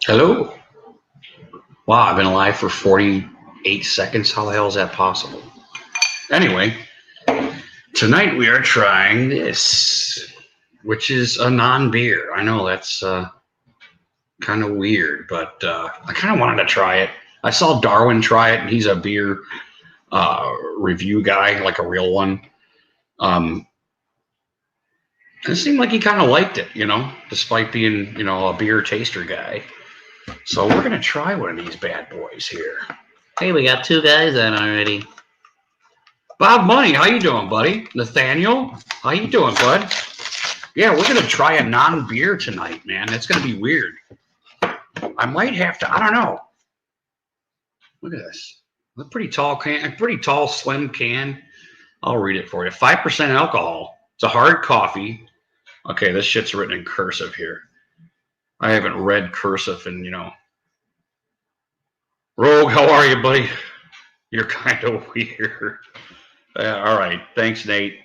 Hello. Wow, I've been alive for 48 seconds. How the hell is that possible? Anyway, tonight we are trying this, which is a non beer. I know that's kind of weird, but I kind of wanted to try it. I saw Darwin try it, and he's a beer review guy, like a real one. Um, it seemed like he kind of liked it, despite being, a beer taster guy. So we're going to try one of these bad boys here. Hey, we got two guys on already. Bob Money, how you doing, buddy? Nathaniel, how you doing, bud? Yeah, we're gonna try a non-beer tonight, man. It's gonna be weird. I might have to. I don't know. Look at this. A pretty tall can, a pretty tall, slim can. I'll read it for you. 5% alcohol. It's a hard coffee. Okay, this shit's written in cursive here. I haven't read cursive in, Rogue, how are you, buddy? You're kind of weird. All right, thanks, Nate.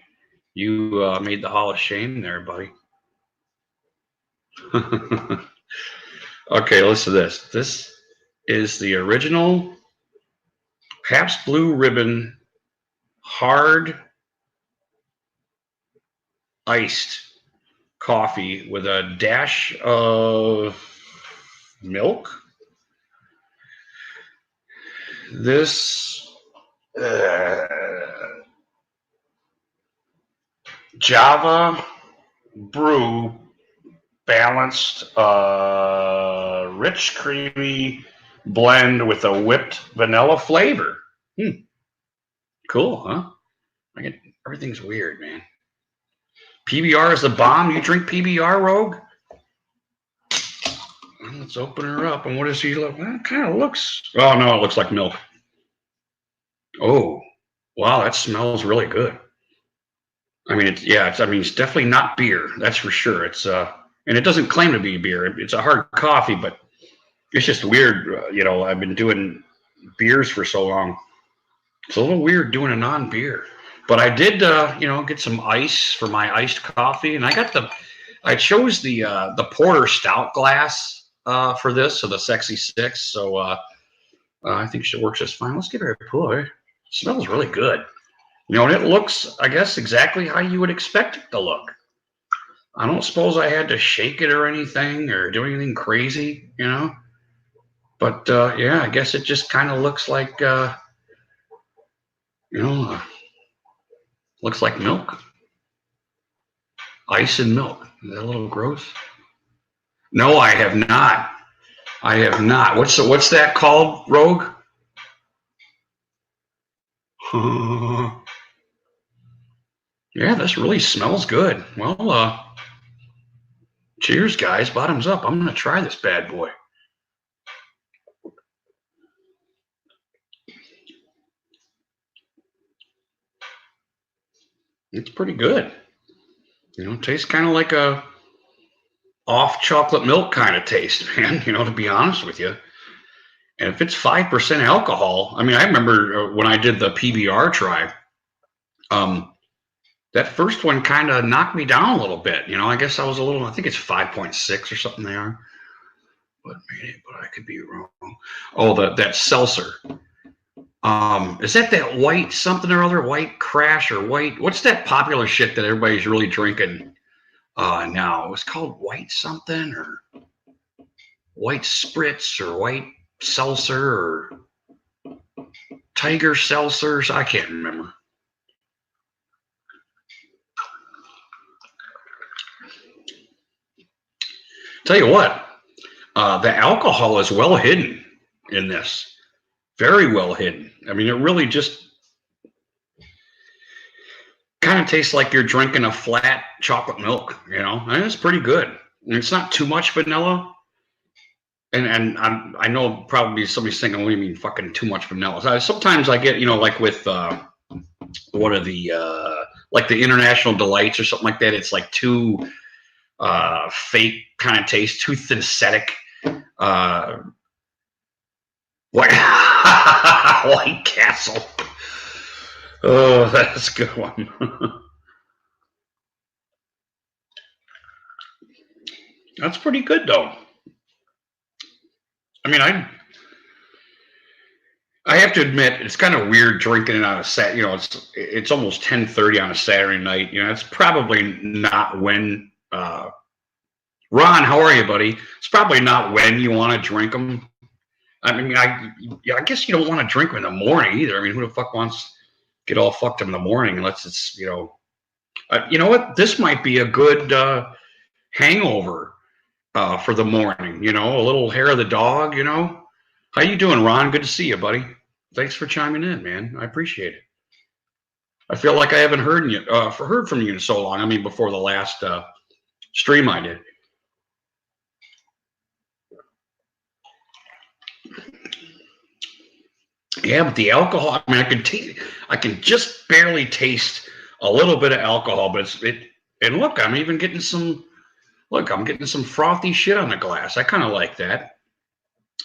You made the Hall of Shame there, buddy. Okay, listen to this. This is the original Pabst Blue Ribbon hard iced coffee with a dash of milk. This Java brew balanced, rich, creamy blend with a whipped vanilla flavor. Cool, huh? Everything's weird, man. PBR is the bomb. You drink PBR, Rogue? Let's open her up. And what does she look? Well, it kind of looks. Oh no, it looks like milk. Oh, wow, that smells really good. I mean, it's definitely not beer. That's for sure. And it doesn't claim to be beer. It's a hard coffee, but it's just weird. I've been doing beers for so long. It's a little weird doing a non-beer. But I did, get some ice for my iced coffee, and I chose the porter stout glass for this, so the Sexy Six. So I think she works just fine. Let's give her a pour. It smells really good. And it looks, I guess, exactly how you would expect it to look. I don't suppose I had to shake it or anything or do anything crazy, But yeah, I guess it just kind of looks like, looks like milk, ice and milk. Is that a little gross? No, I have not. I have not. What's that called, Rogue? Yeah, this really smells good. Well, cheers, guys. Bottoms up. I'm gonna try this bad boy. It's pretty good. It tastes kind of like a off chocolate milk kind of taste, man. To be honest with you. And if it's 5% alcohol, I mean, I remember when I did the PBR try, that first one kind of knocked me down a little bit. I guess I think it's 5.6 or something there. But I could be wrong. Oh, that seltzer. Is that white something or other, white crash or white? What's that popular shit that everybody's really drinking now? It was called white something or white spritz or white seltzer or tiger seltzers. I can't remember. Tell you what, the alcohol is well hidden in this. Very well hidden. I mean, it really just kind of tastes like you're drinking a flat chocolate milk, and it's pretty good. And it's not too much vanilla. And I know probably somebody's thinking, what do you mean fucking too much vanilla? Sometimes I get, like with one of the like the International Delights or something like that. It's like too fake kind of taste, too synthetic. White White Castle. Oh, that's a good one. That's pretty good though. I mean, I have to admit, it's kind of weird drinking it on a set. You know, it's almost 10:30 on a Saturday night. You know, it's probably not when. Ron, how are you, buddy? It's probably not when you want to drink them. I mean, I guess you don't want to drink them in the morning either. I mean, who the fuck wants to get all fucked up in the morning unless it's you know what? This might be a good hangover for the morning. You know, a little hair of the dog. You know, how you doing, Ron? Good to see you, buddy. Thanks for chiming in, man. I appreciate it. I feel like I haven't heard from you in so long. I mean, before the last stream I did. Yeah, but the alcohol. I mean, I can just barely taste a little bit of alcohol, but And look, I'm even getting some. Look, I'm getting some frothy shit on the glass. I kind of like that.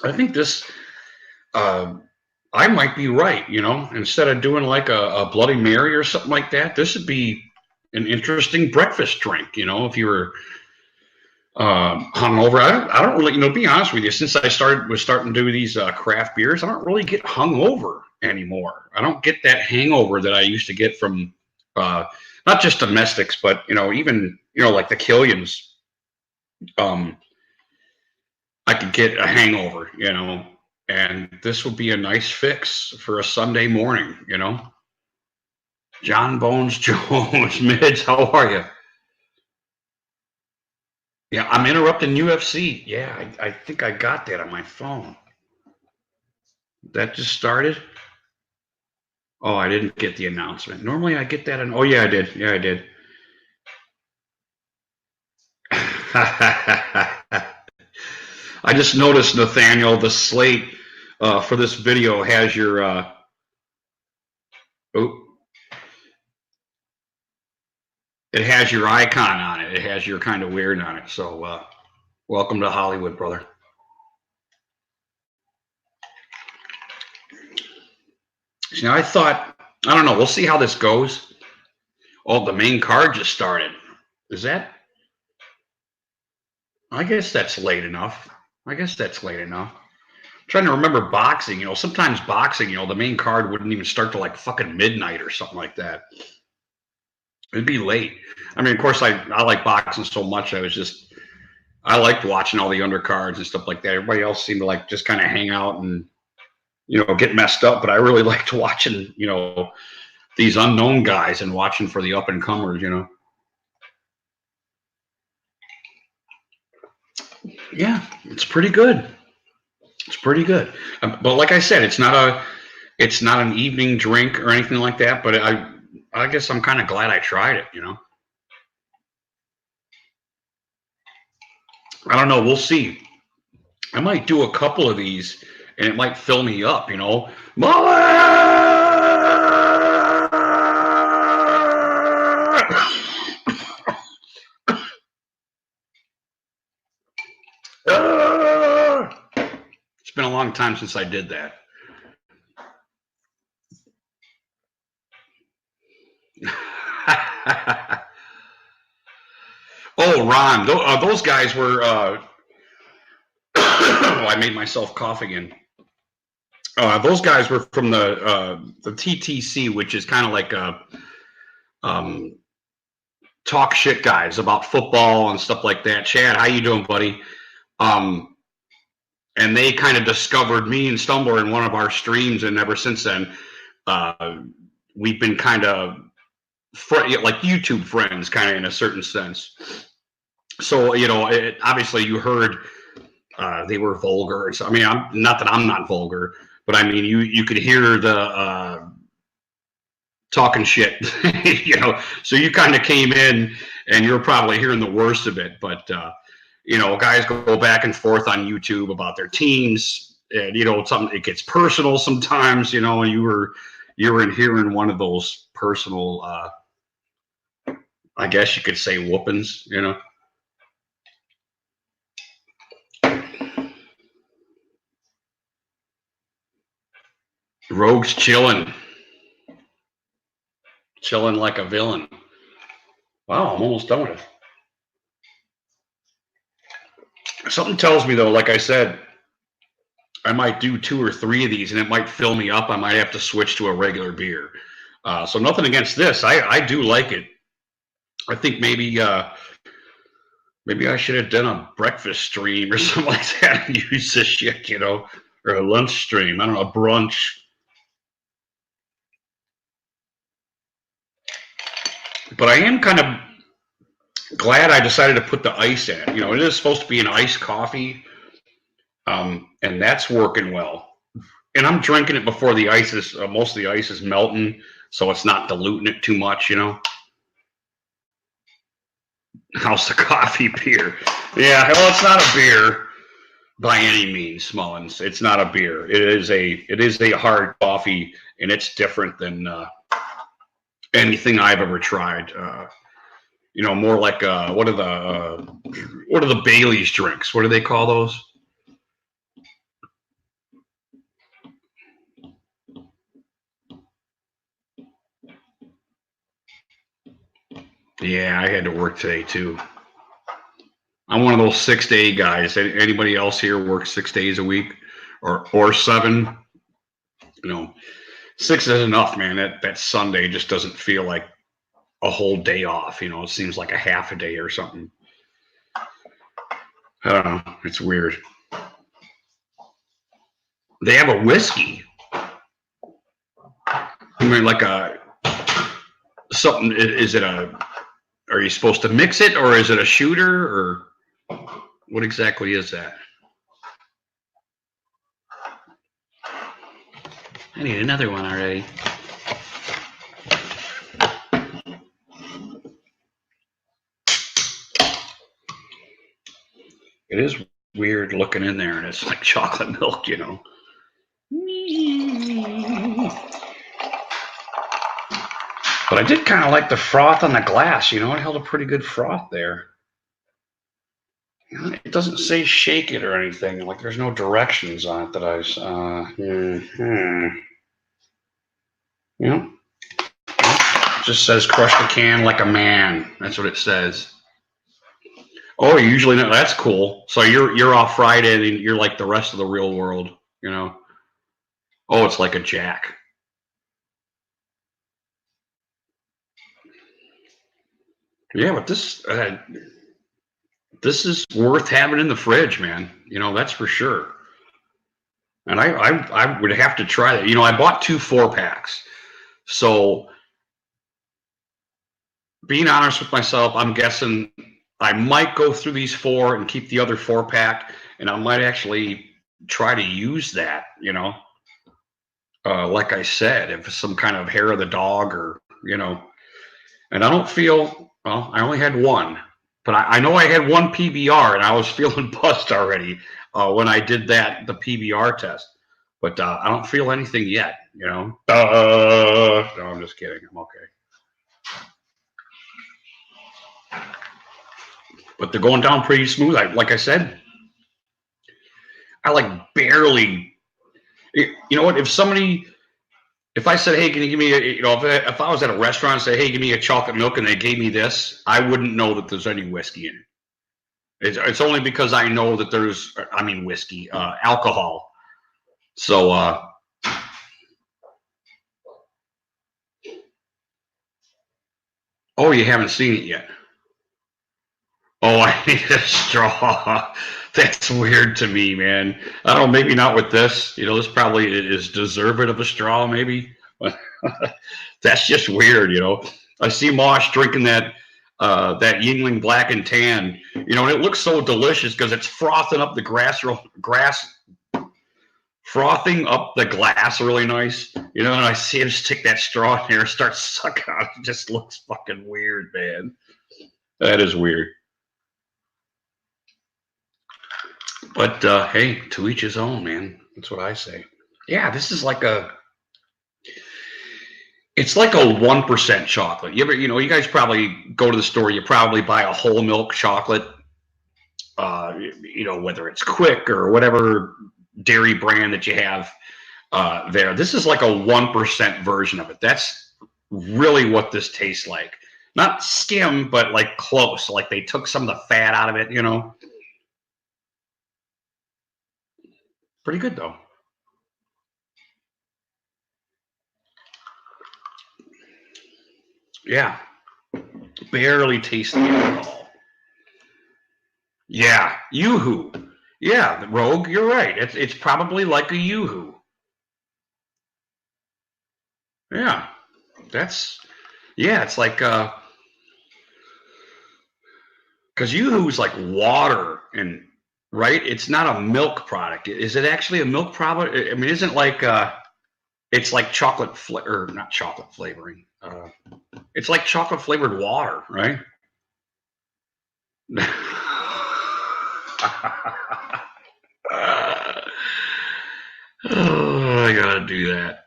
I think this. I might be right. You know, instead of doing like a Bloody Mary or something like that, this would be an interesting breakfast drink. You know, if you were hungover. I don't really, to be honest with you, since I was starting to do these craft beers, I don't really get hungover anymore. I don't get that hangover that I used to get from not just domestics, but even like the Killians. I could get a hangover, and this would be a nice fix for a Sunday morning. John Bones Jones, Mids, how are you? Yeah, I'm interrupting UFC. Yeah, I think I got that on my phone. That just started? Oh, I didn't get the announcement. Normally I get that. Oh, yeah, I did. Yeah, I did. I just noticed, Nathaniel, the slate for this video has your. It has your icon on it. It has your kind of weird on it. So, welcome to Hollywood, brother. Now, I don't know. We'll see how this goes. Oh, the main card just started. Is that? I guess that's late enough. I'm trying to remember boxing. Sometimes boxing, the main card wouldn't even start till like fucking midnight or something like that. It'd be late. I mean, of course, I like boxing so much. I liked watching all the undercards and stuff like that. Everybody else seemed to like just kind of hang out and, get messed up. But I really liked watching, these unknown guys and watching for the up and comers, Yeah, it's pretty good. It's pretty good. But like I said, it's not an evening drink or anything like that. But I guess I'm kind of glad I tried it. I don't know. We'll see. I might do a couple of these, and it might fill me up. It's been a long time since I did that. Oh, Ron, those guys were. Oh, I made myself cough again. Those guys were from the TTC, which is kind of like a talk shit guys about football and stuff like that. Chad, how you doing, buddy? And they kind of discovered me and Stumbler in one of our streams, and ever since then, we've been kind of like YouTube friends, kind of in a certain sense. So obviously you heard they were vulgar. So I mean, not that I'm not vulgar, but I mean you could hear the talking shit, So you kind of came in, and you're probably hearing the worst of it, but. Guys go back and forth on YouTube about their teams, and it gets personal sometimes, and you were in hearing one of those personal, I guess you could say, whoopings, Rogue's chilling like a villain. Wow, I'm almost done with it. Something tells me, though, like I said, I might do 2 or 3 of these, and it might fill me up. I might have to switch to a regular beer. So nothing against this. I do like it. I think maybe I should have done a breakfast stream or something like that and use this shit, or a lunch stream. I don't know, a brunch. But I am kind of glad I decided to put the ice in it. It is supposed to be an iced coffee, and that's working well. And I'm drinking it before the ice is most of the ice is melting, so it's not diluting it too much. How's the coffee beer? Yeah, well, it's not a beer by any means, Mullins. It's not a beer. It is a hard coffee, and it's different than anything I've ever tried. More like what are the Bailey's drinks? What do they call those? Yeah, I had to work today too. I'm one of those 6-day guys. Anybody else here works 6 days a week, or 7? 6 is enough, man. That Sunday just doesn't feel like a whole day off. It seems like a half a day or something. I don't know. It's weird. They have a whiskey. I mean, like something. Is it a? Are you supposed to mix it, or is it a shooter, or what exactly is that? I need another one already. It is weird looking in there, and it's like chocolate milk, But I did kind of like the froth on the glass, It held a pretty good froth there. It doesn't say shake it or anything. Like there's no directions on it that I saw. Yeah. It just says crush the can like a man. That's what it says. Oh, usually not. That's cool. So you're off Friday and you're like the rest of the real world, Oh, it's like a Jack. Yeah, but this is worth having in the fridge, man. That's for sure. And I would have to try that. I bought 2 4-packs. So being honest with myself, I'm guessing I might go through these 4 and keep the other 4-pack, and I might actually try to use that, like I said, if it's some kind of hair of the dog or, and I don't feel, well, I only had 1, but I know I had 1 PBR and I was feeling buzzed already when I did the PBR test, but I don't feel anything yet, No, I'm just kidding. I'm okay. But they're going down pretty smooth. Like I said, I like barely. You know what? If I said, "Hey, can you give me if I was at a restaurant and say, "Hey, give me a chocolate milk," and they gave me this, I wouldn't know that there's any whiskey in it. It's only because I know that there's, whiskey, alcohol. So, oh, you haven't seen it yet. Oh, I need a straw. That's weird to me, man. I don't know, maybe not with this. This probably is deserving of a straw, maybe. That's just weird, I see Mosh drinking that Yingling Black and Tan, and it looks so delicious because it's frothing up the frothing up the glass really nice, and I see him stick that straw in there and start sucking on it. It just looks fucking weird, man. That is weird. But hey, to each his own, man. That's what I say. Yeah, this is it's like a 1% chocolate. You guys probably go to the store, you probably buy a whole milk chocolate, whether it's Quick or whatever dairy brand that you have there. This is like a 1% version of it. That's really what this tastes like. Not skim, but like close. Like they took some of the fat out of it, Pretty good though. Yeah. Barely taste the alcohol. Yeah. Yoo-hoo. Yeah, the Rogue, you're right. It's probably like a Yoo-hoo. Yeah. It's like because Yoo-hoo's like water and right? It's not a milk product. Is it actually a milk product? I mean, isn't like it's like chocolate or not chocolate flavoring. It's like chocolate flavored water, right? Oh, I gotta do that.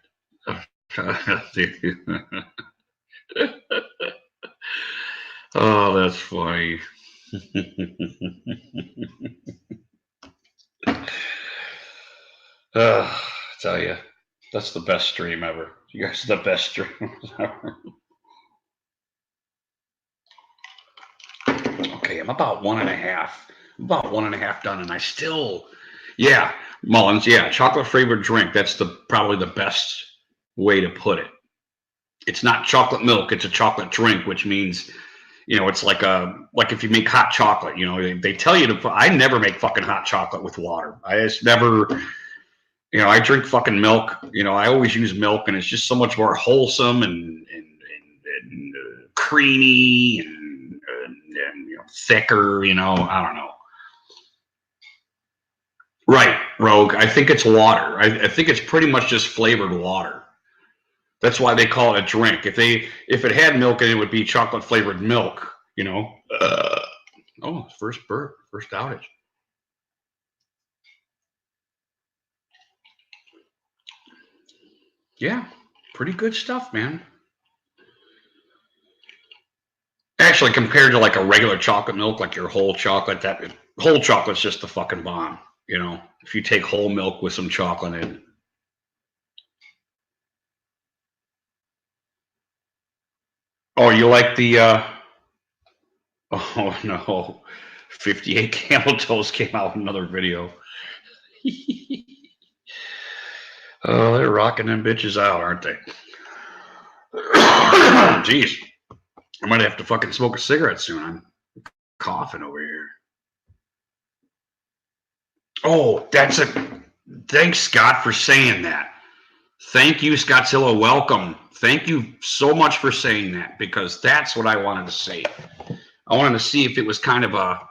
Oh, that's funny. I tell you, that's the best stream ever. You guys are the best streamers ever. Okay, I'm about 1.5. I'm about 1.5 done, and I still, yeah, Mullins, yeah, chocolate flavored drink. That's probably the best way to put it. It's not chocolate milk; it's a chocolate drink, which means, it's like if you make hot chocolate. They tell you to. I never make fucking hot chocolate with water. I just never. I drink fucking milk. I always use milk, and it's just so much more wholesome and creamy and thicker. I don't know. Right, Rogue. I think it's water. I think it's pretty much just flavored water. That's why they call it a drink. If it had milk in it, it would be chocolate flavored milk. Oh, first burp, first outage. Yeah, pretty good stuff, man. Actually, compared to like a regular chocolate milk, like your whole chocolate, that whole chocolate's just the fucking bomb. If you take whole milk with some chocolate in. Oh, you like the? Oh no, 58 Camel Toes came out with another video. Oh, they're rocking them bitches out, aren't they? Jeez, I might have to fucking smoke a cigarette soon. I'm coughing over here. Oh, thanks, Scott, for saying that. Thank you, Scottzilla. Welcome. Thank you so much for saying that, because that's what I wanted to say. I wanted to see if it was kind of a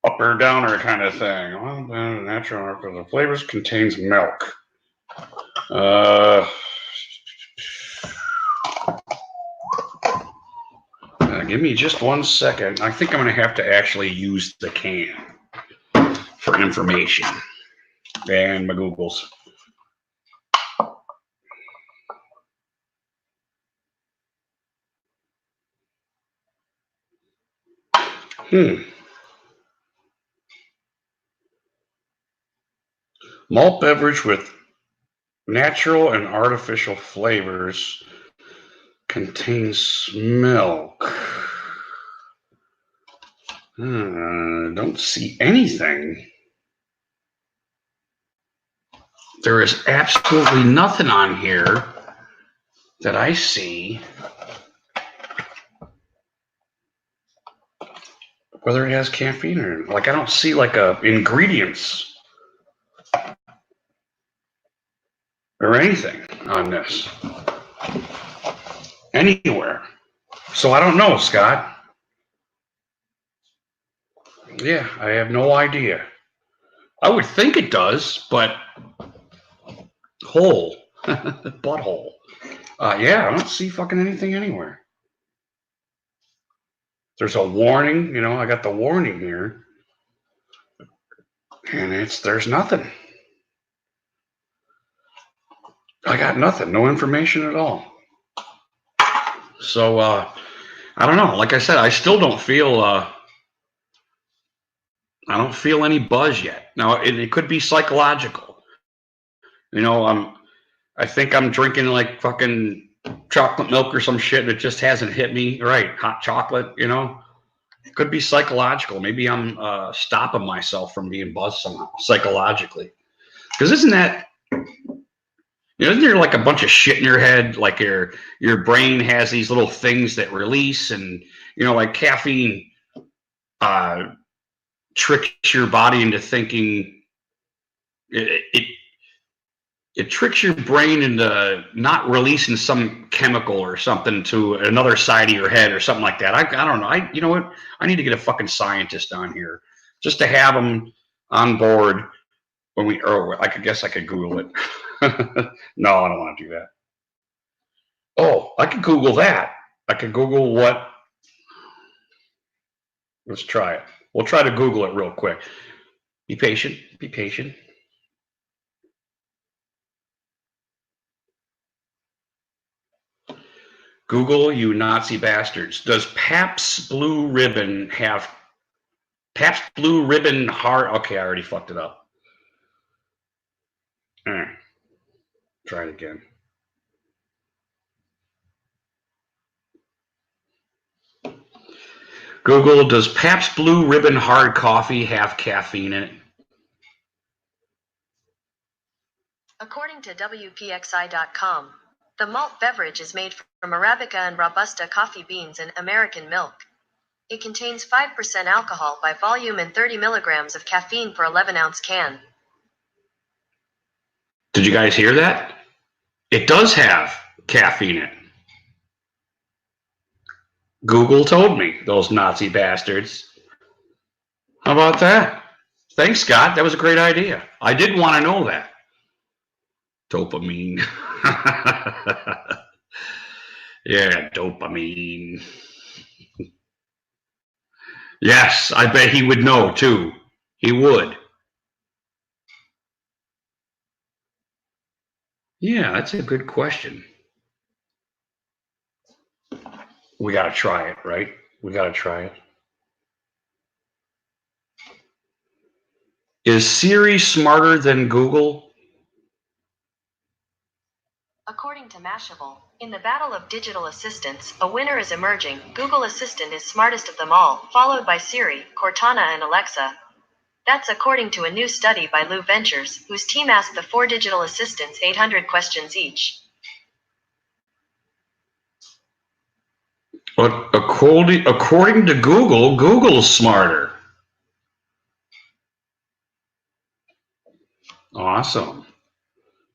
up or downer kind of thing. Well, the natural because the flavors contains milk. Give me just 1 second. I think I'm going to have to actually use the can for information and my Googles. Malt beverage with natural and artificial flavors contains milk. Don't see anything. There is absolutely nothing on here that I see whether it has caffeine or like I don't see like ingredients or anything on this anywhere. So I don't know, Scott. Yeah, I have no idea. I would think it does, but hole, butthole. Yeah, I don't see fucking anything anywhere. There's a warning, I got the warning here, and there's nothing. I got nothing, no information at all. So I don't know. Like I said, I still don't feel. I don't feel any buzz yet. Now it could be psychological. I think I'm drinking like fucking chocolate milk or some shit. It just hasn't hit me right. Hot chocolate, Could be psychological. Maybe I'm stopping myself from being buzzed somehow psychologically. Because isn't there like a bunch of shit in your head? Like your brain has these little things that release, and like caffeine tricks your body into thinking it it tricks your brain into not releasing some chemical or something to another side of your head or something like that. I don't know. You know what? I need to get a fucking scientist on here just to have them on board when or I guess I could Google it. No, I don't want to do that. Oh, I could Google that. I could Google what. Let's try it. We'll try to Google it real quick. Be patient. Be patient. Google, you Nazi bastards. Does Pabst Blue Ribbon have Pabst Blue Ribbon hard? Okay, I already fucked it up. All right. Try it again. Google, does Pabst Blue Ribbon hard coffee have caffeine in it? According to WPXI.com, the malt beverage is made from Arabica and Robusta coffee beans and American milk. It contains 5% alcohol by volume and 30 milligrams of caffeine per 11-ounce can. Did you guys hear that? It does have caffeine in it. Google told me, those Nazi bastards. How about that? Thanks, Scott. That was a great idea. I did want to know that. Dopamine. Yeah, dopamine. Yes, I bet he would know too. He would. Yeah, that's a good question. We got to try it, right? We got to try it. Is Siri smarter than Google? According to Mashable, in the battle of digital assistants, a winner is emerging. Google Assistant is smartest of them all, followed by Siri, Cortana and Alexa. That's according to a new study by Lou Ventures, whose team asked the 4 digital assistants 800 questions each. But according to Google, Google's smarter. Awesome.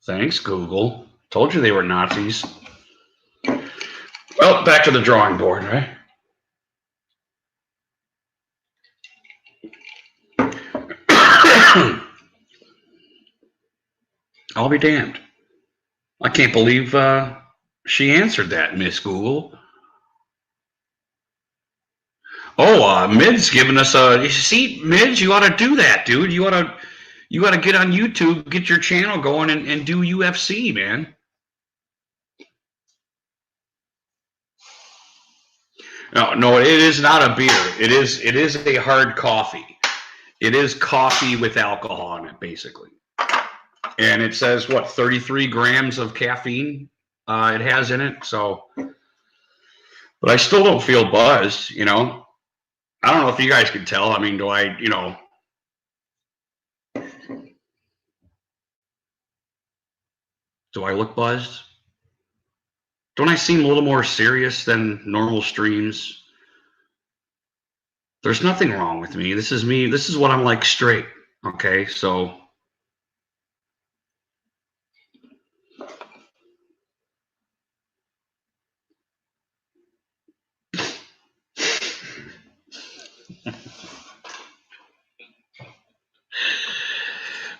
Thanks, Google. Told you they were Nazis. Well, back to the drawing board, right? I'll be damned. I can't believe she answered that, Miss Google. Oh, Mid's giving us a. You see, Mids, you ought to do that, dude. You ought to get on YouTube, get your channel going, and do UFC, man. No, it is not a beer. It is a hard coffee. It is coffee with alcohol in it, basically. And it says what, 33 grams of caffeine it has in it. So, but I still don't feel buzzed. I don't know if you guys can tell. I mean, do I? Do I look buzzed? Don't I seem a little more serious than normal streams? There's nothing wrong with me. This is me. This is what I'm like straight. Okay, so.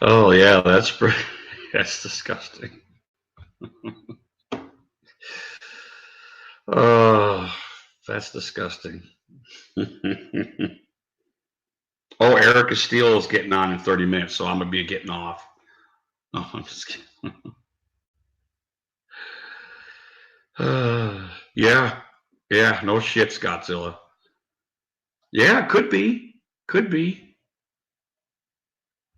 Oh yeah, that's disgusting. Oh, that's disgusting. Oh, Erica Steele is getting on in 30 minutes, so I'm gonna be getting off. Oh, I'm just kidding. Yeah, no shit, Scottzilla. Yeah, could be.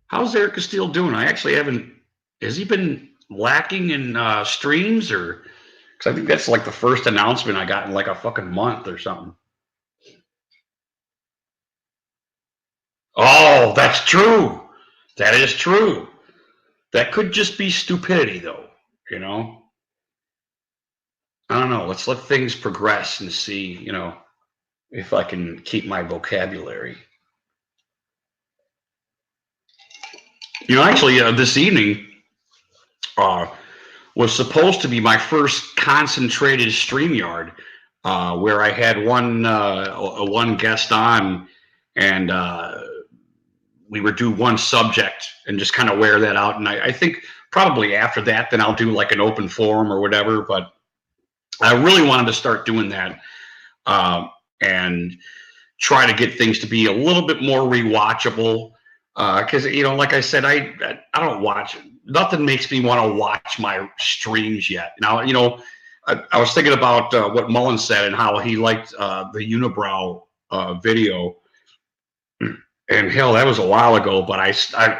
How's Erica Steele doing? I actually haven't. Has he been lacking in streams, or? Because I think that's like the first announcement I got in like a fucking month or something. Oh, that's true. That is true. That could just be stupidity, though. You know, I don't know. Let's let things progress and see. If I can keep my vocabulary. Actually, this evening uh, was supposed to be my first concentrated StreamYard, where I had one guest on, and we would do one subject and just kind of wear that out. And I think probably after that, then I'll do like an open forum or whatever. But I really wanted to start doing that and try to get things to be a little bit more rewatchable. Because like I said, I don't watch. Nothing makes me want to watch my streams yet. Now, I was thinking about what Mullen said and how he liked the unibrow video. And hell, that was a while ago, but I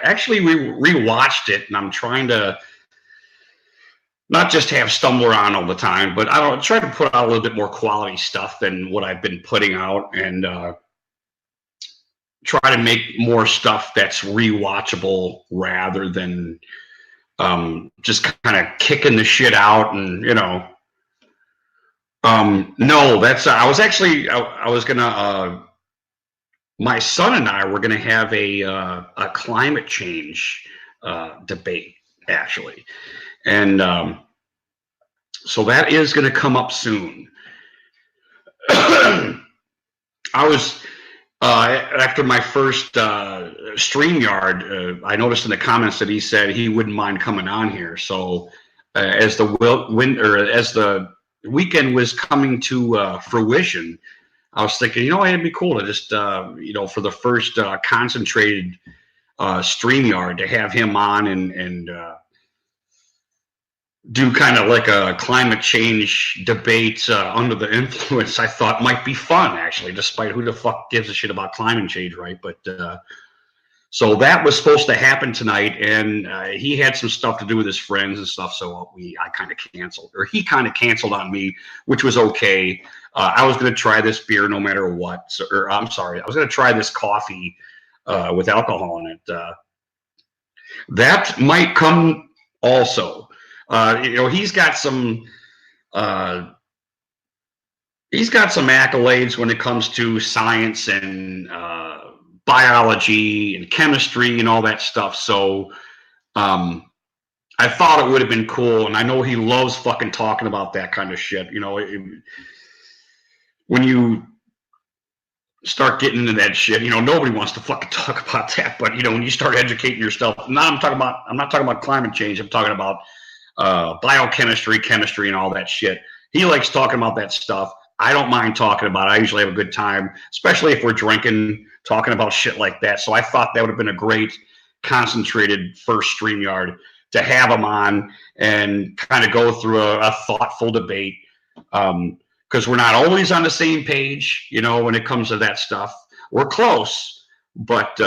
actually rewatched it, and I'm trying to not just have Stumbler on all the time, but I don't try to put out a little bit more quality stuff than what I've been putting out, and try to make more stuff that's rewatchable rather than just kind of kicking the shit out and no, that's I was gonna my son and I were gonna have a climate change debate actually, and so that is gonna come up soon. I was after my first StreamYard, I noticed in the comments that he said he wouldn't mind coming on here. So as the weekend was coming to fruition, I was thinking, it'd be cool to just for the first concentrated StreamYard to have him on and do kind of like a climate change debate under the influence. I thought might be fun, actually, despite who the fuck gives a shit about climate change, right? But so that was supposed to happen tonight, and he had some stuff to do with his friends and stuff, so I kind of canceled, or he kind of canceled on me, which was okay. I was going to try this beer no matter what, or I'm sorry, I was going to try this coffee with alcohol in it. That might come also. He's got some accolades when it comes to science and biology and chemistry and all that stuff. So I thought it would have been cool, and I know he loves fucking talking about that kind of shit. When you start getting into that shit, nobody wants to fucking talk about that. But when you start educating yourself, I'm not talking about climate change. I'm talking about biochemistry, chemistry, and all that shit. He likes talking about that stuff. I don't mind talking about it. I usually have a good time, especially if we're drinking, talking about shit like that. So I thought that would have been a great concentrated first StreamYard to have him on and kind of go through a thoughtful debate. Because we're not always on the same page, when it comes to that stuff. We're close, but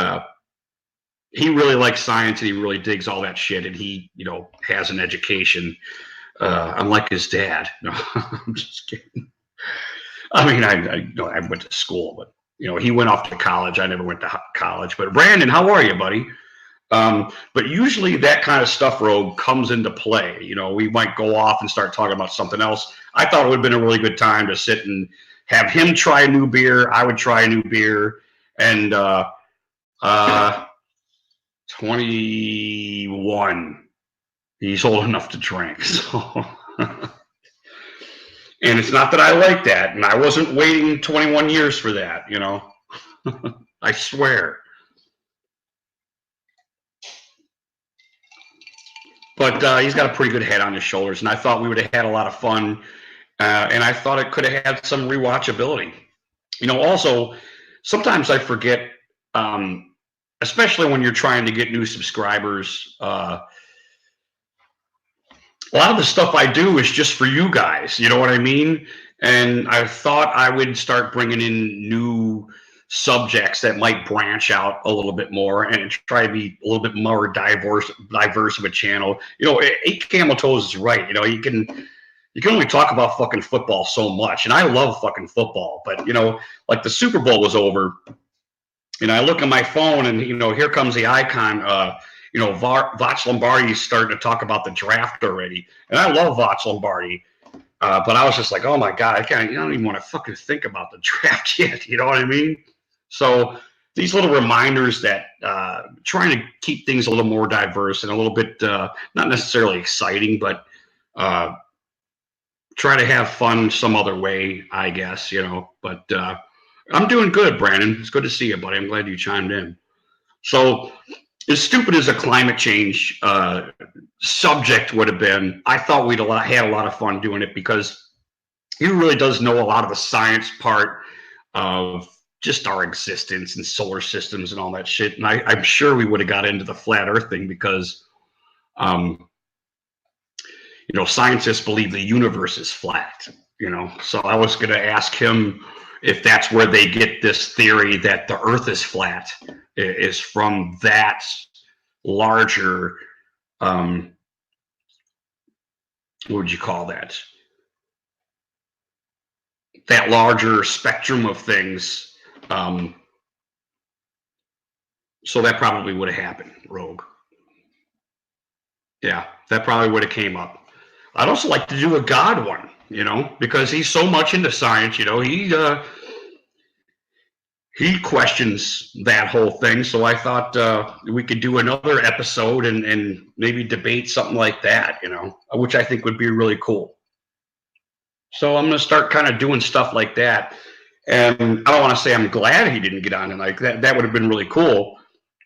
he really likes science and he really digs all that shit, and he, has an education, unlike his dad. No, I'm just kidding. I mean, I went to school, but he went off to college. I never went to college. But Brandon, how are you, buddy? But usually that kind of stuff, Rogue, comes into play. We might go off and start talking about something else. I thought it would have been a really good time to sit and have him try a new beer. I would try a new beer, and 21. He's old enough to drink. So and it's not that I like that, and I wasn't waiting 21 years for that, I swear. But he's got a pretty good head on his shoulders, and I thought we would have had a lot of fun, and I thought it could have had some rewatchability. Also, sometimes I forget, especially when you're trying to get new subscribers, a lot of the stuff I do is just for you guys, you know what I mean? And I thought I would start bringing in new subjects that might branch out a little bit more and try to be a little bit more diverse of a channel. 8 Camel Toes is right. You can only talk about fucking football so much, and I love fucking football. But like the Super Bowl was over, And I look at my phone, and here comes the icon. Voch Lombardi's starting to talk about the draft already, and I love Voch Lombardi. But I was just like, oh my God, I don't even want to fucking think about the draft yet. You know what I mean? So these little reminders that trying to keep things a little more diverse and a little bit not necessarily exciting, but try to have fun some other way, I guess. But I'm doing good, Brandon. It's good to see you, buddy. I'm glad you chimed in. So, as stupid as a climate change subject would have been, I thought we'd had a lot of fun doing it because he really does know a lot of the science part of just our existence and solar systems and all that shit. And I'm sure we would have got into the flat Earth thing because, scientists believe the universe is flat. So I was going to ask him if that's where they get this theory that the Earth is flat, is from that larger, what would you call that? That larger spectrum of things. So that probably would have happened, Rogue. Yeah, that probably would have came up. I'd also like to do a God one, because he's so much into science. He questions that whole thing. So I thought we could do another episode and maybe debate something like that, which I think would be really cool. So I'm going to start kind of doing stuff like that. And I don't want to say I'm glad he didn't get on tonight. That would have been really cool.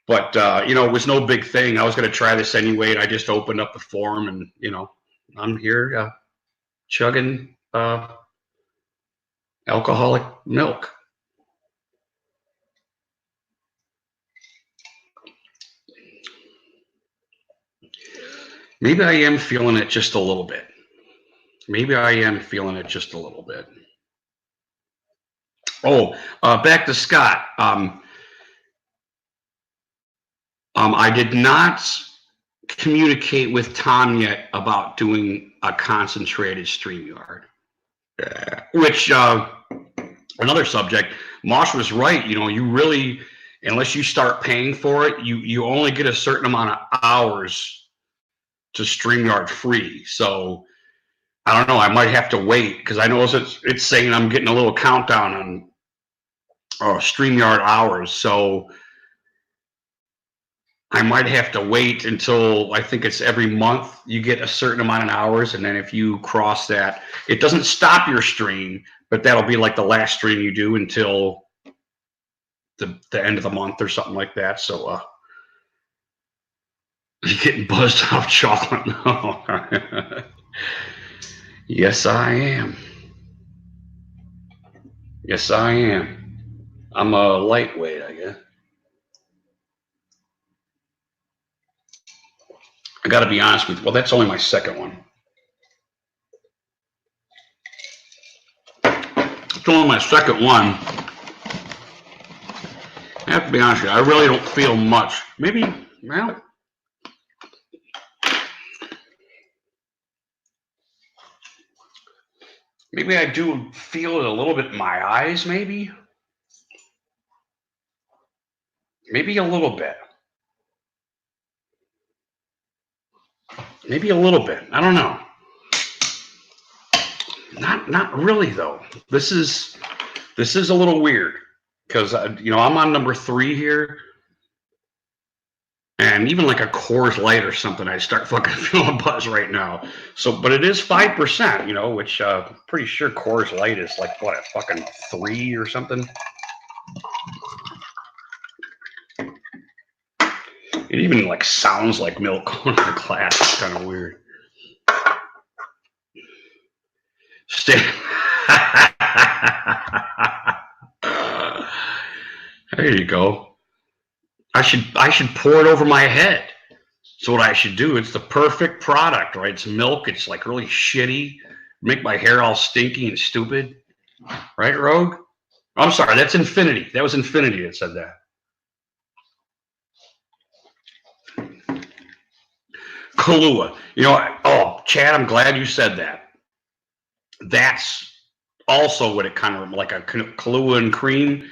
But, it was no big thing. I was going to try this anyway, and I just opened up the forum, and, I'm here chugging alcoholic milk. Maybe I am feeling it just a little bit. Oh, back to Scott. I did not communicate with Tom yet about doing a concentrated StreamYard, which another subject. Mosh was right. You really, unless you start paying for it, you only get a certain amount of hours to StreamYard free. So I don't know. I might have to wait because I know it's saying I'm getting a little countdown on StreamYard hours. So I might have to wait until I think it's every month you get a certain amount of hours. And then if you cross that, it doesn't stop your stream, but that'll be like the last stream you do until the end of the month or something like that. So you're getting buzzed off chocolate now. Yes, I am. I'm a lightweight, I guess. I got to be honest with you. Well, that's only my second one. It's only my second one. I have to be honest with you. I really don't feel much. Maybe I do feel it a little bit in my eyes, maybe a little bit. I don't know. Not really though. This is a little weird because I'm on number 3 here, and even like a Coors Light or something, I start fucking feeling buzz right now. So, but it is 5%, which pretty sure Coors Light is like what, a fucking 3 or something. It even like sounds like milk going in the glass. It's kind of weird. There you go. I should pour it over my head. So what I should do, it's the perfect product, right? It's milk. It's like really shitty. Make my hair all stinky and stupid. Right, Rogue? I'm sorry, that's Infinity. That was Infinity that said that. Kahlua. Chad, I'm glad you said that. That's also what it kind of like a Kahlua and cream.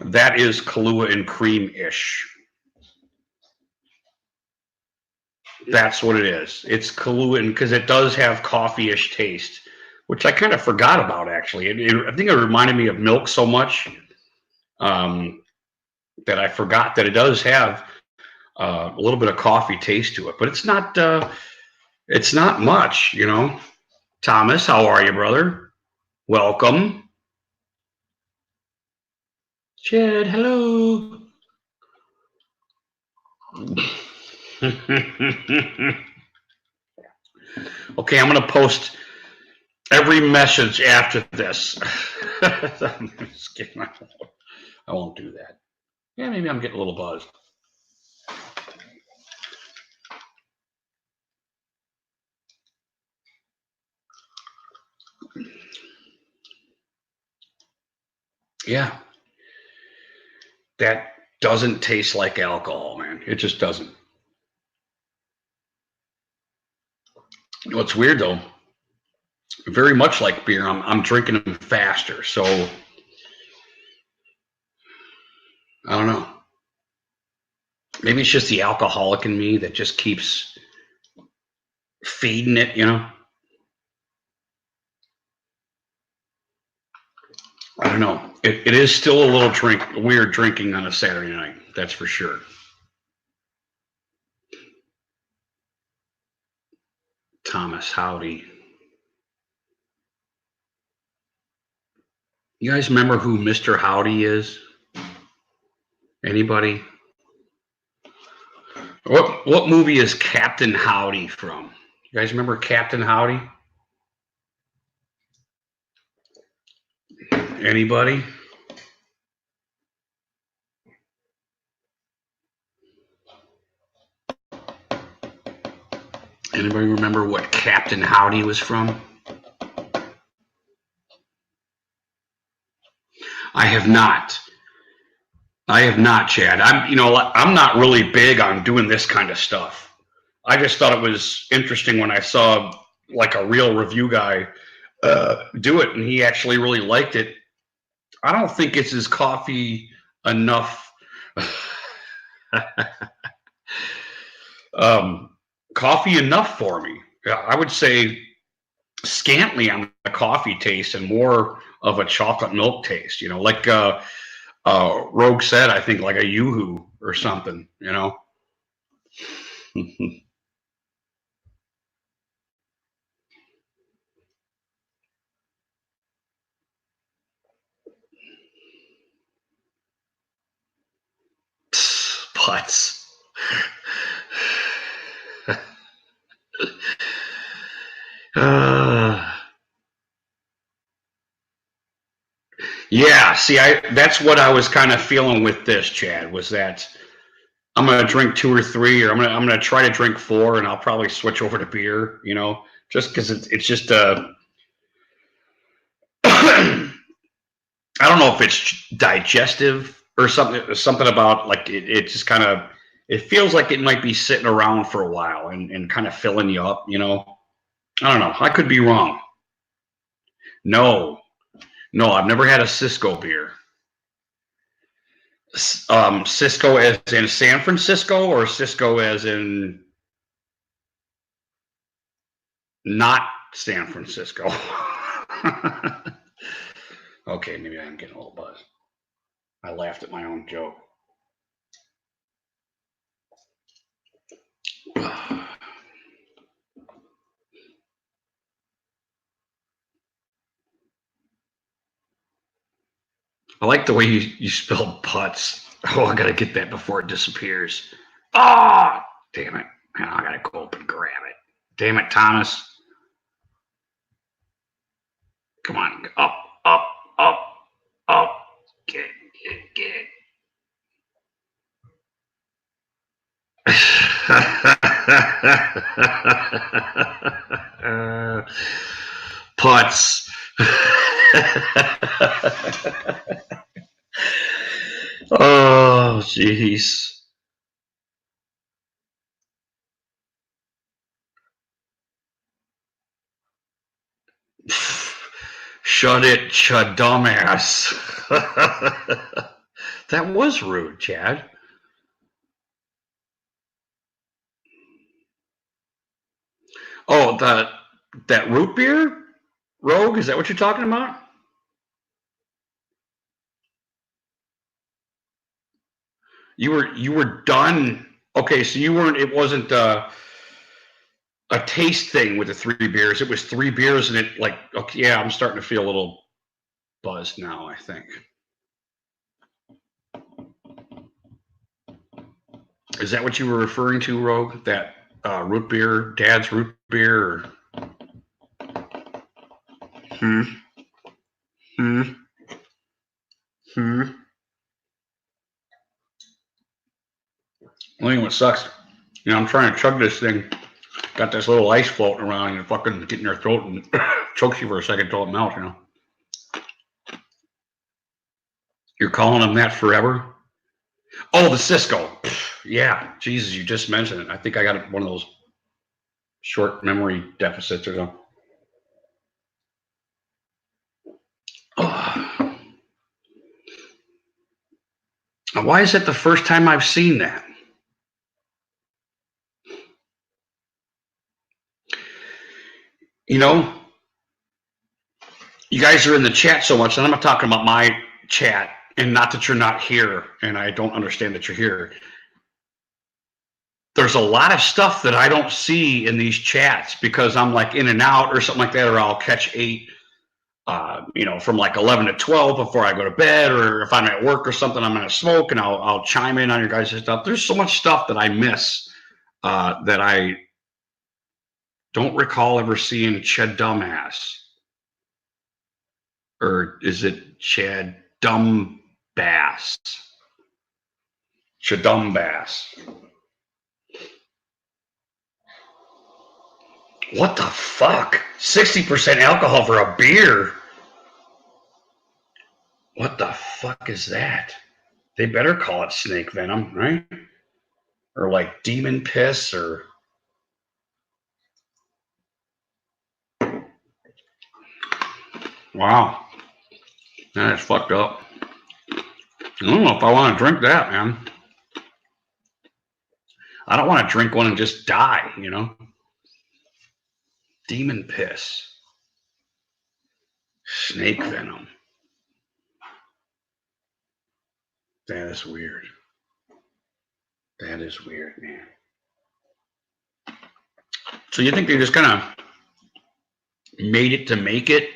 That is Kahlua and cream-ish. That's what it is. It's Kahlua, because it does have coffee-ish taste, which I kind of forgot about, actually. I think it reminded me of milk so much that I forgot that it does have a little bit of coffee taste to it. But it's not much, you know. Thomas, how are you, brother? Welcome. Chad, hello. Okay, I'm going to post every message after this. I'm just kidding. I won't do that. Yeah, maybe I'm getting a little buzzed. Yeah. That doesn't taste like alcohol, man. It just doesn't. What's weird though, very much like beer, I'm drinking them faster. So I don't know. Maybe it's just the alcoholic in me that just keeps feeding it, you know? I don't know. It is still a little weird drinking on a Saturday night. That's for sure. Thomas, howdy. You guys remember who Mr. Howdy is? Anybody? What movie is Captain Howdy from? You guys remember Captain Howdy? Anybody? Anybody remember what Captain Howdy was from? I have not. I have not, Chad. I'm not really big on doing this kind of stuff. I just thought it was interesting when I saw like a real review guy do it, and he actually really liked it. I don't think it's his coffee enough. Coffee enough for me. I would say scantily on the coffee taste and more of a chocolate milk taste. You know, like Rogue said, I think like a Yoo-hoo or something. You know. Putts. Yeah, see, that's what I was kind of feeling with this, Chad, was that I'm gonna drink 2 or 3, or I'm gonna try to drink 4, and I'll probably switch over to beer, you know, just because it's just I don't know if it's digestive or something about like it just kind of it feels like it might be sitting around for a while and kind of filling you up, you know. I don't know. I could be wrong. No, no, I've never had a Cisco beer. Cisco as in San Francisco, or Cisco as in not San Francisco? Okay, maybe I'm getting a little buzzed. I laughed at my own joke. I like the way you spelled putts. Oh, I gotta get that before it disappears. Oh, damn it. Man, I gotta go up and grab it. Damn it, Thomas. Come on. Up, up, up, up. Get it, get it. Putts. Oh, jeez. Shut it, dumbass. That was rude, Chad. Oh, that root beer, Rogue. Is that what you're talking about? You were done. Okay, so you weren't. It wasn't a taste thing with the 3 beers. It was 3 beers, and it like. Okay, yeah, I'm starting to feel a little buzzed now. I think. Is that what you were referring to, Rogue? That root beer, Dad's root beer? Or... Hmm. Hmm. Hmm. Well, you know what sucks? You know, I'm trying to chug this thing. Got this little ice floating around and fucking getting your throat and chokes you for a second until it melts, you know. You're calling them that forever? Oh, the Cisco. Yeah, Jesus, you just mentioned it. I think I got one of those short memory deficits or something. Oh. Why is that the first time I've seen that? You know, you guys are in the chat so much, and I'm not talking about my chat, and not that you're not here, and I don't understand that you're here. There's a lot of stuff that I don't see in these chats because I'm like in and out or something like that, or I'll catch 8, you know, from like 11 to 12 before I go to bed, or if I'm at work or something, I'm gonna smoke and I'll chime in on your guys' stuff. There's so much stuff that I miss that I don't recall ever seeing Chad Dumbass. Or is it Chad Dumbass? Chadumbass. What the fuck? 60% alcohol for a beer? What the fuck is that? They better call it snake venom, right? Or like demon piss, or... Wow. That's fucked up. I don't know if I want to drink that, man. I don't want to drink one and just die, you know? Demon piss. Snake venom. That is weird. That is weird, man. So you think they just kind of made it to make it?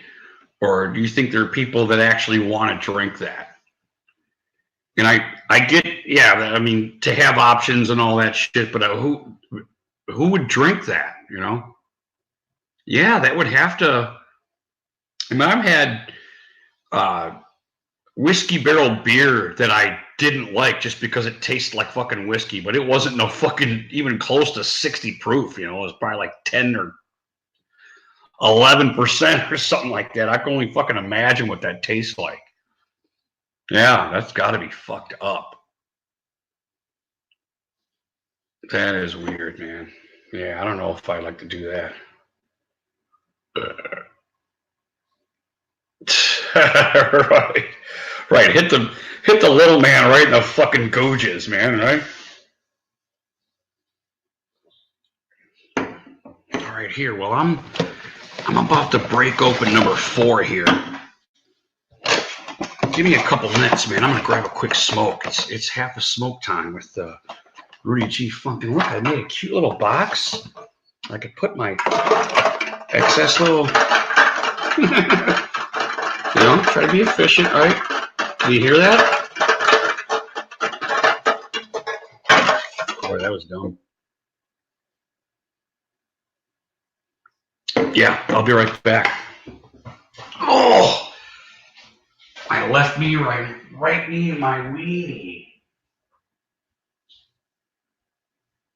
Or do you think there are people that actually want to drink that? And I get, yeah, I mean, to have options and all that shit, but who would drink that, you know? Yeah, that would have to. I mean, I've had whiskey barrel beer that I didn't like just because it tasted like fucking whiskey, but it wasn't no fucking even close to 60 proof, you know? It was probably like 10 or 11% or something like that. I can only fucking imagine what that tastes like. Yeah, that's got to be fucked up. That is weird, man. Yeah, I don't know if I'd like to do that. Right, right. Hit the little man right in the fucking googes, man. Right. All right, here. Well, I'm about to break open number 4 here. Give me a couple minutes, man. I'm gonna grab a quick smoke. It's half a smoke time with Rudy G Funk. And look, I made a cute little box. I could put my excess little, you know, try to be efficient. All right. Do you hear that? Boy, that was dumb. Yeah, I'll be right back. Oh, I left me right knee in my weenie.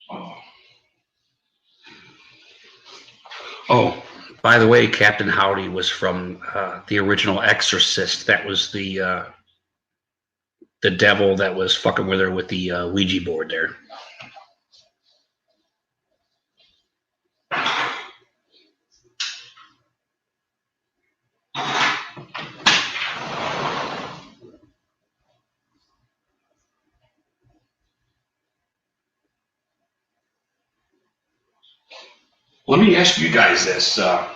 Oh. Oh, by the way, Captain Howdy was from the original Exorcist. That was the devil that was fucking with her with the Ouija board there. Let me ask you guys this. The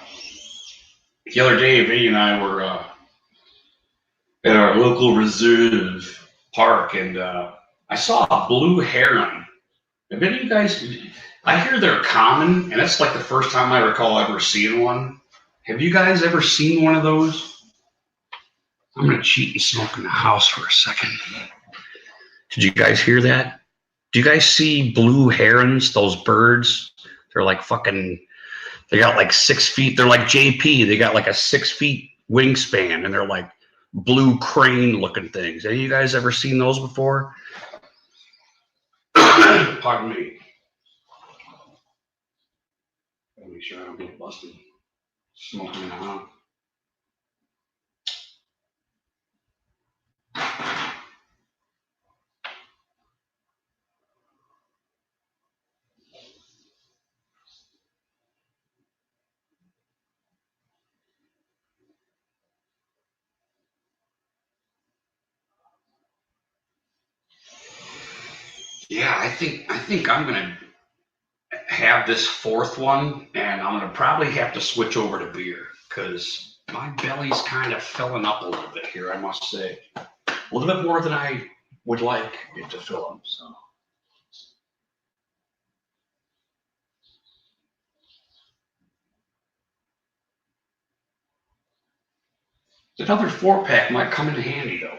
other day, Vinny and I were at our local reserve park, and I saw a blue heron. Have any of you guys? I hear they're common, and it's like the first time I recall ever seeing one. Have you guys ever seen one of those? I'm gonna cheat and smoke in the house for a second. Did you guys hear that? Do you guys see blue herons? Those birds? They're like fucking. They got like 6 feet. They're like JP. They got like a 6 feet wingspan, and they're like blue crane looking things. Have you guys ever seen those before? Pardon me. Gotta make sure I don't get busted smoking in the house. Yeah, I think I'm gonna have this fourth one, and I'm gonna probably have to switch over to beer because my belly's kind of filling up a little bit here. I must say, a little bit more than I would like it to fill up. So. Another 4-pack might come in handy though.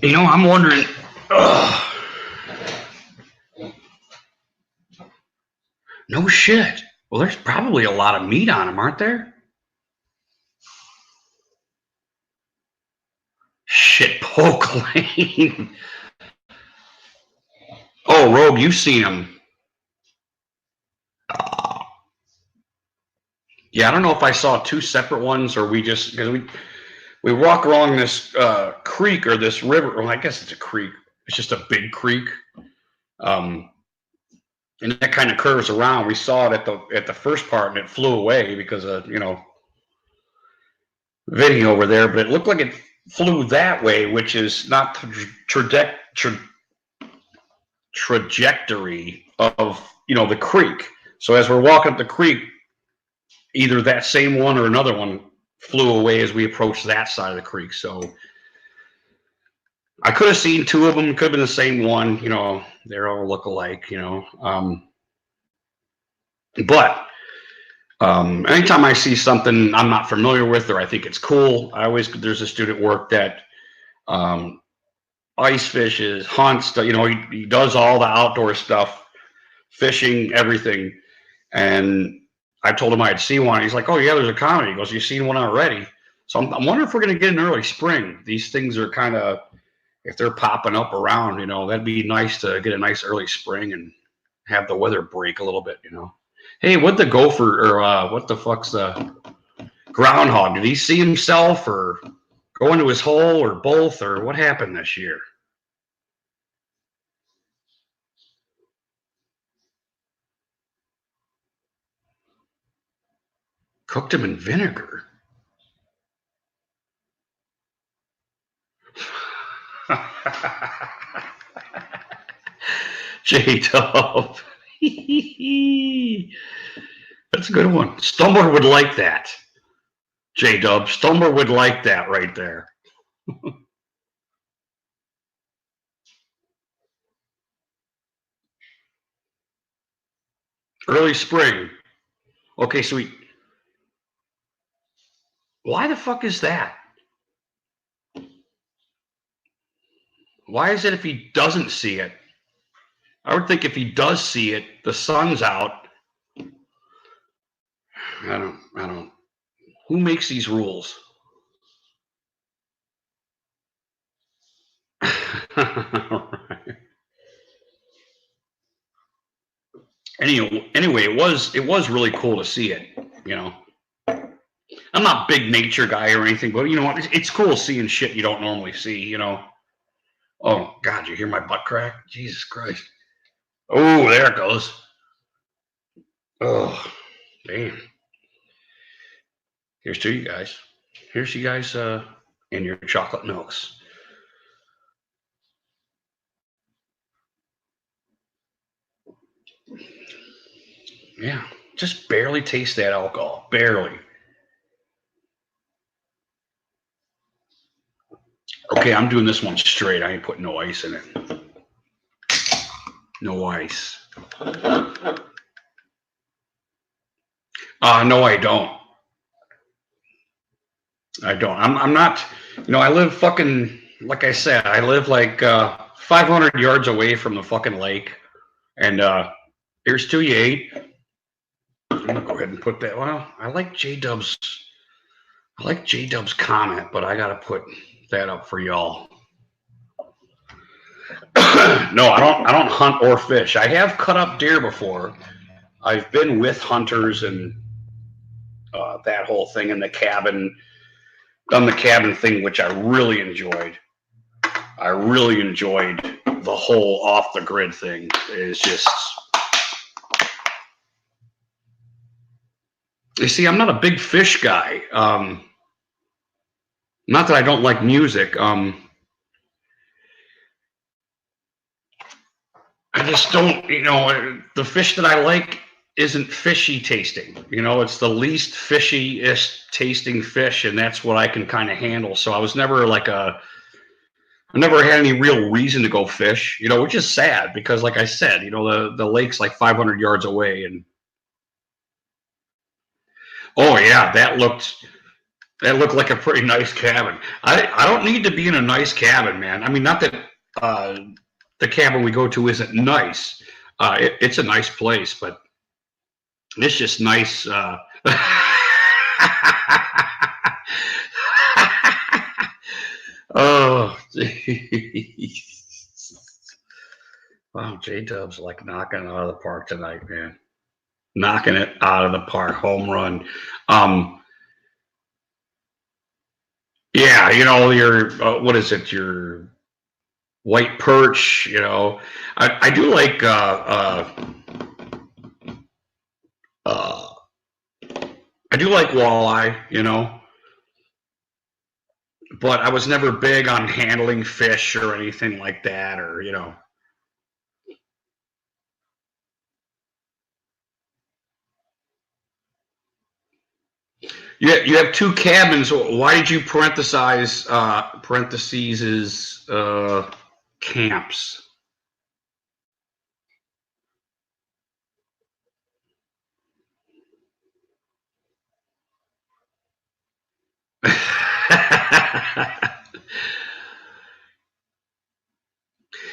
You know, I'm wondering. No shit. Well, there's probably a lot of meat on them, aren't there? Shit, poke lane. Oh, Rogue, you've seen them. Yeah, I don't know if I saw two separate ones or we just because we walk along this creek or this river. Well, I guess it's a creek. It's just a big creek, and that kind of curves around. We saw it at the first part, and it flew away because of video over there. But it looked like it flew that way, which is not the trajectory of the creek. So as we're walking up the creek, either that same one or another one flew away as we approached that side of the creek. So I could have seen two of them. Could have been the same one. They're all look alike. But anytime I see something I'm not familiar with or I think it's cool, there's a student at work that ice fishes, hunts. He does all the outdoor stuff, fishing, everything. And I told him I'd see one. He's like, "Oh yeah, there's a common." He goes, "You've seen one already?" So I'm wondering if we're going to get an early spring. These things are kind of, if they're popping up around, that'd be nice to get a nice early spring and have the weather break a little bit. Hey, what the gopher or what the fuck's the groundhog? Did he see himself or go into his hole or both or what happened this year? Cooked him in vinegar. J-Dub. That's a good one. Stumber would like that. J-Dub. Stumber would like that right there. Early spring. Okay, sweet. Why the fuck is that? Why is it if he doesn't see it? I would think if he does see it, the sun's out. I don't. Who makes these rules? Right. Anyway, it was really cool to see it. You know, I'm not a big nature guy or anything, but you know what? It's cool seeing shit you don't normally see. You know. Oh God, you hear my butt crack? Jesus Christ! Oh, there it goes. Oh, damn. Here's to you guys. Here's you guys and your chocolate milks. Yeah, just barely taste that alcohol. Barely. Okay, I'm doing this one straight. I ain't putting no ice in it. No ice. No, I don't. I don't. I'm not. You know, I live fucking. Like I said, I live like 500 yards away from the fucking lake, and here's to you, 8. I'm gonna go ahead and put that. Well, I like J Dub's. I like J Dub's comment, but I gotta put that up for y'all. No, I don't hunt or fish. I have cut up deer before. I've been with hunters and that whole thing in the cabin, done the cabin thing, which I really enjoyed. I really enjoyed the whole off the grid thing. It's just, you see, I'm not a big fish guy. Not that I don't like music. I just don't, you know, the fish that I like isn't fishy tasting. You know, it's the least fishy-ish tasting fish, and that's what I can kind of handle. So I was never like I never had any real reason to go fish, you know, which is sad because, like I said, you know, the lake's like 500 yards away, and oh yeah, that looked like a pretty nice cabin. I don't need to be in a nice cabin, man. I mean, not that uh, the cabin we go to isn't nice. It's a nice place, but it's just nice. Oh, wow, J Dub's like knocking it out of the park tonight, man. Knocking it out of the park, home run. Um, yeah, you know, your what is it? Your white perch. You know, I do like uh, I do like walleye. You know, but I was never big on handling fish or anything like that, or you know. You have two cabins. Why did you parentheses is camps?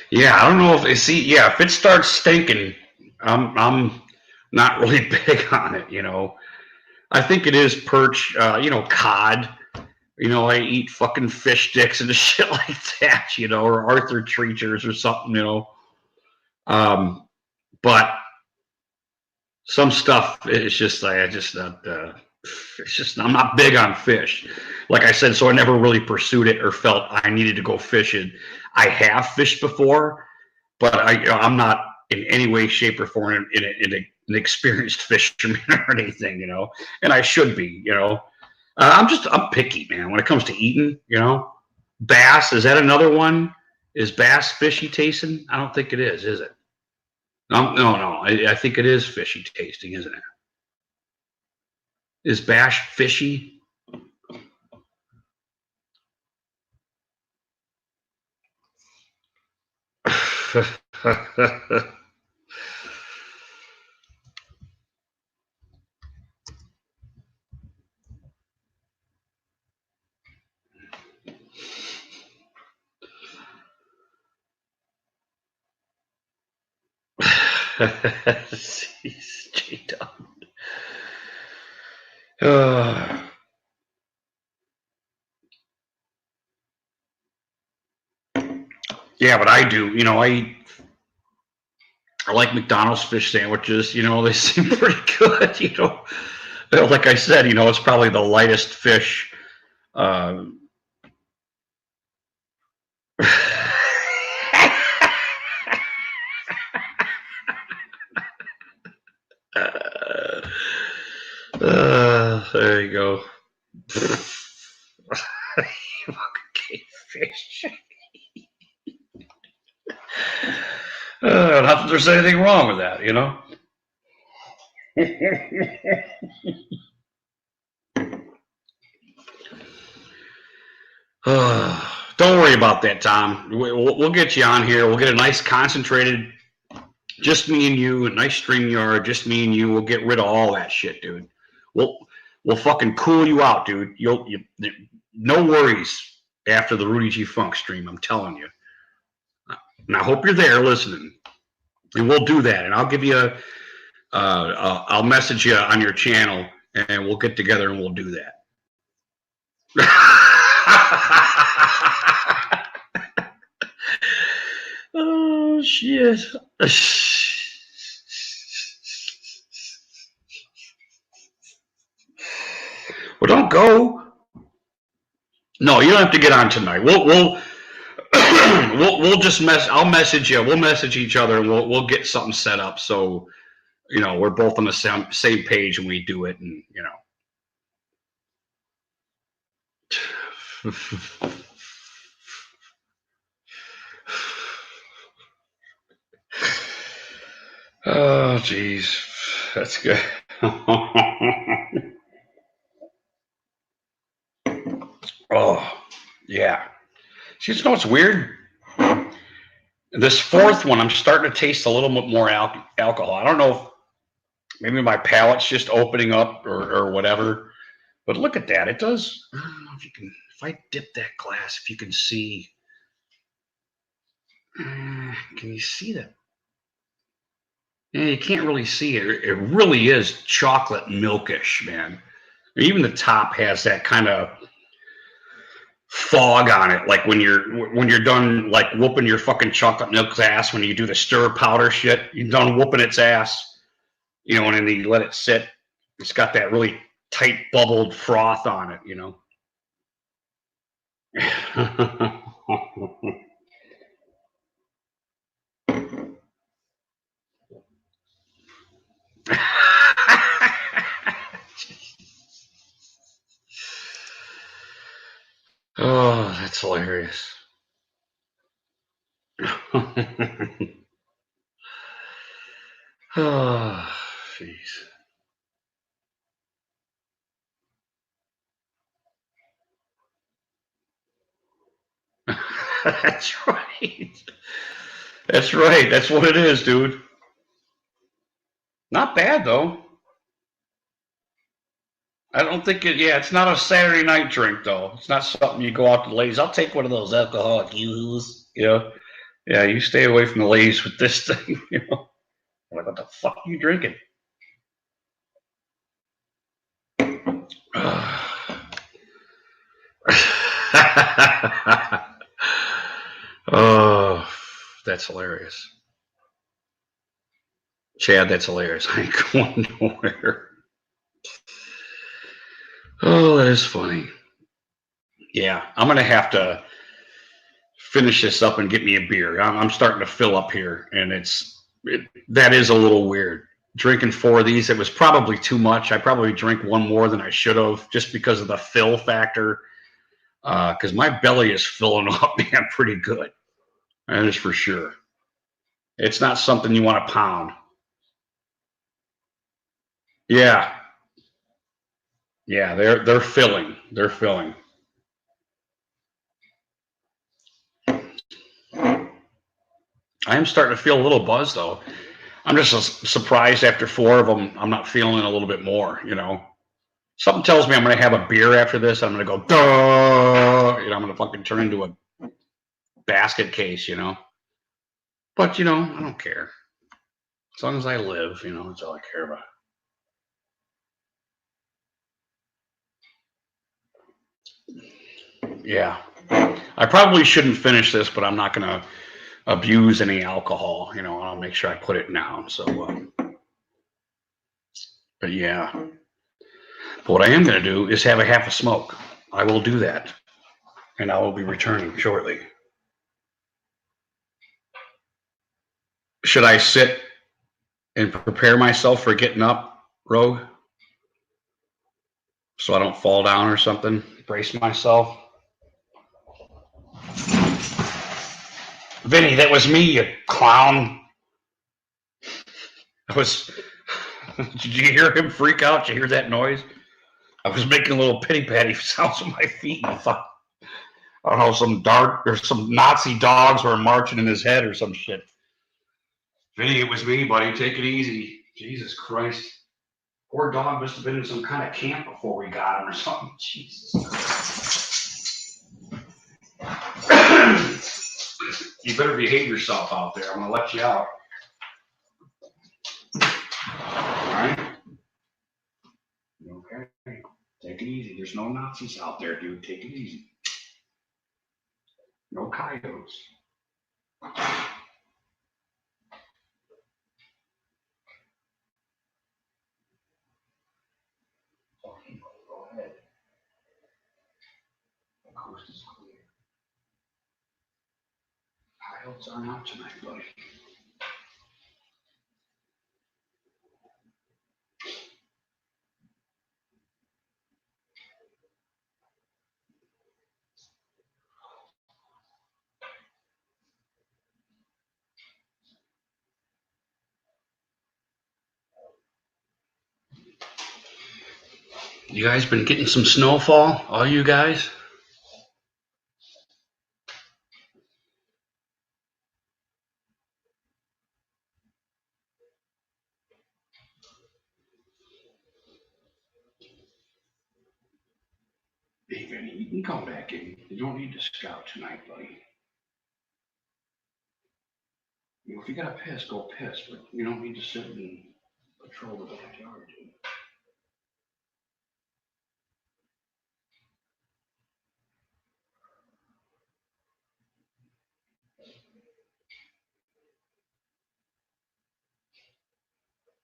Yeah, I don't know if see. Yeah, if it starts stinking, I'm not really big on it. You know, I think it is perch. You know, cod. You know, I eat fucking fish sticks and shit like that. You know, or Arthur treachers or something. You know, but some stuff is just like I just not. It's just I'm not big on fish. Like I said, so I never really pursued it or felt I needed to go fishing. I have fished before, but I'm not in any way, shape, or form an experienced fisherman or anything, you know. And I should be, you know. I'm picky, man. When it comes to eating, you know, bass is that another one? Is bass fishy tasting? I don't think it is it? No. I think it is fishy tasting, isn't it? Is bass fishy? Straight up. Uh, Yeah, but I do. You know, I like McDonald's fish sandwiches. You know, they seem pretty good. You know, like I said, you know, it's probably the lightest fish. Uh, there you go. Fucking fish. Not that there's anything wrong with that, you know. Don't worry about that, Tom. We'll get you on here. We'll get a nice concentrated, just me and you, a nice stream yard, just me and you. We'll get rid of all that shit, dude. We'll fucking cool you out, dude. No worries after the Rudy G Funk stream. I'm telling you. And I hope you're there listening. And we'll do that. And I'll give you I'll message you on your channel, and we'll get together and we'll do that. Oh shit. Well, don't go. No, you don't have to get on tonight. We'll just I'll message you. We'll message each other, and we'll get something set up so you know we're both on the same page and we do it, and you know. Oh, geez, that's good. Oh, yeah. See, you know what's weird? This fourth one, I'm starting to taste a little bit more alcohol. I don't know if maybe my palate's just opening up or whatever. But look at that. It does. I don't know if you can. If I dip that glass, if you can see. Can you see that? Yeah, you can't really see it. It really is chocolate milkish, man. Even the top has that kind of fog on it, like when you're done like whooping your fucking chocolate milk's ass when you do the stir powder shit. You're done whooping its ass, you know, and then you let it sit. It's got that really tight bubbled froth on it, you know. Oh, that's hilarious. Oh, jeez. That's right. That's right. That's what it is, dude. Not bad though. I don't think it. Yeah, it's not a Saturday night drink though. It's not something you go out to the ladies. I'll take one of those alcoholic yoo-hoos. You know. Yeah, you stay away from the ladies with this thing. You know. Like, what the fuck are you drinking? Oh, that's hilarious. Chad, that's hilarious. I ain't going nowhere. Oh, that is funny. Yeah, I'm gonna have to finish this up and get me a beer. I'm starting to fill up here, and that is a little weird. Drinking 4 of these, it was probably too much. I probably drank one more than I should have, just because of the fill factor. Because my belly is filling up, man, pretty good. That is for sure. It's not something you want to pound. Yeah, yeah, they're filling. They're filling. I am starting to feel a little buzz though. I'm just surprised after 4 of them, I'm not feeling a little bit more. You know, something tells me I'm going to have a beer after this. I'm going to go, duh, you know, I'm going to fucking turn into a basket case, you know. But you know, I don't care. As long as I live, you know, that's all I care about. Yeah, I probably shouldn't finish this, but I'm not gonna. abuse any alcohol. You know, I'll make sure I put it down. So, but yeah. But what I am going to do is have a half a smoke. I will do that, and I will be returning shortly. Should I sit and prepare myself for getting up, Rogue? So I don't fall down or something? Brace myself? Vinny, that was me, you clown. Did you hear him freak out? Did you hear that noise? I was making little pitty patty sounds with my feet. I thought, I don't know, some dart or some Nazi dogs were marching in his head or some shit. Vinny, it was me, buddy. Take it easy. Jesus Christ. Poor dog must have been in some kind of camp before we got him or something. Jesus. You better behave yourself out there. I'm going to let you out. All right? Okay. Take it easy. There's no Nazis out there, dude. Take it easy. No coyotes. Go ahead. The coast is clear. Coyotes aren't out tonight, buddy. You guys been getting some snowfall? All you guys? Hey, Vinny, you can come back in. You don't need to scout tonight, buddy. You know, if you gotta piss, go piss, but you don't need to sit and patrol the backyard, dude.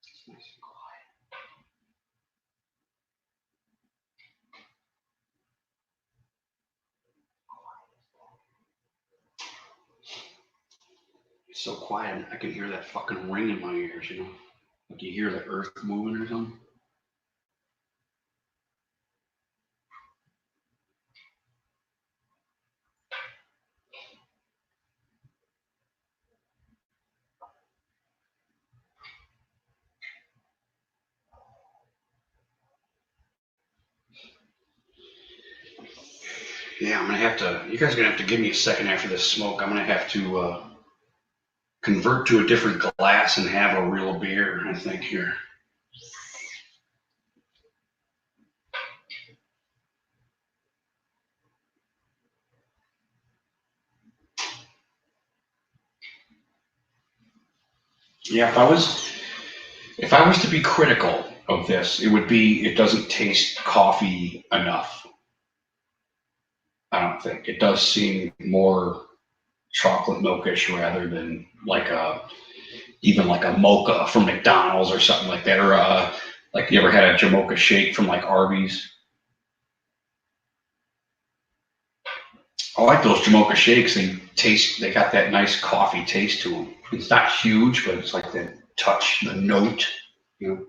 It's nice and quiet. It's so quiet, I can hear that fucking ring in my ears, you know? Like you hear the earth moving or something. Yeah, I'm gonna have to, you guys are gonna have to give me a second after this smoke. I'm gonna have to convert to a different glass and have a real beer, I think, here. Yeah, if I was to be critical of this, it would be it doesn't taste coffee enough. I don't think. It does seem more chocolate milkish rather than like even like a mocha from McDonald's or something like that, or like you ever had a Jamocha shake from like Arby's? I like those Jamocha shakes. They got that nice coffee taste to them. It's not huge, but it's like that touch, the note, you know.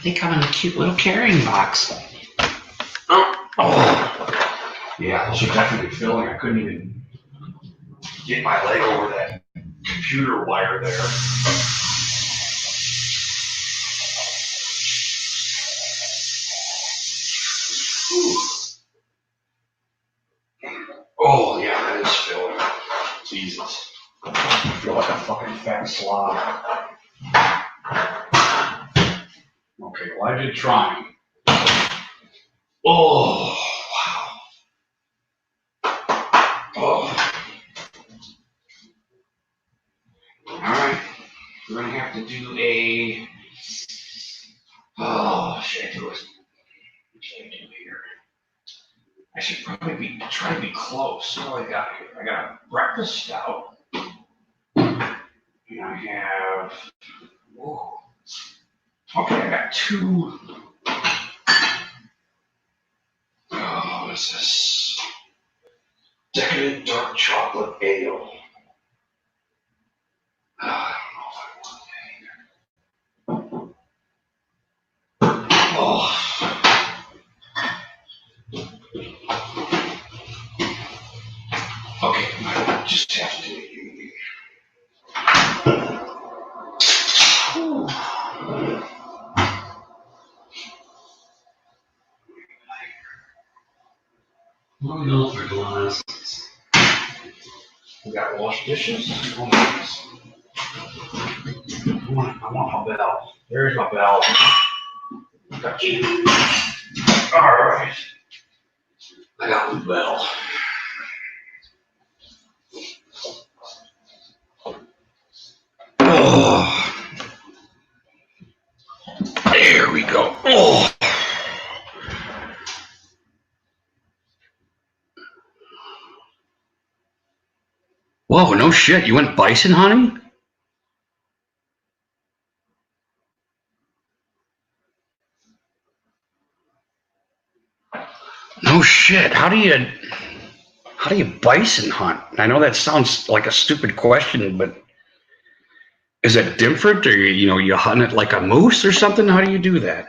They come in a cute little carrying box. Oh, yeah, those are definitely filling. I couldn't even get my leg over that computer wire there. Ooh. Oh, yeah, that is filling. Jesus. I feel like a fucking fat slob. Okay, well, I did try. Oh, wow. Oh. All right. We're going to have to do a... Oh, should I do it? What should I do here? I should probably try to be close. What do I got here? I got a breakfast stout. And I have... Whoa. Okay, I got two... Oh, what is this? Decadent dark chocolate ale. I don't know if I want that. Oh. Okay, I just have to. Long enough for glasses. We got wash dishes. Oh, nice. I want my bell. There's my bell. Got you. All right. I got the bell. Oh, there we go. Oh. Whoa, no shit. You went bison hunting? No shit. How do you bison hunt? I know that sounds like a stupid question, but is it different, or you hunt it like a moose or something? How do you do that?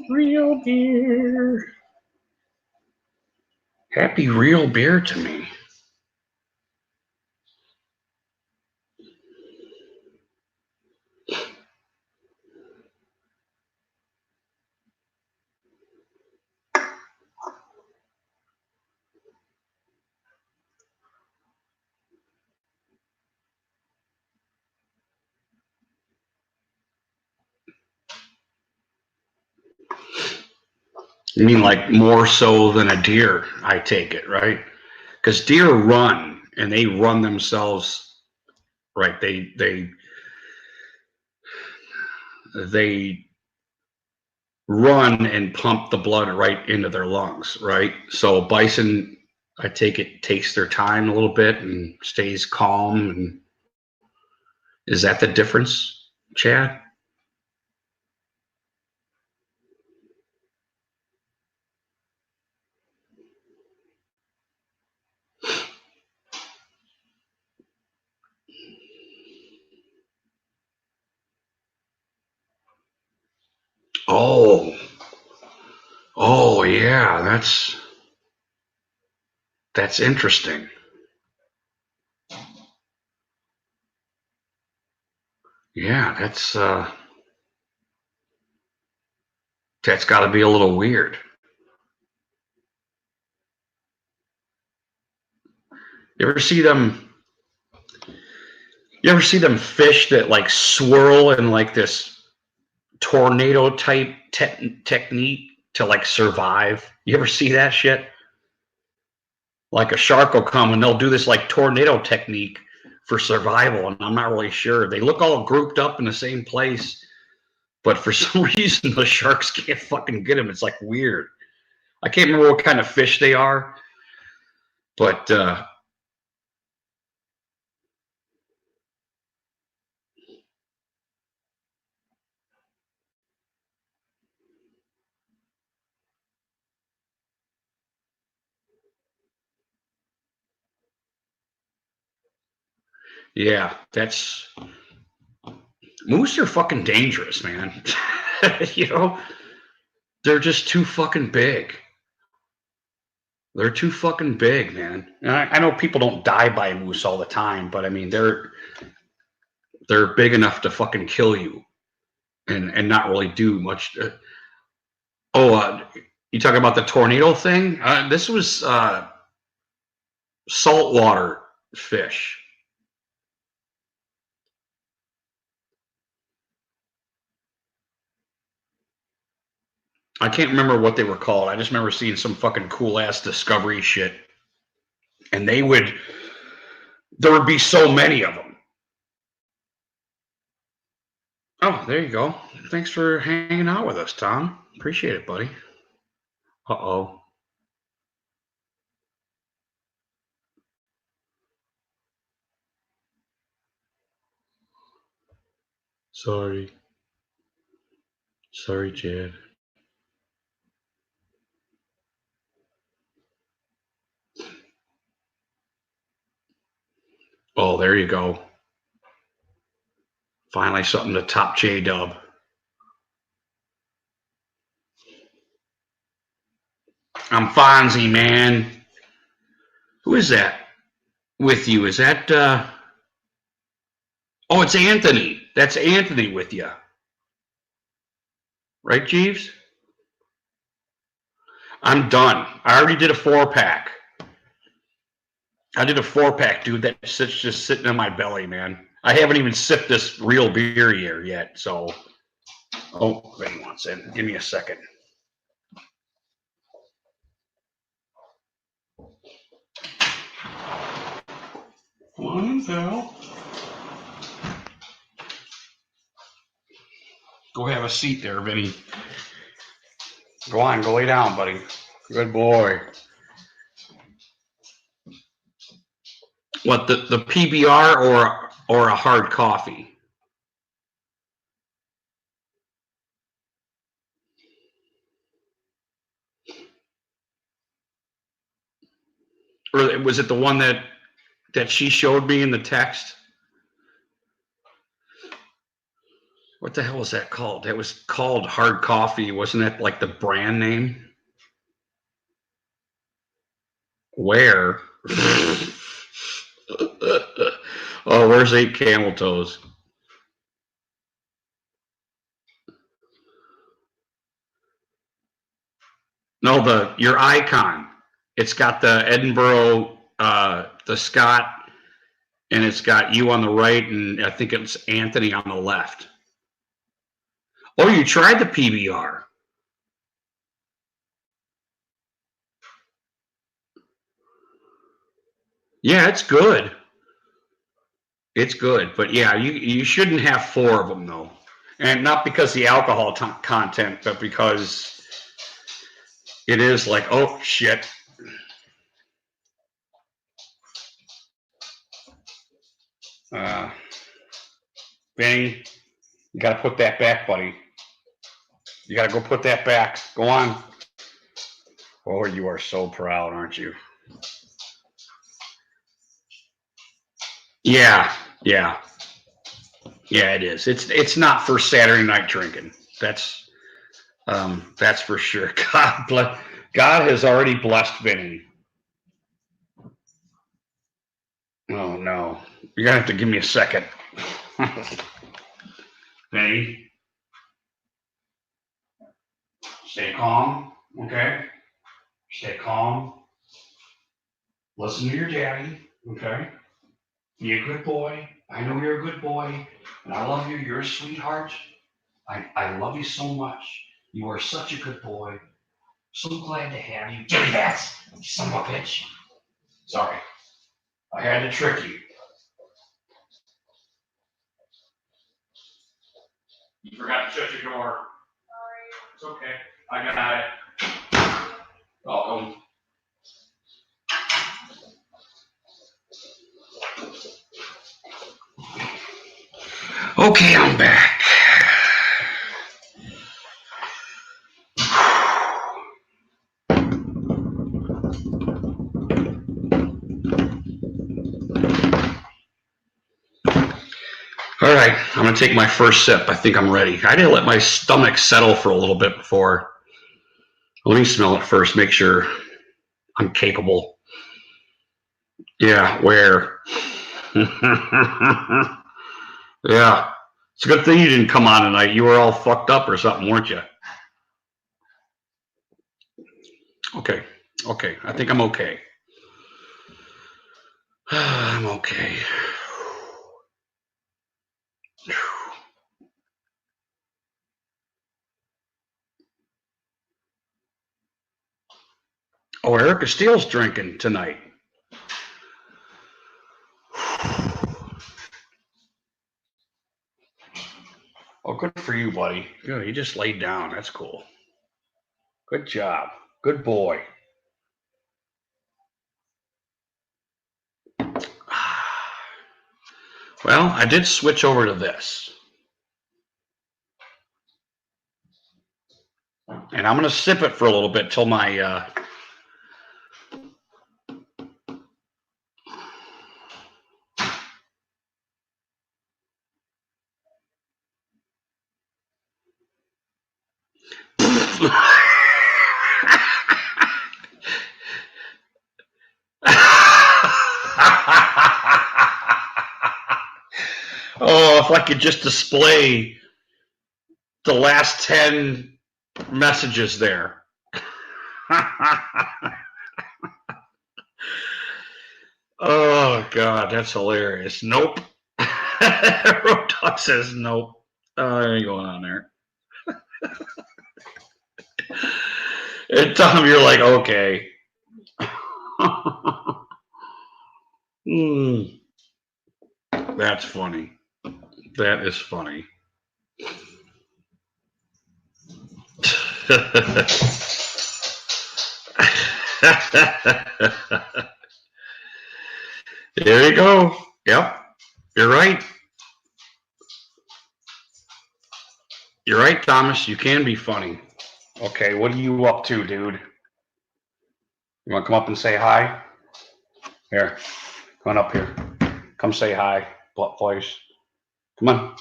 Real beer. Happy real beer to me. You mean like more so than a deer, I take it, right? Because deer run and they run themselves, right? They run and pump the blood right into their lungs, right? So bison, I take it, takes their time a little bit and stays calm. And is that the difference, Chad? Oh, oh yeah, that's interesting. Yeah, that's got to be a little weird. You ever see them? You ever see them fish that like swirl in like this tornado type technique to like survive? You ever see that shit? Like a shark will come and they'll do this like tornado technique for survival, and I'm not really sure. They look all grouped up in the same place, but for some reason the sharks can't fucking get them. It's like weird. I can't remember what kind of fish they are, but yeah, that's moose are fucking dangerous, man. you know, they're just too fucking big. They're too fucking big, man. And I know people don't die by moose all the time, but I mean they're big enough to fucking kill you and not really do much. You talk about the tornado thing? This was saltwater fish. I can't remember what they were called. I just remember seeing some fucking cool ass Discovery shit. And there would be so many of them. Oh, there you go. Thanks for hanging out with us, Tom. Appreciate it, buddy. Uh-oh. Sorry. Sorry, Chad. Oh, there you go. Finally something to top J-Dub. I'm Fonzie, man. Who is that with you? Is that, oh, it's Anthony. That's Anthony with you. Right, Jeeves? I'm done. I already did a 4-pack. I did a 4-pack, dude. That's just sitting in my belly, man. I haven't even sipped this real beer here yet, so. Oh, wait 1 second. Give me a second. Come on in, pal. Go have a seat there, Vinny. Go on, go lay down, buddy. Good boy. What, the PBR or a hard coffee? Or was it the one that she showed me in the text? What the hell was that called? That was called hard coffee. Wasn't that like the brand name? Where? Oh, where's 8 camel toes? No, your icon. It's got the Edinburgh, the Scott, and it's got you on the right, and I think it's Anthony on the left. Oh, you tried the PBR. Yeah, it's good. It's good, but yeah, you shouldn't have 4 of them though, and not because the alcohol content, but because it is like, oh shit. Benny, you got to put that back, buddy. You got to go put that back. Go on. Oh, you are so proud, aren't you? Yeah, yeah, yeah. It is. It's not for Saturday night drinking. That's for sure. God has already blessed Vinny. Oh no, you're gonna have to give me a second. Vinny, stay calm. Okay, stay calm. Listen to your daddy. Okay, be a good boy. I know you're a good boy, and I love you. You're a sweetheart. I love you so much. You are such a good boy. So glad to have you. Give me that, you son of a bitch. Sorry. I had to trick you. You forgot to shut your door. Sorry. It's okay. I got it. Welcome. Okay, I'm back. All right, I'm gonna take my first sip. I think I'm ready. I didn't let my stomach settle for a little bit before. Let me smell it first, make sure I'm capable. Yeah, where? Yeah, it's a good thing you didn't come on tonight. You were all fucked up or something, weren't you? Okay, I think I'm okay. I'm okay. Oh, Erica Steele's drinking tonight. Oh, good for you, buddy. Good. You just laid down. That's cool. Good job. Good boy. Well, I did switch over to this. And I'm going to sip it for a little bit till my... Oh, if I could just display the last 10 messages there. Oh, God, that's hilarious. Nope. Road Dog says nope. There ain't going on there. And Tom, you're like, okay. That's funny. That is funny. There you go. Yep. You're right. You're right, Thomas. You can be funny. Okay, what are you up to, dude? You want to come up and say hi? Here. Come on up here. Come say hi, please. Come on.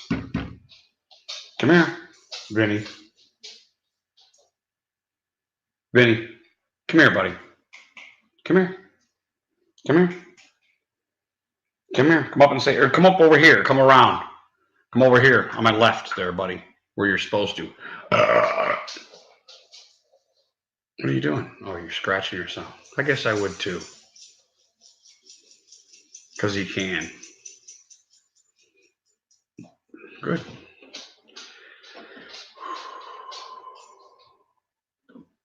Come here, Vinny. Vinny. Come here, buddy. Come here. Come here. Come here. Come up and say, or come up over here. Come around. Come over here on my left there, buddy, where you're supposed to. What are you doing? Oh, you're scratching yourself. I guess I would too. Because you can. Good.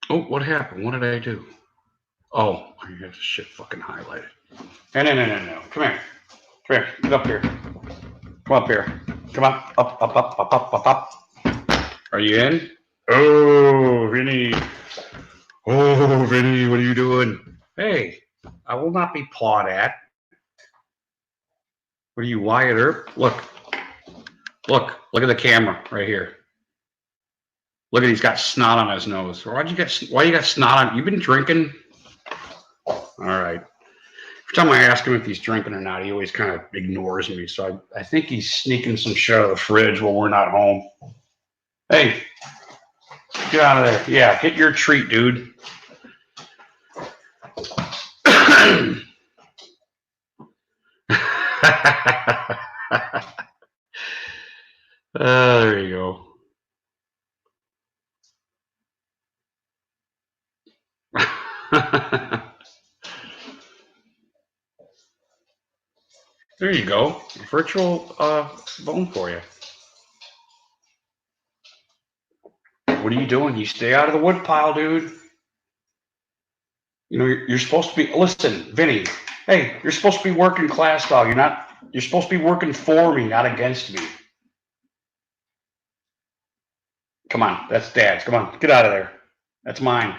Oh, what happened? What did I do? Oh, I have this shit fucking highlighted. No. Come here. Come here. Get up here. Come up here. Come on. Up. Are you in? Oh, Vinny. Oh, Vinny, what are you doing? Hey, I will not be pawed at. What are you, Wyatt Earp? Look at the camera right here. Look at, he's got snot on his nose. Why you got snot on? You been drinking? All right. Every time I ask him if he's drinking or not, he always kind of ignores me. So I think he's sneaking some shit out of the fridge while we're not home. Hey, get out of there. Yeah, get your treat, dude. There you go. There you go. Virtual phone for you. What are you doing? You stay out of the wood pile, dude. You know, you're supposed to be, listen, Vinny, hey, you're supposed to be working class, dog. You're supposed to be working for me, not against me. Come on, that's Dad's. Come on, get out of there. That's mine.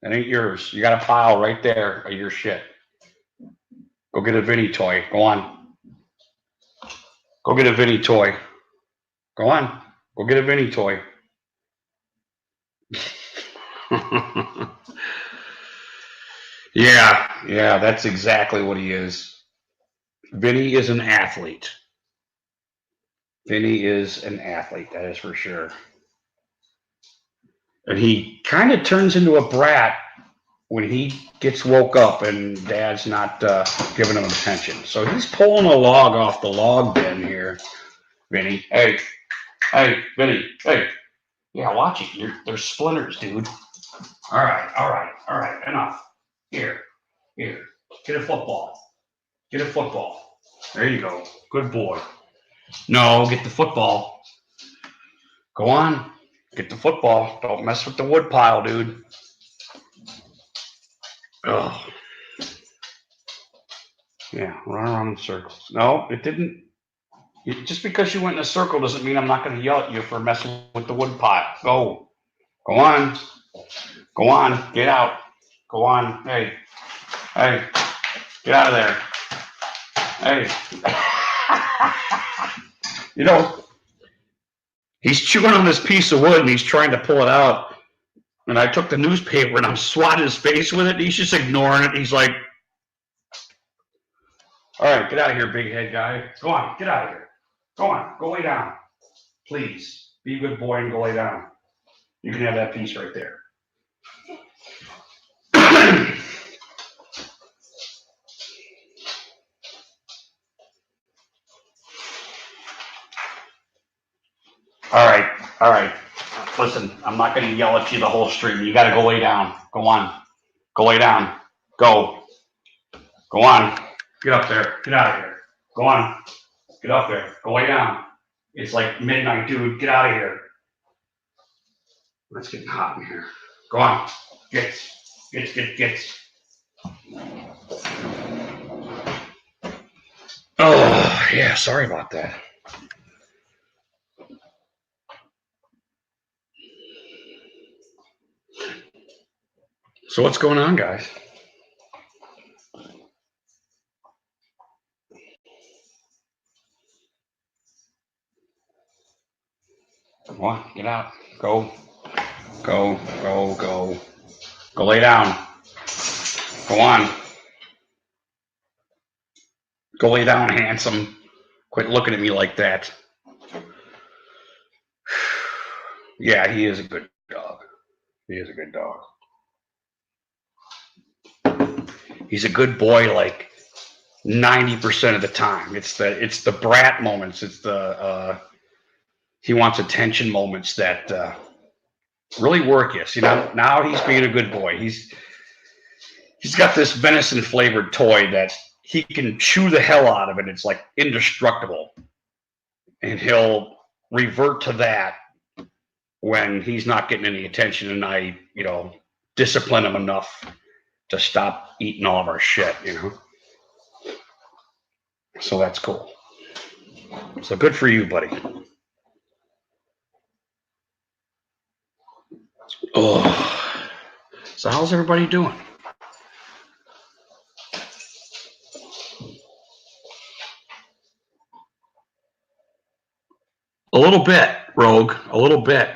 That ain't yours. You got a pile right there of your shit. Go get a Vinny toy. Go on. Go get a Vinny toy. Go on. Go get a Vinny toy. Yeah, that's exactly what he is. Vinny is an athlete. Vinny is an athlete, that is for sure. And he kind of turns into a brat when he gets woke up and Dad's not giving him attention. So he's pulling a log off the log bin here, Vinny. Hey, Vinny, hey. Yeah, watch it. There's splinters, dude. All right. Enough. Here. Get a football. There you go. Good boy. No, get the football. Go on. Get the football. Don't mess with the wood pile, dude. Oh. Yeah, run around in circles. No, it didn't. Just because you went in a circle doesn't mean I'm not going to yell at you for messing with the wood pot. Go. Go on. Go on. Get out. Go on. Hey. Hey. Get out of there. Hey. You know, he's chewing on this piece of wood and he's trying to pull it out. And I took the newspaper and I'm swatting his face with it. And he's just ignoring it. He's like, all right, get out of here, big head guy. Go on, get out of here. Go on, go lay down. Please, be a good boy and go lay down. You can have that piece right there. All right. Listen, I'm not going to yell at you the whole stream. You got to go lay down. Go on. Go lay down. Go. Go on. Get up there. Get out of here. Go on. Get up there. Go lay down. It's like midnight, dude. Get out of here. It's getting hot in here. Go on. Get. Oh, yeah. Sorry about that. So what's going on, guys? Come on, get out. Go. Go lay down. Go on. Go lay down, handsome. Quit looking at me like that. Yeah, he is a good dog. He is a good dog. He's a good boy like 90% of the time. It's the brat moments. It's the he wants attention moments that really work you. See, now he's being a good boy. He's got this venison flavored toy that he can chew the hell out of it. It's like indestructible. And he'll revert to that when he's not getting any attention and I, discipline him enough to stop eating all of our shit, So that's cool. So good for you, buddy. Oh, so how's everybody doing? A little bit, Rogue, a little bit.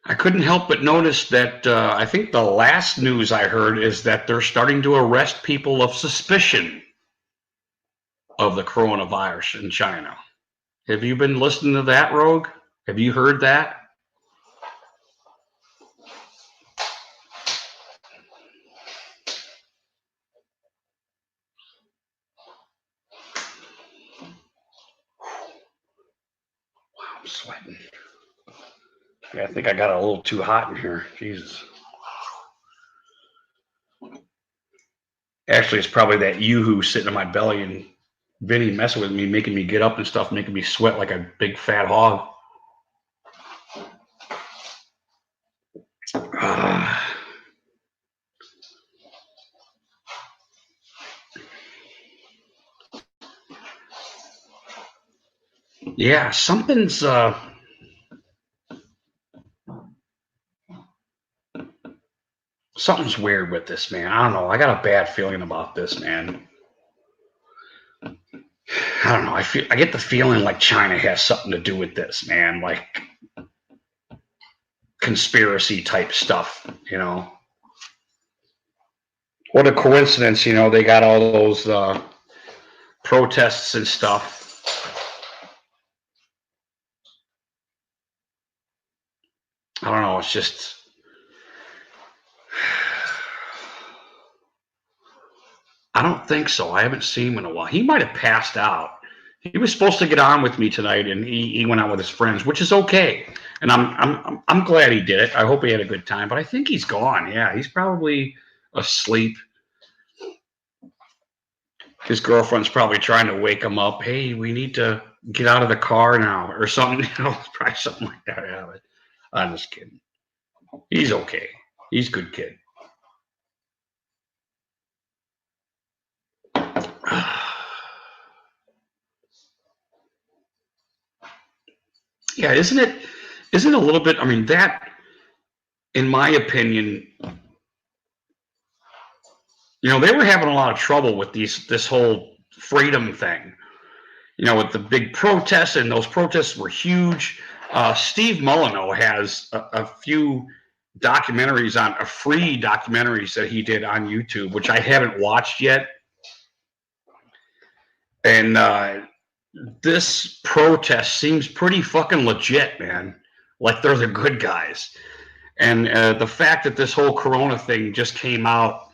I couldn't help but notice that I think the last news I heard is that they're starting to arrest people of suspicion of the coronavirus in China. Have you been listening to that, Rogue? Have you heard that? Wow, I'm sweating. Yeah, I think I got a little too hot in here. Jesus. Actually, it's probably that yoo-hoo sitting in my belly and Vinny messing with me, making me get up and stuff, making me sweat like a big fat hog. Yeah, something's weird with this, man. I don't know. I got a bad feeling about this, man. I don't know. I get the feeling like China has something to do with this, man. Like conspiracy type stuff, What a coincidence, they got all those protests and stuff. I don't know. It's just, I don't think so. I haven't seen him in a while. He might have passed out. He was supposed to get on with me tonight, and he went out with his friends, which is okay. And I'm glad he did it. I hope he had a good time. But I think he's gone. Yeah, he's probably asleep. His girlfriend's probably trying to wake him up. Hey, we need to get out of the car now, or something. Probably something like that. Yeah, but I'm just kidding. He's okay. He's a good kid. Yeah, isn't it a little bit, I mean, that, in my opinion, they were having a lot of trouble with this whole freedom thing, with the big protests, and those protests were huge. Steve Molyneux has a few free documentaries that he did on YouTube, which I haven't watched yet. And this protest seems pretty fucking legit, man. Like they're the good guys. And the fact that this whole Corona thing just came out,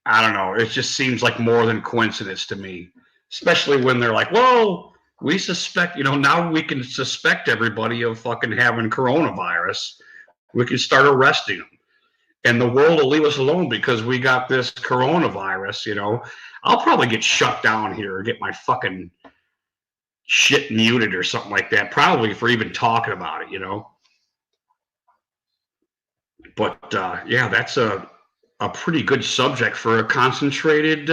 I don't know. It just seems like more than coincidence to me. Especially when they're like, whoa, we suspect, now we can suspect everybody of fucking having coronavirus. We can start arresting them. And the world will leave us alone because we got this coronavirus, I'll probably get shut down here or get my fucking shit muted or something like that, probably for even talking about it, But yeah, that's a pretty good subject for a concentrated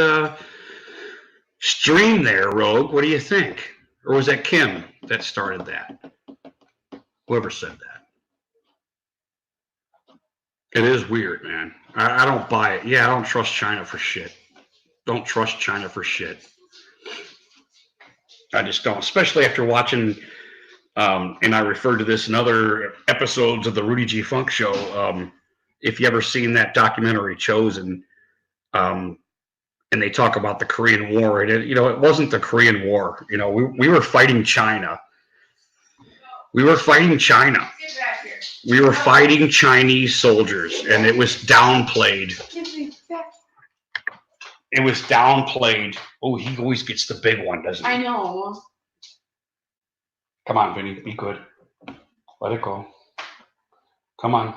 stream there, Rogue. What do you think? Or was that Kim that started that? Whoever said that. It is weird, man. I don't buy it. Yeah, I don't trust China for shit. Don't trust China for shit. I just don't, especially after watching, and I referred to this in other episodes of the Rudy G. Funk Show. If you ever seen that documentary Chosen, and they talk about the Korean War, and it wasn't the Korean War. We were fighting China. We were fighting China. We were fighting Chinese soldiers, and it was downplayed. It was downplayed. Oh, he always gets the big one, doesn't he? I know. Come on, Vinny, be good. Let it go. Come on.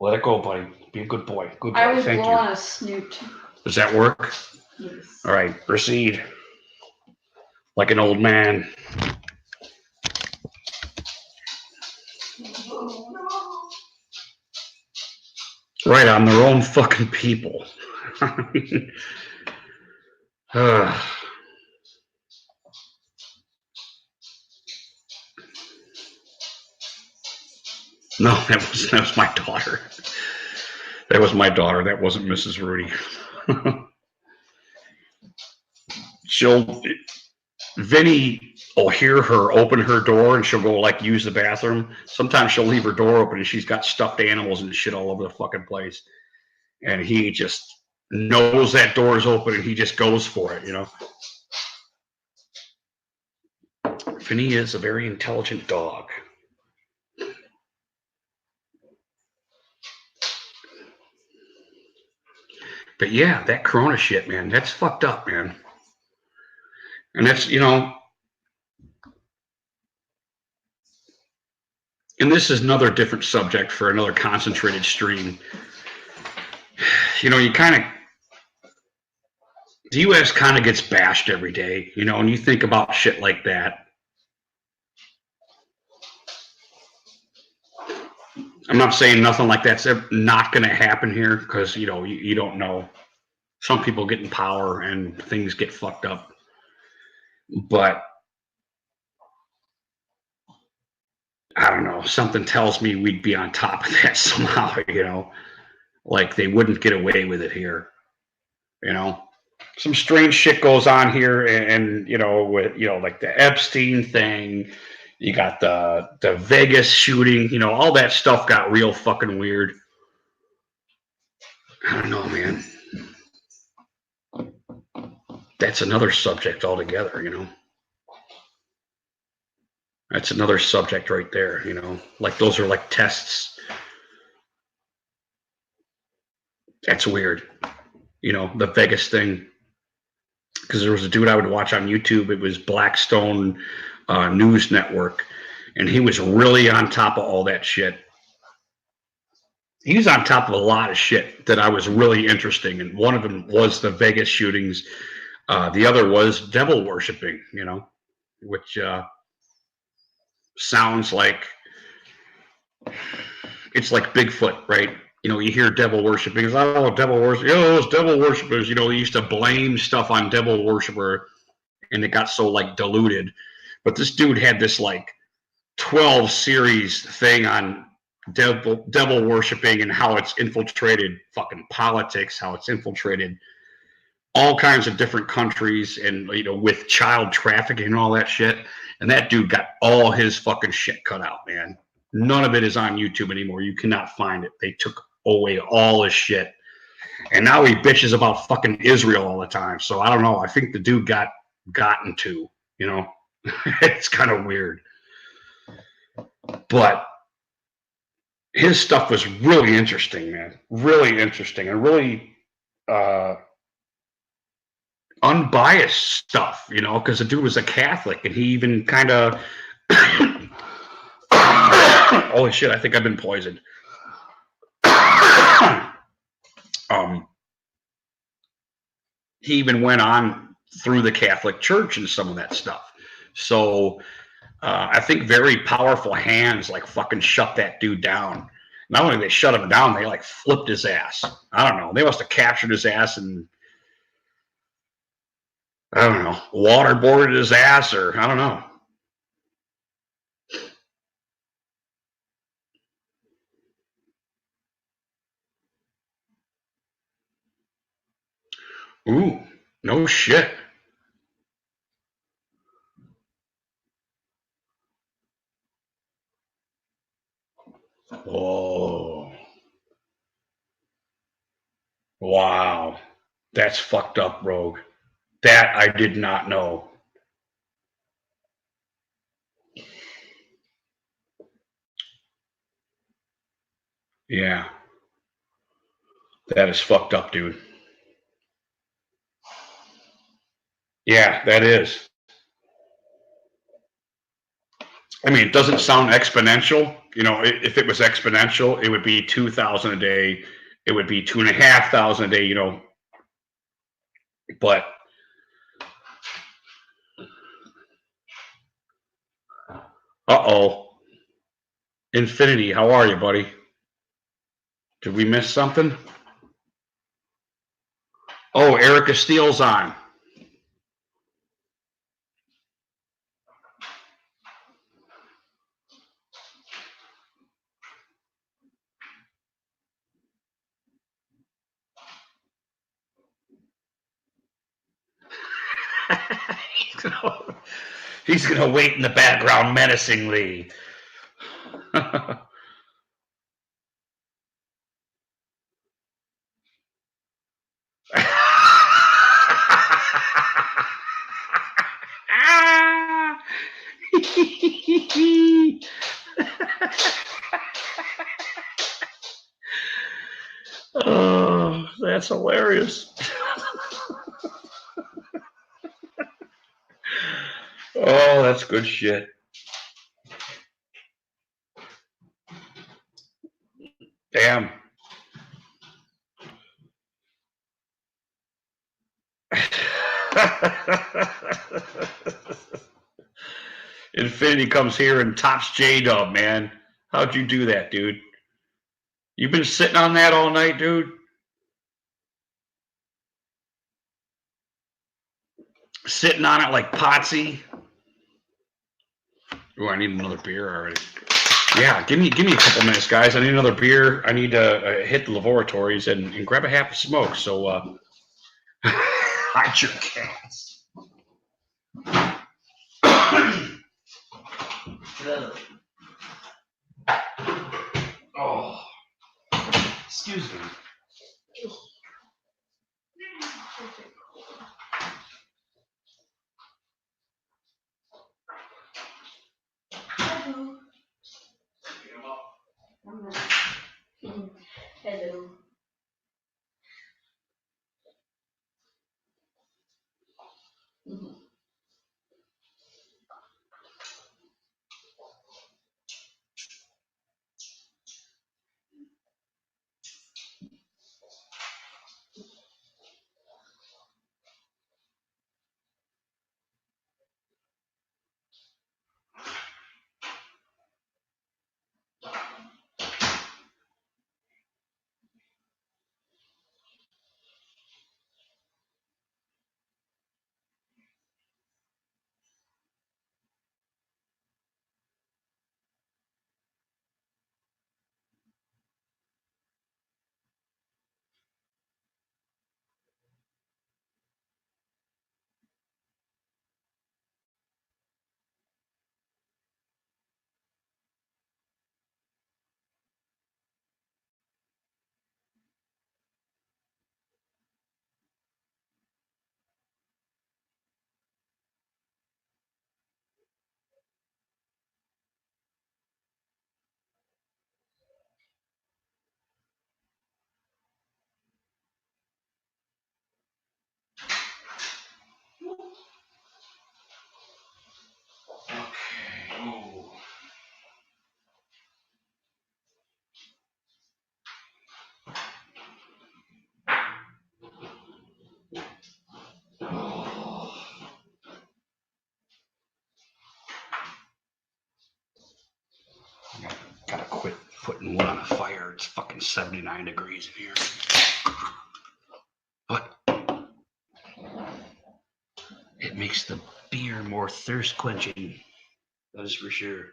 Let it go, buddy. Be a good boy. Good boy. I would Thank blow you. on a snoot. Does that work? Yes. All right, proceed. Like an old man. Right on their own fucking people. No, that was my daughter. That was my daughter. That wasn't Mrs. Rudy. Vinny will hear her open her door and she'll go like use the bathroom. Sometimes she'll leave her door open and she's got stuffed animals and shit all over the fucking place. And he just knows that door is open and he just goes for it, Vinny is a very intelligent dog. But yeah, that Corona shit, man, that's fucked up, man. And that's, and this is another different subject for another concentrated stream. You kind of, the U.S. kind of gets bashed every day, and you think about shit like that. I'm not saying nothing like that's not going to happen here because, you don't know. Some people get in power and things get fucked up. But I don't know. Something tells me we'd be on top of that somehow, like they wouldn't get away with it here. Some strange shit goes on here and with, like the Epstein thing. You got the Vegas shooting, all that stuff got real fucking weird. I don't know, man. That's another subject altogether, That's another subject right there, Like those are like tests. That's weird. The Vegas thing. Because there was a dude I would watch on YouTube. It was Blackstone News Network. And he was really on top of all that shit. He was on top of a lot of shit that I was really interesting. And one of them was the Vegas shootings. The other was devil worshiping, which sounds like it's like Bigfoot, right? You know, you hear devil worshiping. Oh, devil worship. Oh, those devil worshippers. You know, they used to blame stuff on devil worshiper, and it got so like diluted. But this dude had this like 12 series thing on devil worshiping and how it's infiltrated fucking politics, how it's infiltrated all kinds of different countries, and you know, with child trafficking and all that shit. And that dude got all his fucking shit cut out, man. None of it is on YouTube anymore. You cannot find it. They took away all his shit. And now he bitches about fucking Israel all the time. So I don't know. I think the dude got gotten to, you know. It's kind of weird. But his stuff was really interesting, man. Really interesting and really unbiased stuff, you know, because the dude was a Catholic and he even kind of. Holy shit, I think I've been poisoned. He even went on through the Catholic Church and some of that stuff. So I think very powerful hands like fucking shut that dude down. Not only did they shut him down, they like flipped his ass. I don't know. They must have captured his ass and I don't know, waterboarded his ass or I don't know. Ooh, no shit. Oh, wow. That's fucked up, Rogue. That I did not know. Yeah. That is fucked up, dude. Yeah, that is. I mean, it doesn't sound exponential. You know, if it was exponential, it would be 2,000 a day. It would be 2,500 a day, you know. But uh-oh. Infinity, how are you, buddy? Did we miss something? Oh, Erica Steele's on. He's gonna wait in the background menacingly. Oh, that's hilarious. Oh, that's good shit. Damn. Infinity comes here and tops J-Dub, man. How'd you do that, dude? You've been sitting on that all night, dude? Sitting on it like Potsy? Oh, I need another beer already. Yeah, give me a couple minutes, guys. I need another beer. I need to hit the laboratories and grab a half a smoke. So, hide your cats. Oh, excuse me. Hello. Hello. putting wood on a fire. It's fucking 79 degrees in here. But it makes the beer more thirst quenching. That is for sure.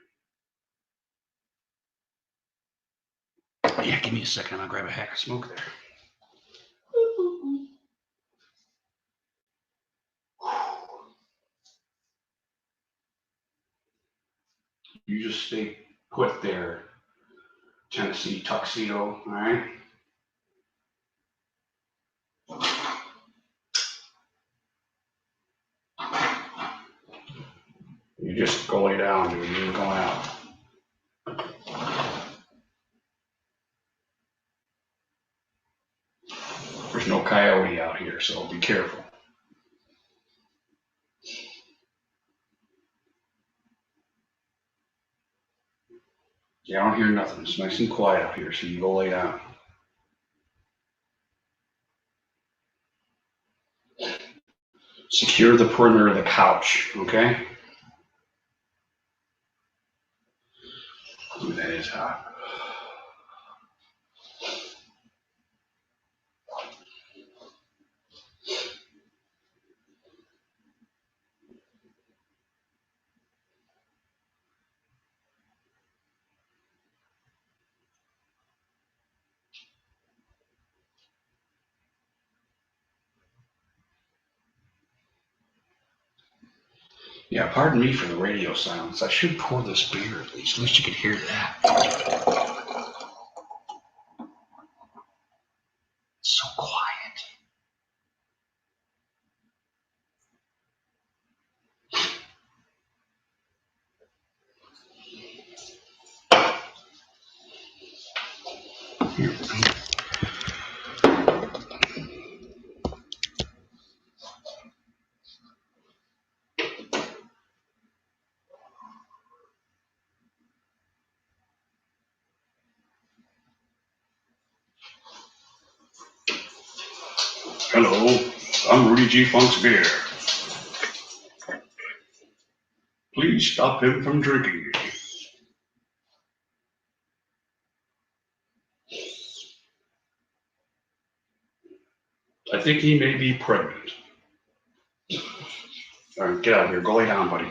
Yeah, give me a second. I'll grab a hack of smoke there. You just stay put there, Tennessee tuxedo, all right? You just go lay down, dude. You ain't going out. There's no coyote out here, so be careful. Yeah, I don't hear nothing. It's nice and quiet out here, so you go lay down. Secure the perimeter of the couch, okay? Ooh, that is hot. Yeah, pardon me for the radio silence. I should pour this beer at least. At least you could hear that. It's so quiet. Here. Hello, I'm Rudy G. Funk's beer. Please stop him from drinking it. I think he may be pregnant. All right, get out of here. Go lay down, buddy.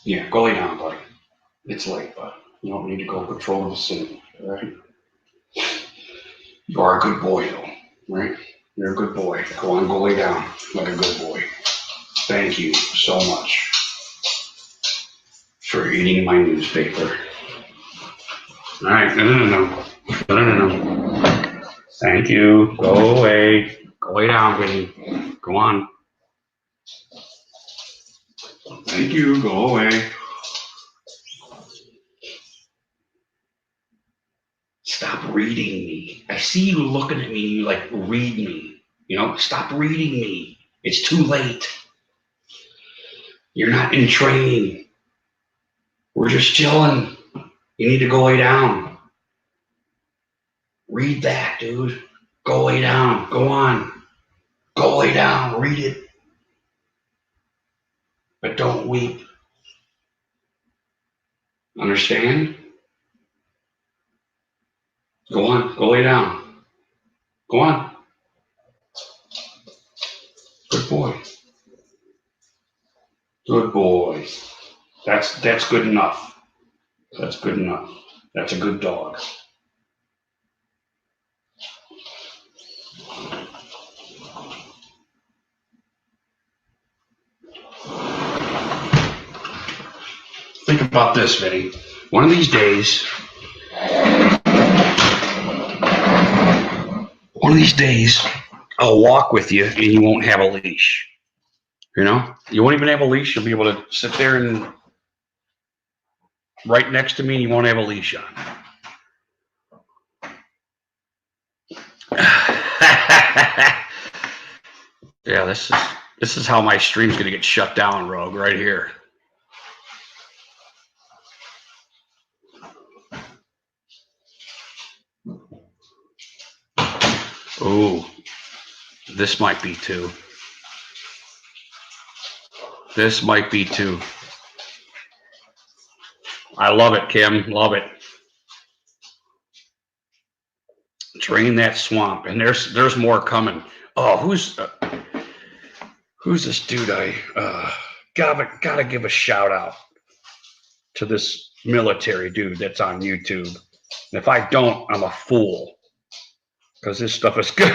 Yeah, go lay down, buddy. It's late, but you don't need to go patrol the city, all right? You are a good boy, though, right? You're a good boy. Go on, go lay down like a good boy. Thank you so much for eating my newspaper. All right, no. Thank you. Go away. Go lay down, Vinny. Go on. Thank you. Go away. Stop reading me. I see you looking at me. You like read me. You know, stop reading me. It's too late. You're not in training. We're just chilling. You need to go lay down. Read that, dude. Go lay down. Go on. Go lay down. Read it. But don't weep. Understand? Go on. Go lay down. Go on. Good boy. Good boy. That's good enough. That's good enough. That's a good dog. Think about this, Vinny. One of these days, I'll walk with you and you won't have a leash. You know? You won't even have a leash. You'll be able to sit there and right next to me and you won't have a leash on. Yeah, this is how my stream's gonna get shut down, Rogue, right here. Ooh, this might be two. This might be two. I love it, Kim. Love it. Drain that swamp, and there's more coming. Oh, who's this dude? I gotta give a shout out to this military dude that's on YouTube. And if I don't, I'm a fool because this stuff is good.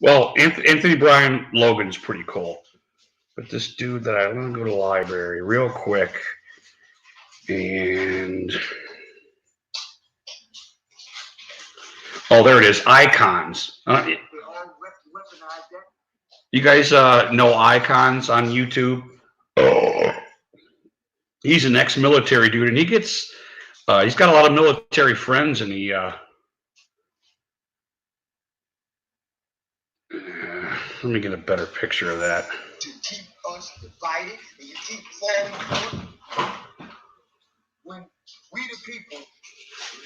Well, Anthony Brian Logan's pretty cool, but this dude that I'm gonna go to the library real quick and. Oh, there it is. Icons. You guys know Icons on YouTube? Oh. He's an ex-military dude, and he's got a lot of military friends, and let me get a better picture of that. To keep us divided and you keep falling apart. When we the people,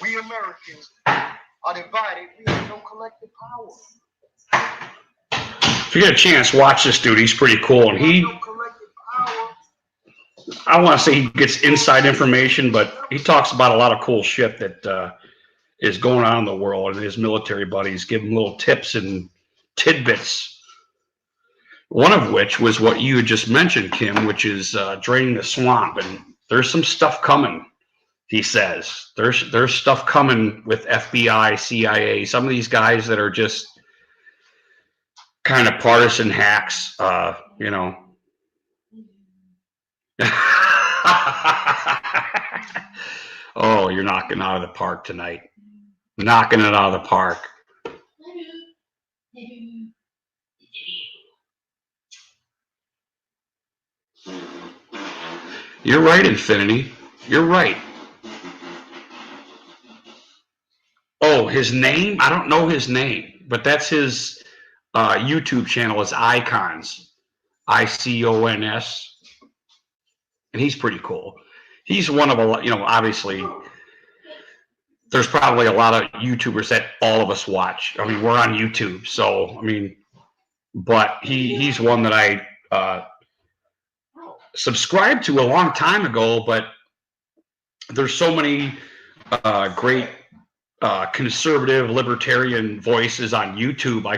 we Americans, are divided, we have no collective power. If you get a chance, watch this dude. He's pretty cool, and I want to say he gets inside information, but he talks about a lot of cool shit that is going on in the world, and his military buddies give him little tips and tidbits. One of which was what you had just mentioned, Kim, which is draining the swamp, and there's some stuff coming. He says there's stuff coming with FBI, CIA, some of these guys that are just kind of partisan hacks, you know. Oh, you're knocking out of the park tonight. Knocking it out of the park. You're right, Infinity. You're right. Oh, his name? I don't know his name, but that's his YouTube channel is Icons. ICONS. And he's pretty cool. He's one of a lot, you know, obviously there's probably a lot of YouTubers that all of us watch. I mean, we're on YouTube, so I mean, but he's one that I subscribed to a long time ago, but there's so many great conservative libertarian voices on YouTube.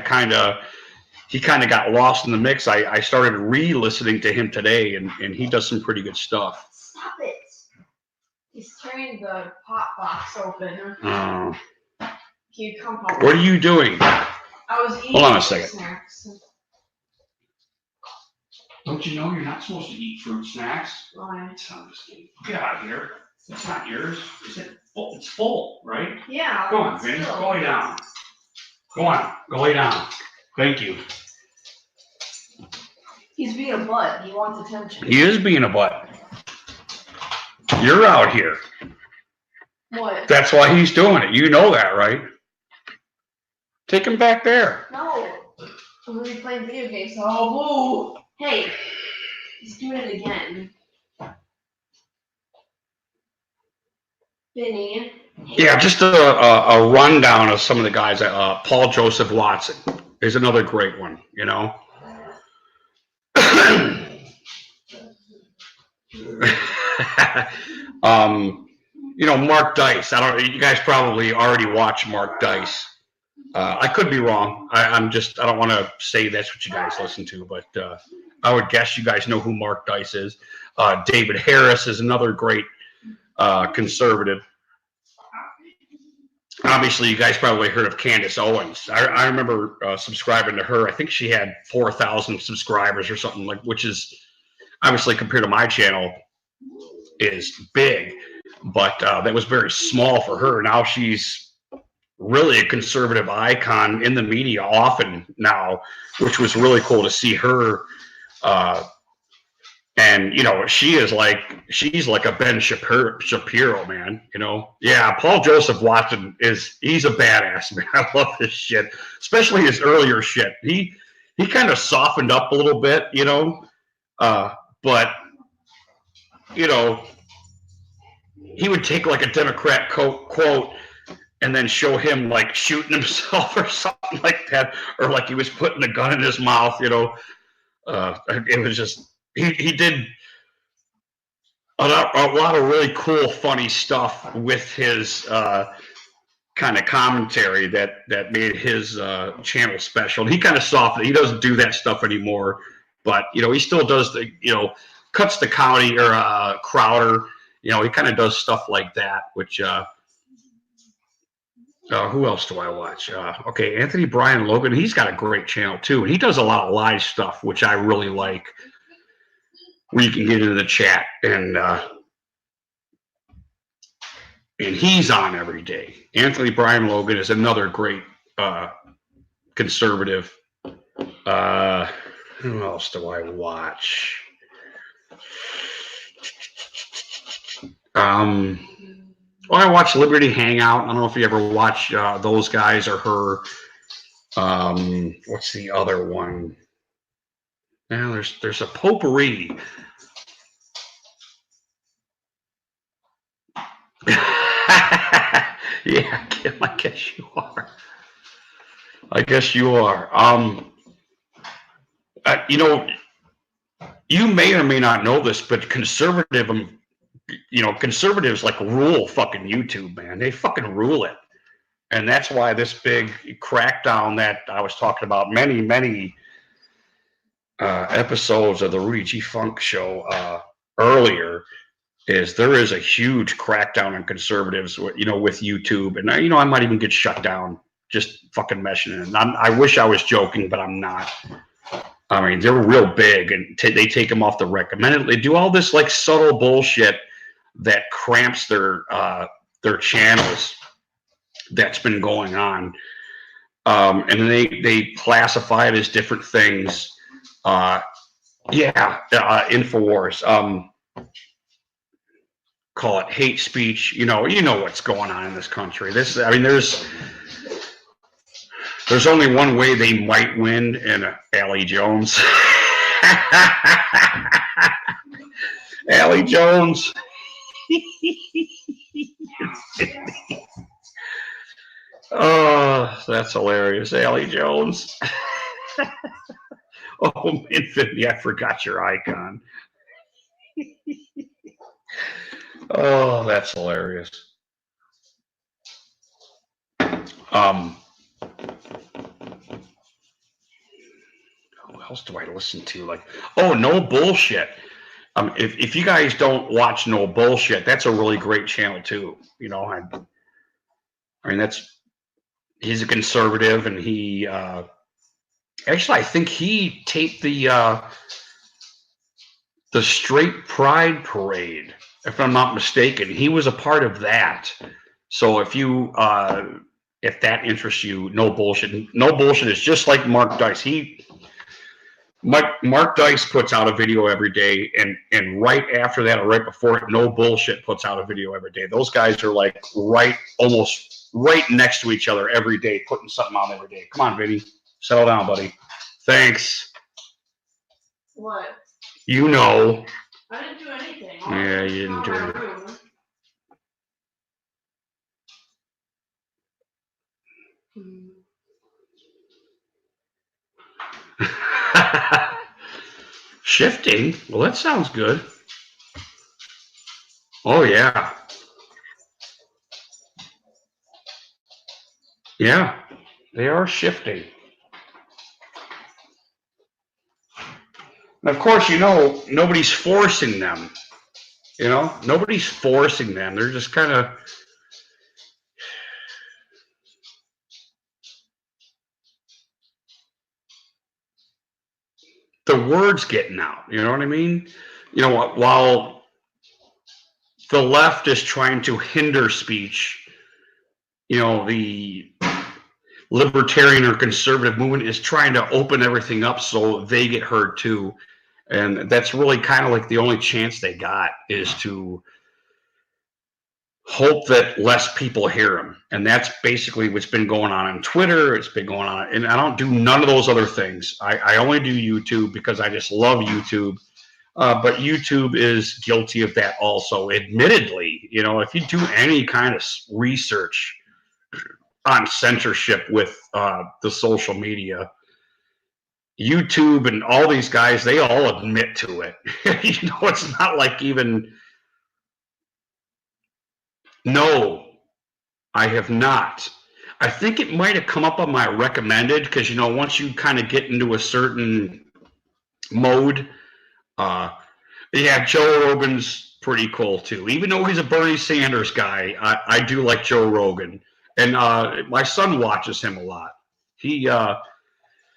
He kind of got lost in the mix. I started re-listening to him today, and he does some pretty good stuff. Stop it! He's turning the pot box open. Oh. Can you come help? What are you doing? I was eating. Hold on a second. Snacks. Don't you know you're not supposed to eat fruit snacks? Why? Get out of here. It's not yours. Is it full? It's full, right? Yeah. Go on, Vinny. Go lay down. Go on. Go lay down. Thank you. He's being a butt. He wants attention. He is being a butt. You're out here. What? That's why he's doing it. You know that, right? Take him back there. No. I'm gonna be playing video games. Oh, woo! Hey, he's doing it again. Vinny. Yeah, just a rundown of some of the guys. Paul Joseph Watson is another great one, you know. You know, Mark Dice. You guys probably already watched Mark Dice. I could be wrong. I don't want to say that's what you guys listen to, but I would guess you guys know who Mark Dice is. David Harris is another great conservative. Obviously, you guys probably heard of Candace Owens. I remember subscribing to her. I think she had 4,000 subscribers or something, like, which is obviously compared to my channel is big, but that was very small for her. Now she's really a conservative icon in the media often now, which was really cool to see her. And, you know, she's like a Ben Shapiro, man, you know? Yeah, Paul Joseph Watson he's a badass, man. I love his shit, especially his earlier shit. He kind of softened up a little bit, you know? But, you know, he would take like a Democrat quote and then show him like shooting himself or something like that, or like he was putting a gun in his mouth. It was just he did a lot of really cool, funny stuff with his kind of commentary that made his channel special. And he kind of softened. He doesn't do that stuff anymore, but he still does the cuts the comedy or Crowder. He kind of does stuff like that. Which who else do I watch? Okay, Anthony Bryan Logan. He's got a great channel too, and he does a lot of live stuff, which I really like. Where you can get into the chat and he's on every day. Anthony Bryan Logan is another great conservative. Who else do I watch? I watch Liberty Hangout. I don't know if you ever watch those guys or her. What's the other one? Yeah, there's a potpourri. Yeah, I guess you are. You may or may not know this, but conservatives like rule fucking YouTube, man. They fucking rule it. And that's why this big crackdown that I was talking about many episodes of the Rudy G. Funk show earlier is there is a huge crackdown on conservatives, with YouTube. And, I might even get shut down just fucking mentioning it. I wish I was joking, but I'm not. I mean, they're real big, and they take them off the recommended. They do all this like subtle bullshit that cramps their channels that's been going on. And they classify it as different things. Infowars. Call it hate speech. You know what's going on in this country. There's only one way they might win, and Allie Jones. Allie Jones. Oh, that's hilarious. Allie Jones. Oh, Infinity, I forgot your icon. Oh, that's hilarious. Who else do I listen to? No bullshit. If you guys don't watch No Bullshit, that's a really great channel too. I mean, he's a conservative, and he actually I think he taped the Straight Pride Parade, if I'm not mistaken. He was a part of that. So if that interests you, No Bullshit. No Bullshit is just like Mark Dice. Mark Dice puts out a video every day, and right after that or right before it, No Bullshit puts out a video every day. Those guys are like almost right next to each other every day, putting something out every day. Come on, Vinny. Settle down, buddy. Thanks. What? I didn't do anything. Yeah, you didn't do anything. Shifting? Well, that sounds good. Oh, yeah. Yeah, they are shifting. And of course, nobody's forcing them. Nobody's forcing them. They're just kind of... The word's getting out. You know what I mean? While the left is trying to hinder speech, the libertarian or conservative movement is trying to open everything up so they get heard too. And that's really kind of like the only chance they got, is to hope that less people hear them. And that's basically what's been going on Twitter. It's been going on. And I don't do none of those other things. I only do YouTube because I just love YouTube. But YouTube is guilty of that also, admittedly. If you do any kind of research on censorship with the social media. YouTube and all these guys, they all admit to it. You know, it's not like even, no, I have not. I think it might have come up on my recommended because, you know, once you kind of get into a certain mode, yeah, Joe Rogan's pretty cool too. Even though he's a Bernie Sanders guy, I do like Joe Rogan. And my son watches him a lot. He,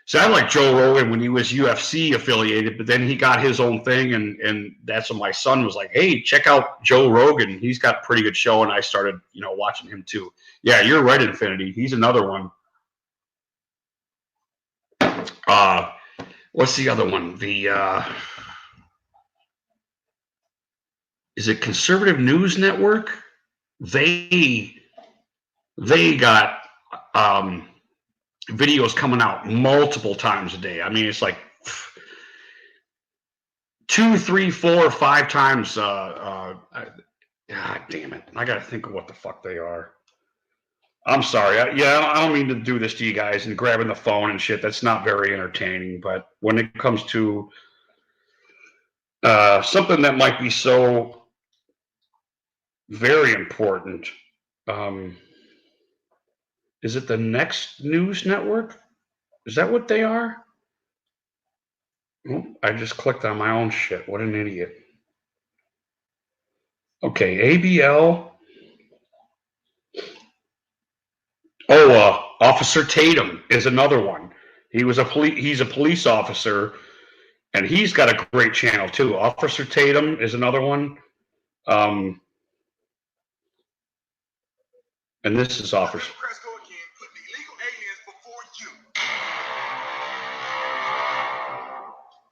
so I like Joe Rogan when he was UFC affiliated, but then he got his own thing, and that's when my son was like, "Hey, check out Joe Rogan. He's got a pretty good show." And I started, you know, watching him too. Yeah, you're right, Infinity. He's another one. What's the other one? The is it Conservative News Network? They got videos coming out multiple times a day. I mean, it's like 2, 3, 4, 5 times. God damn it! I gotta think of what the fuck they are. I'm sorry. I don't mean to do this to you guys and grabbing the phone and shit. That's not very entertaining. But when it comes to something that might be so very important, is it the Next News Network? Is that what they are? Oh, I just clicked on my own shit. What an idiot. Okay, ABL. Oh, Officer Tatum is another one. He's a police officer, and he's got a great channel too. Officer Tatum is another one. And this is Officer.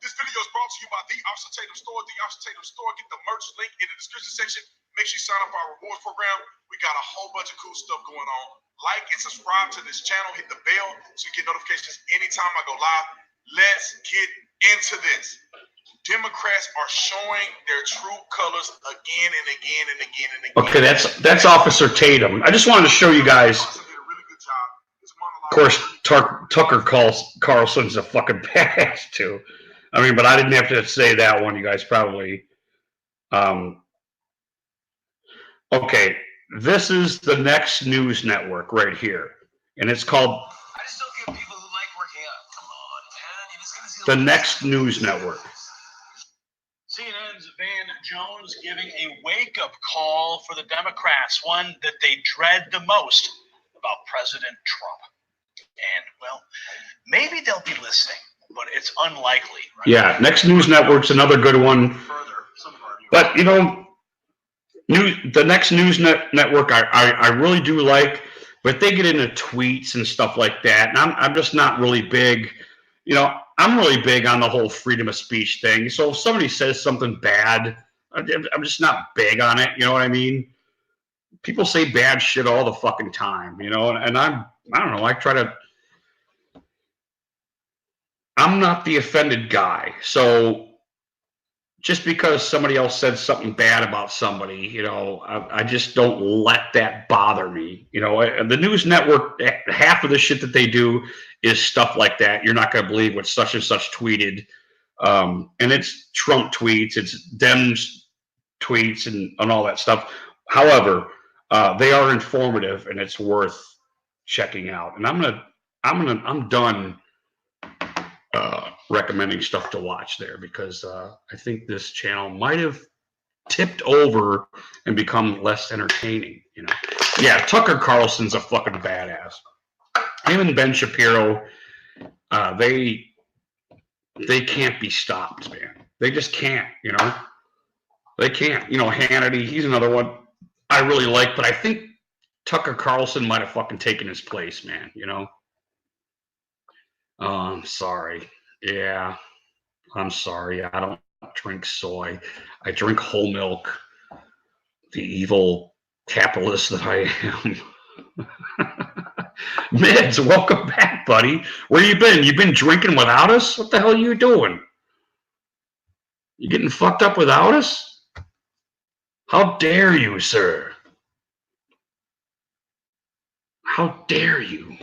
This video is brought to you by the Officer Tatum Store. The Officer Tatum Store. Get the merch link in the description section. Make sure you sign up for our rewards program. We got a whole bunch of cool stuff going on. Like and subscribe to this channel. Hit the bell so you get notifications anytime I go live. Let's get into this. Democrats are showing their true colors again and again and again and again. Okay, that's Officer Tatum. I just wanted to show you guys. Of course, Tucker Carlson's a fucking badass too. I mean, but I didn't have to say that one. You guys probably. Okay, this is the Next News Network right here, and it's called I just don't get people who like working out. Come on, man. You're just gonna see the Next News Network. CNN's Van Jones giving a wake-up call for the Democrats, one that they dread the most about President Trump. And, well, maybe they'll be listening, but it's unlikely. Right? Yeah, Next News Network's another good one. But, you know, the Next News Network I really do like, but they get into tweets and stuff like that, and I'm just not really big. You know, I'm really big on the whole freedom of speech thing. So if somebody says something bad, I'm just not big on it. You know what I mean? People say bad shit all the fucking time, you know, and I don't know. I try to. I'm not the offended guy. So just because somebody else said something bad about somebody, you know, I just don't let that bother me. You know, the news network, half of the shit that they do is stuff like that. You're not going to believe what such and such tweeted. And it's Trump tweets, it's Dems tweets and all that stuff. However, they are informative and it's worth checking out. And I'm done recommending stuff to watch there because I think this channel might have tipped over and become less entertaining. You know, yeah, Tucker Carlson's a fucking badass. Him and Ben Shapiro, they can't be stopped, man. They just can't. You know, they can't. You know, Hannity, he's another one I really like, but I think Tucker Carlson might have fucking taken his place, man. You know. I'm sorry. Yeah, I'm sorry. I don't drink soy. I drink whole milk. The evil capitalist that I am. Mids, welcome back, buddy. Where you been? You been drinking without us? What the hell are you doing? You getting fucked up without us? How dare you, sir? How dare you?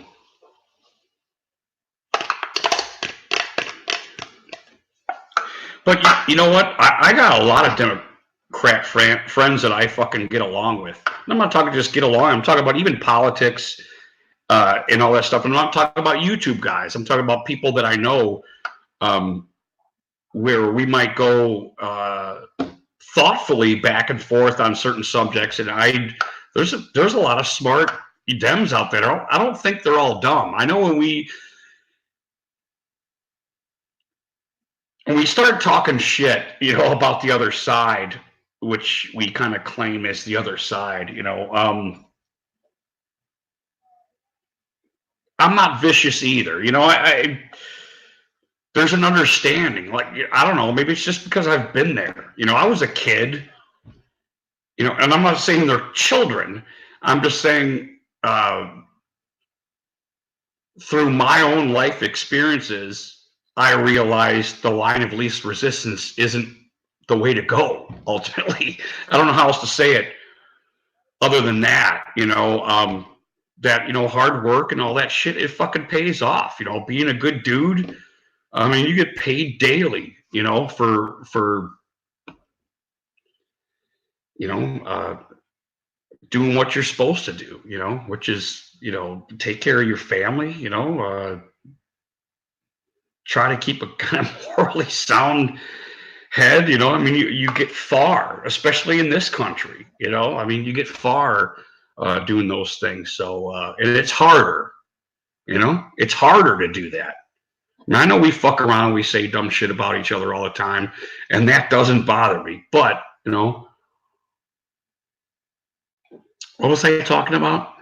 But you know what? I got a lot of Democrat friends that I fucking get along with. And I'm not talking just get along. I'm talking about even politics and all that stuff. And I'm not talking about YouTube guys. I'm talking about people that I know where we might go thoughtfully back and forth on certain subjects. And there's a lot of smart Dems out there. I don't think they're all dumb. I know when we start talking shit, about the other side, which we kind of claim as the other side, I'm not vicious either. There's an understanding. Like, I don't know, maybe it's just because I've been there. I was a kid, and I'm not saying they're children. I'm just saying through my own life experiences, I realized the line of least resistance isn't the way to go, ultimately. I don't know how else to say it other than that, that, hard work and all that shit, it fucking pays off. Being a good dude, I mean, you get paid daily, for doing what you're supposed to do, which is, take care of your family, try to keep a kind of morally sound head, I mean, you get far, especially in this country, I mean, you get far doing those things. So, and it's harder, it's harder to do that. And I know we fuck around, we say dumb shit about each other all the time, and that doesn't bother me. But, what was I talking about?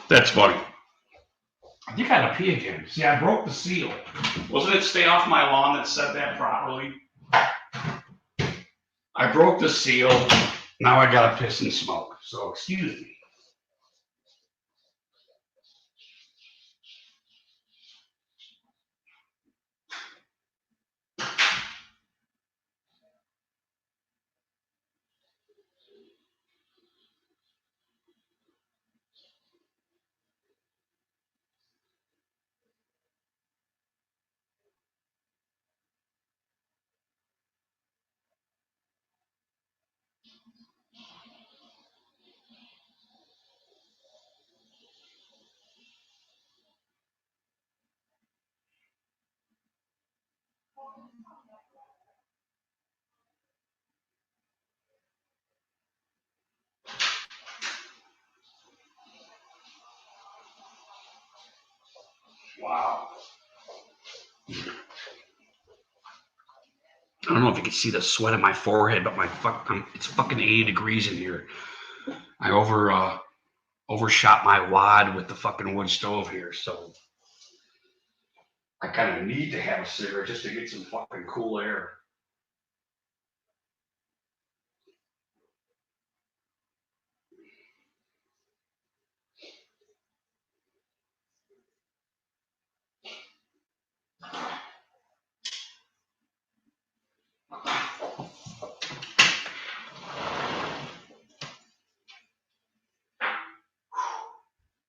That's funny. I think I gotta pee again. See, I broke the seal. Wasn't it stay off my lawn that said that properly? I broke the seal. Now I gotta piss and smoke. So excuse me. Wow. I don't know if you can see the sweat on my forehead, but it's fucking 80 degrees in here. I overshot my wad with the fucking wood stove here, so I kind of need to have a cigarette just to get some fucking cool air.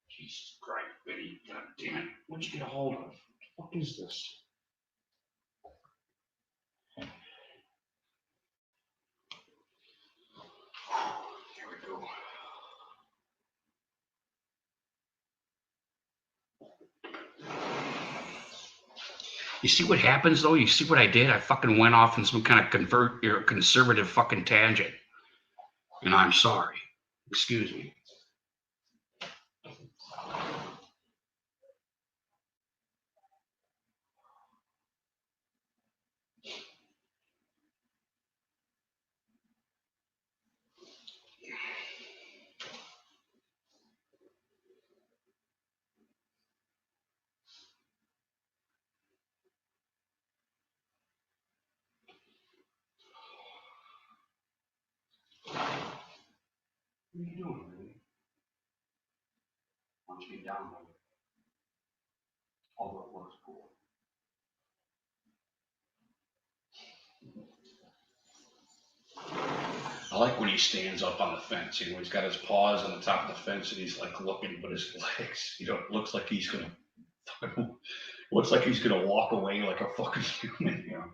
Jesus Christ, Benny, God damn it. What'd you get a hold of? What is this? Here we go. You see what happens though? You see what I did? I fucking went off in some kind of conservative fucking tangent. And I'm sorry. Excuse me. What are you doing, really? Why don't you get down with it? Although it looks cool. I like when he stands up on the fence. You know, he's got his paws on the top of the fence and he's like looking, but his legs, you know, it looks like he's gonna, looks like he's gonna walk away like a fucking human. You know.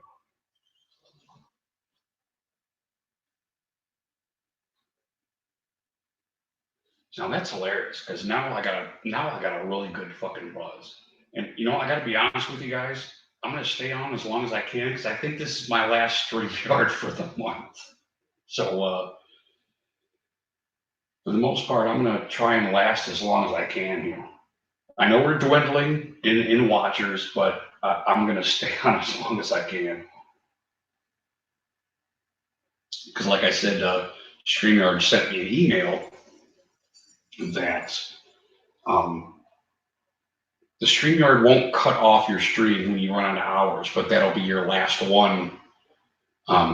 Now that's hilarious because now I got a really good fucking buzz. And you know, I got to be honest with you guys. I'm gonna stay on as long as I can because I think this is my last stream yard for the month. So for the most part, I'm gonna try and last as long as I can here. I know we're dwindling in watchers, but I'm gonna stay on as long as I can. Because like I said, StreamYard sent me an email that the StreamYard won't cut off your stream when you run out of hours, but that'll be your last one,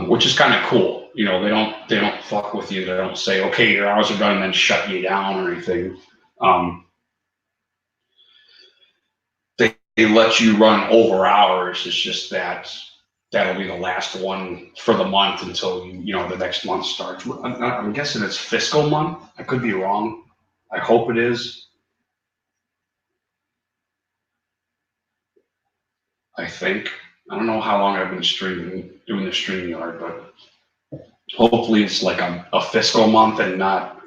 which is kind of cool. You know, they don't fuck with you. They don't say, okay, your hours are done, and then shut you down or anything. They let you run over hours. It's just that that'll be the last one for the month until you know the next month starts. I'm guessing it's fiscal month. I could be wrong. I hope it is. I think. I don't know how long I've been doing the StreamYard, but hopefully it's like a fiscal month and not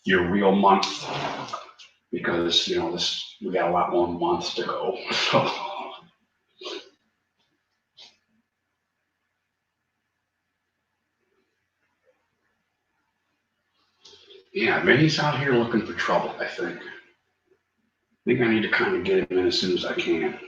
your real month, because you know we got a lot more months to go. So yeah, Vinny's out here looking for trouble. I think I need to kind of get him in as soon as I can.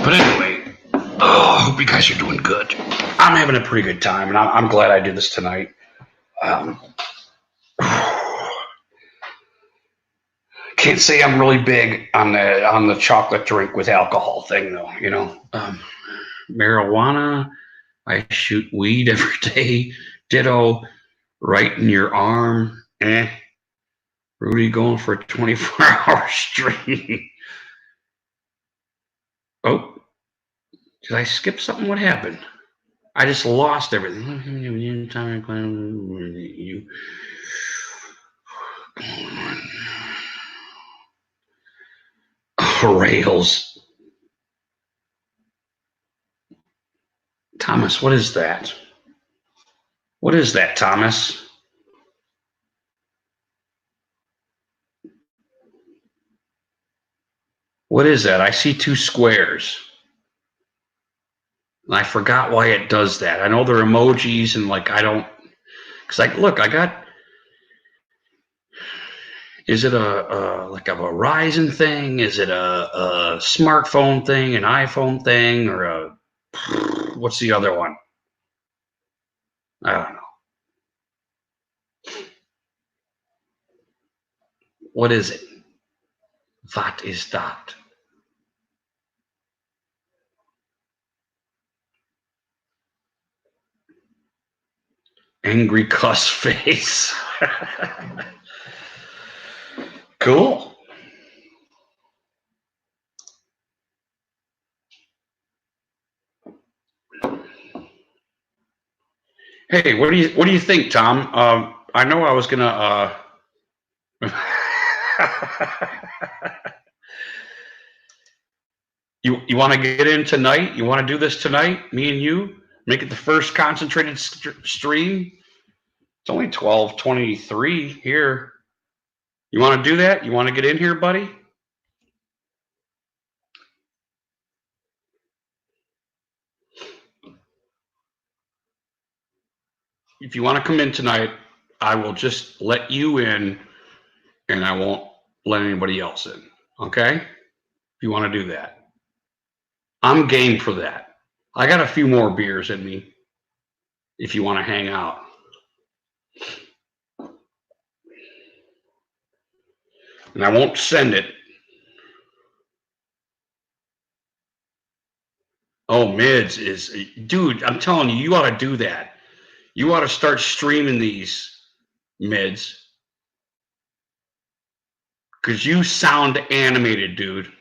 But anyway, I hope you guys are doing good. I'm having a pretty good time, and I'm glad I did this tonight. Can't say I'm really big on the chocolate drink with alcohol thing, though. You know, marijuana. I shoot weed every day. Ditto. Right in your arm. Rudy going for a 24-hour stream. Oh, did I skip something? What happened? I just lost everything. You rails. Thomas, what is that? What is that, Thomas? What is that? I see two squares. And I forgot why it does that. I know they're emojis and like I don't, because like look, I got. Is it like a Verizon thing? Is it a smartphone thing, an iPhone thing, or a what's the other one? I don't know. What is it? What is that? Angry cuss face. Cool. Hey, what do you think, Tom? I know I was gonna. You want to get in tonight? You want to do this tonight? Me and you make it the first concentrated stream. It's only 12:23 here. You want to do that? You want to get in here, buddy? If you want to come in tonight, I will just let you in, and I won't let anybody else in. Okay? If you want to do that, I'm game for that. I got a few more beers in me. If you want to hang out. And I won't send it. Oh, mids is, dude, I'm telling you, you ought to do that. You ought to start streaming these mids because you sound animated, dude.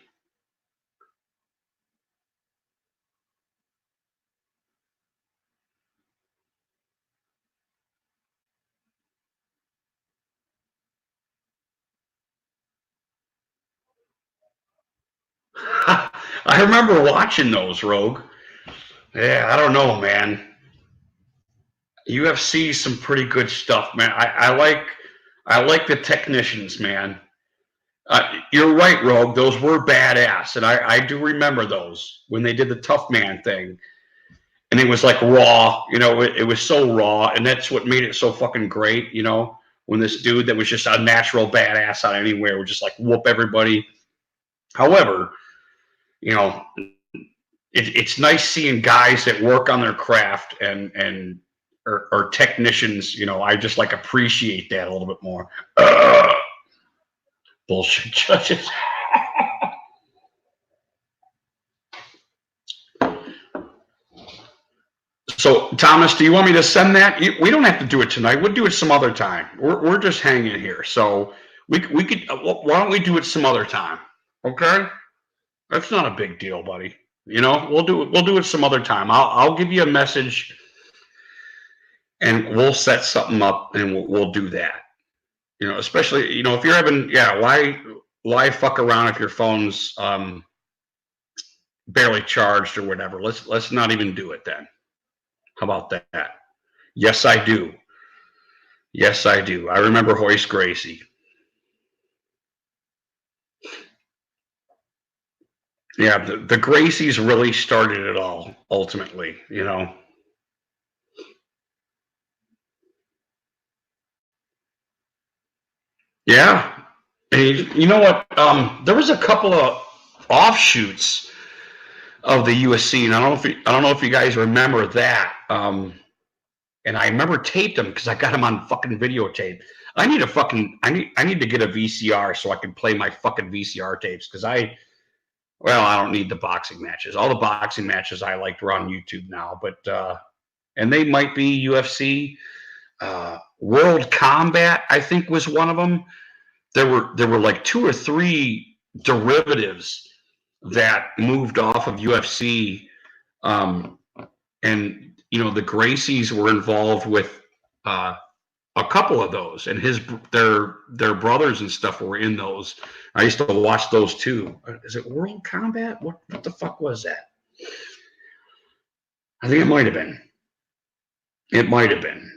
I remember watching those, Rogue. Yeah, I don't know, man. UFC is some pretty good stuff, man. I like the technicians, man. You're right, Rogue. Those were badass, and I do remember those when they did the tough man thing, and it was like raw. You know, it was so raw, and that's what made it so fucking great. You know, when this dude that was just a natural badass out anywhere would just like whoop everybody. However, you know, it's nice seeing guys that work on their craft and or technicians. You know, I just like appreciate that a little bit more. Bullshit judges. So, Thomas, do you want me to send that? We don't have to do it tonight. We'll do it some other time. We're just hanging here, so we could. Why don't we do it some other time? Okay, that's not a big deal, buddy. You know, we'll do it some other time. I'll give you a message, and we'll set something up, and we'll do that. You know, especially if you're having why fuck around if your phone's barely charged or whatever. Let's not even do it then. How about that? Yes, I do. Yes, I do. I remember Hoist Gracie. Yeah, the Gracies really started it all, ultimately, Yeah. And you know what? There was a couple of offshoots of the USC, and I don't know if you guys remember that. And I remember taped them because I got them on fucking videotape. I need to get a VCR so I can play my fucking VCR tapes because I don't need the boxing matches. All the boxing matches I liked were on YouTube now, but and they might be UFC. World Combat, I think, was one of them. There were like 2 or 3 derivatives that moved off of UFC, and the Gracies were involved with a couple of those, and their brothers and stuff were in those. I used to watch those too. Is it World Combat? What the fuck was that? I think it might have been. It might have been.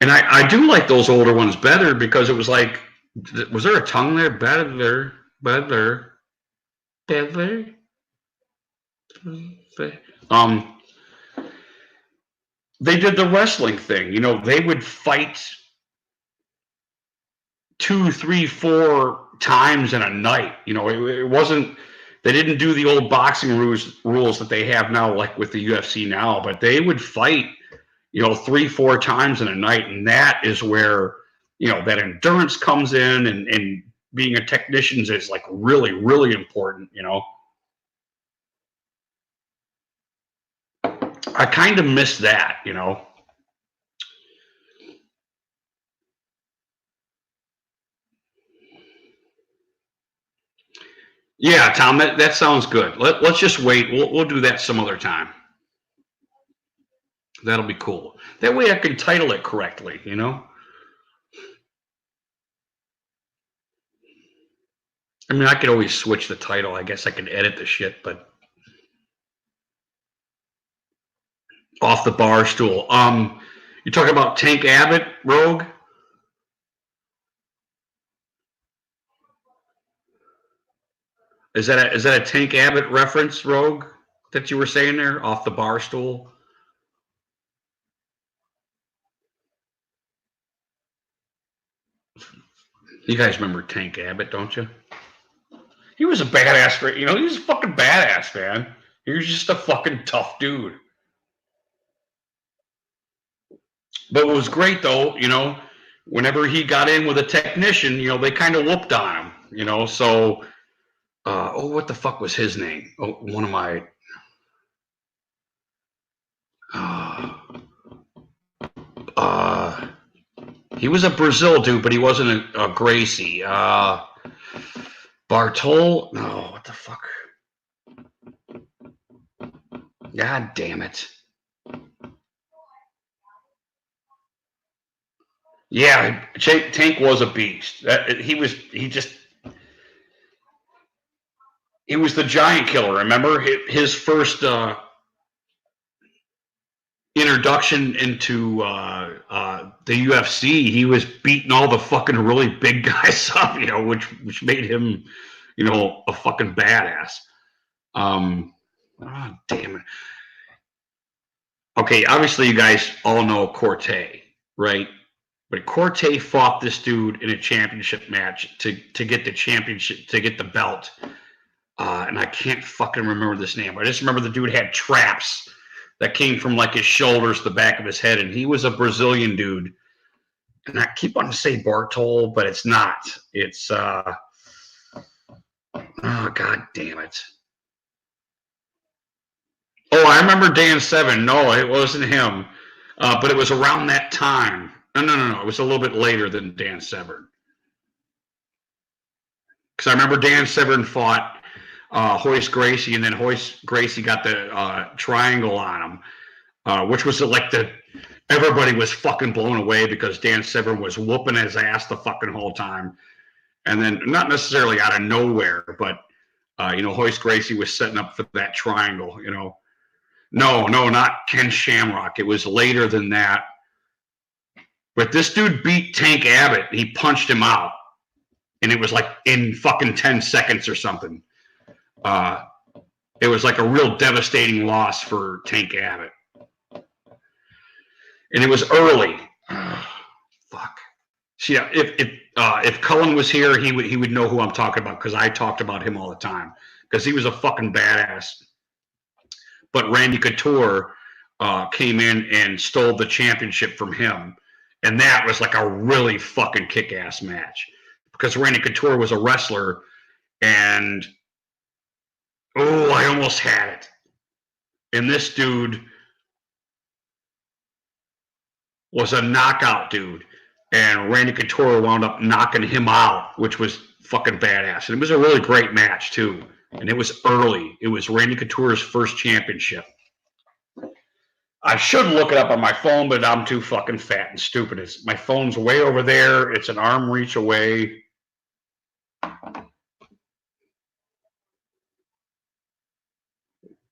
And I do like those older ones better because it was like, was there a tongue there? Better. They did the wrestling thing. They would fight 2, 3, 4 times in a night. It wasn't. They didn't do the old boxing rules that they have now, like with the UFC now. But they would fight, 3, 4 times in a night, and that is where that endurance comes in, and being a technician is like really, really important. I kind of miss that. Yeah, Tom, that sounds good. Let's just wait. We'll do that some other time. That'll be cool. That way I can title it correctly, I mean, I could always switch the title. I guess I could edit the shit, but off the bar stool. You talking about Tank Abbott, Rogue? Is that a Tank Abbott reference, Rogue, that you were saying there, off the bar stool? You guys remember Tank Abbott, don't you? He was a badass, he was a fucking badass, man. He was just a fucking tough dude. But what was great, though, whenever he got in with a technician, they kind of whooped on him, so, what the fuck was his name? Oh, one of my, He was a Brazil dude, but he wasn't a Gracie. Bartol? No, what the fuck? God damn it. Yeah, Tank was a beast. He was the giant killer. Remember his first introduction into the UFC? He was beating all the fucking really big guys up, which made him, a fucking badass. Oh, damn it. Okay, obviously you guys all know Corte, right? But Corte fought this dude in a championship match to get the championship, to get the belt. And I can't fucking remember this name. I just remember the dude had traps that came from like his shoulders to the back of his head. And he was a Brazilian dude. And I keep wanting to say Bartol, but it's not. It's, oh, God damn it. Oh, I remember Dan Severn. No, it wasn't him. But it was around that time. No. It was a little bit later than Dan Severn. Because I remember Dan Severn fought Hoist Gracie, and then Hoist Gracie got the triangle on him, which was like everybody was fucking blown away because Dan Severn was whooping his ass the fucking whole time. And then, not necessarily out of nowhere, but, Hoist Gracie was setting up for that triangle, No, not Ken Shamrock. It was later than that. But this dude beat Tank Abbott. He punched him out. And it was like in fucking 10 seconds or something. It was like a real devastating loss for Tank Abbott. And it was early. Fuck. See, if Cullen was here, he would know who I'm talking about because I talked about him all the time because he was a fucking badass. But Randy Couture came in and stole the championship from him. And that was like a really fucking kick-ass match. Because Randy Couture was a wrestler. And, I almost had it. And this dude was a knockout dude. And Randy Couture wound up knocking him out, which was fucking badass. And it was a really great match, too. And it was early. It was Randy Couture's first championship. I should look it up on my phone, but I'm too fucking fat and stupid. My phone's way over there. It's an arm reach away.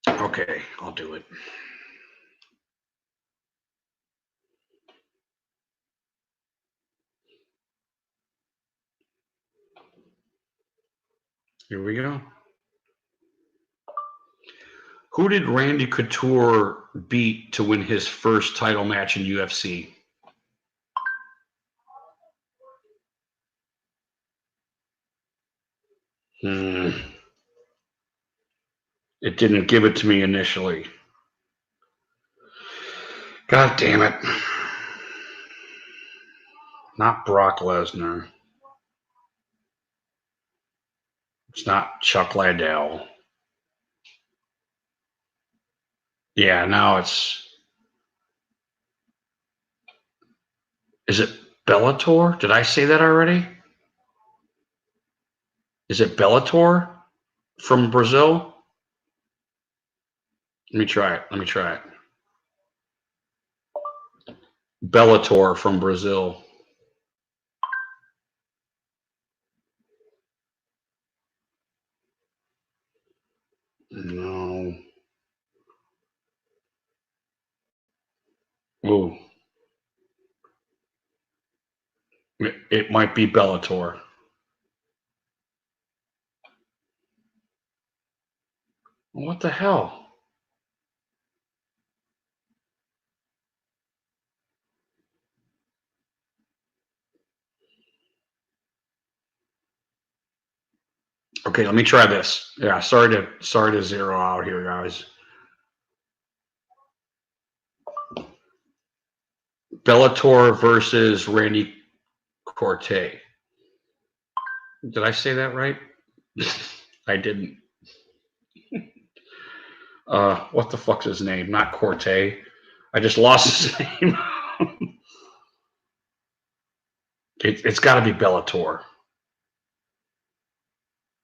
Okay, I'll do it. Here we go. Who did Randy Couture beat to win his first title match in UFC? It didn't give it to me initially. God damn it. Not Brock Lesnar. It's not Chuck Liddell. Yeah, now it's... Is it Bellator? Did I say that already? Is it Bellator from Brazil? Let me try it. Bellator from Brazil. No. Ooh. It might be Bellator. What the hell? Okay, let me try this. Yeah, sorry to zero out here, guys. Bellator versus Randy Corte. Did I say that right? I didn't. What the fuck's his name? Not Corte. I just lost his name. It's got to be Bellator.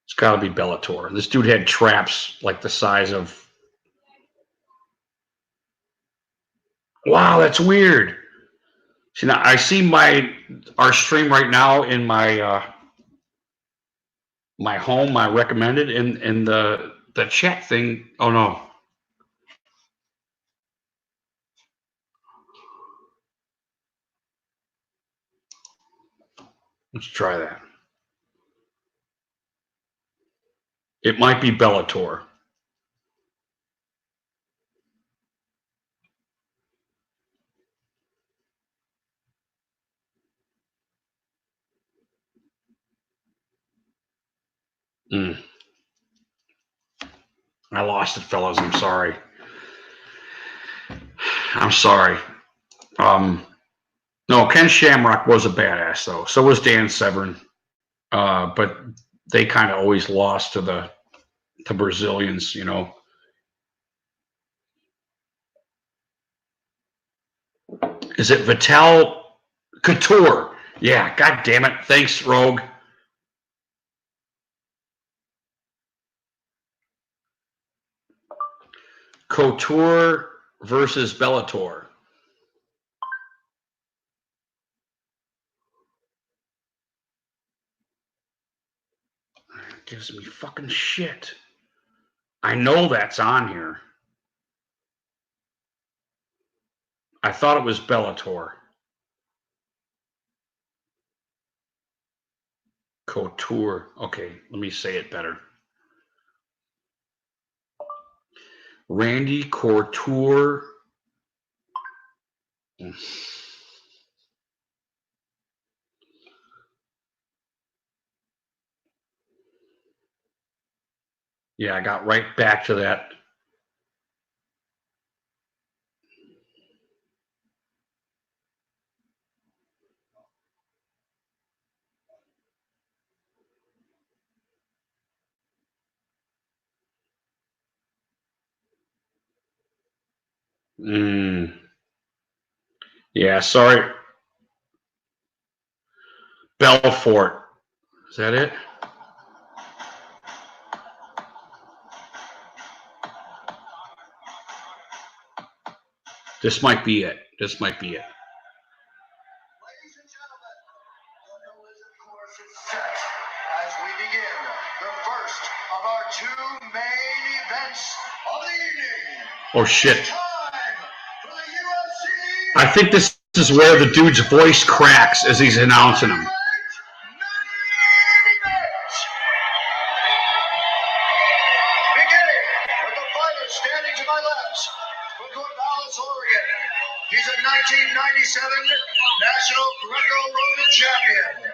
It's got to be Bellator. This dude had traps like the size of. Wow, that's weird. See, now I see our stream right now in my my home, my recommended, and the chat thing. Oh no. Let's try that. It might be Bellator. I lost it, fellas. I'm sorry. I'm sorry. No, Ken Shamrock was a badass, though. So was Dan Severn. But they kind of always lost to the Brazilians, you know. Is it Vital Couture? Yeah, god damn it. Thanks, Rogue. Couture versus Bellator. It gives me fucking shit. I know that's on here. I thought it was Bellator. Couture. Okay, let me say it better. Randy Couture. Yeah, I got right back to that. Yeah, sorry. Belfort. Is that it? This might be it. This might be it. Ladies and gentlemen, the Blizzard course is set as we begin the first of our two main events of the evening. Oh shit. It's time for the UFC. I think this is where the dude's voice cracks as he's announcing them. Beginning with the fighter standing to my left from Corvallis, Oregon. He's a 1997 National Greco-Roman champion.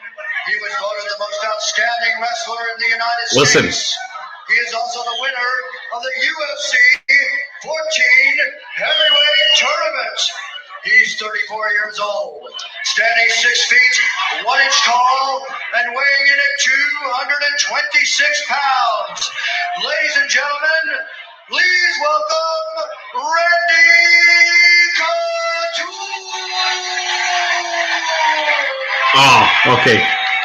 He was voted the most outstanding wrestler in the United Listen. States. He is also the winner of the UFC 14 Heavyweight Tournament. He's 34 years old, standing 6 feet, 1 inch tall, and weighing in at 226 pounds. Ladies and gentlemen, please welcome Randy Couture. Oh, okay.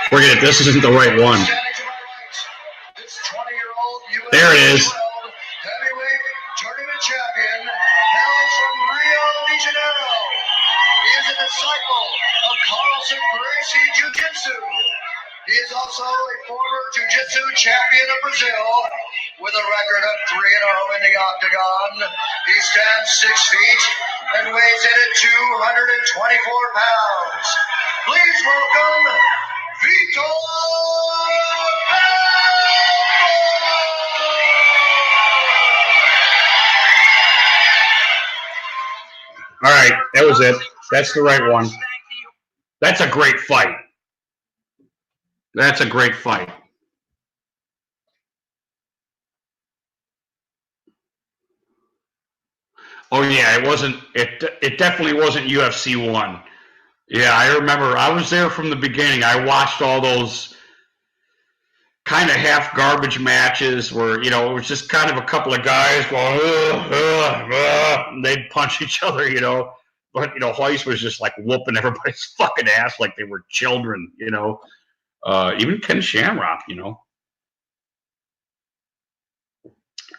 Forget it. This isn't the right one. Standing to my right, this 20-year-old UFC There it is. 12 heavyweight tournament champion, hails from Rio de Janeiro. He is a disciple of Carlson Gracie Jiu-Jitsu. He is also a former Jiu-Jitsu champion of Brazil with a record of 3-0 in the octagon. He stands 6 feet and weighs in at 224 pounds. Please welcome Vitor. All right, that was it. That's the right one. That's a great fight. That's a great fight. Oh yeah, it wasn't. It definitely wasn't UFC 1. Yeah, I remember. I was there from the beginning. I watched all those kind of half garbage matches where, you know, it was just kind of a couple of guys going, and they'd punch each other, you know. But, you know, Hoist was just like whooping everybody's fucking ass like they were children, you know. Even Ken Shamrock, you know.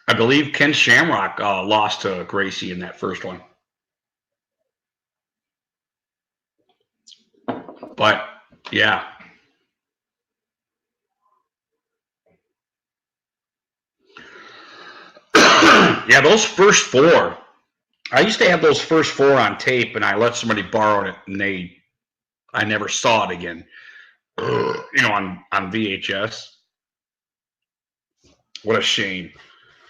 I believe Ken Shamrock lost to Gracie in that first one. But, yeah. Yeah, those first four. I used to have those first four on tape, and I let somebody borrow it, and I never saw it again. You know, on VHS. What a shame.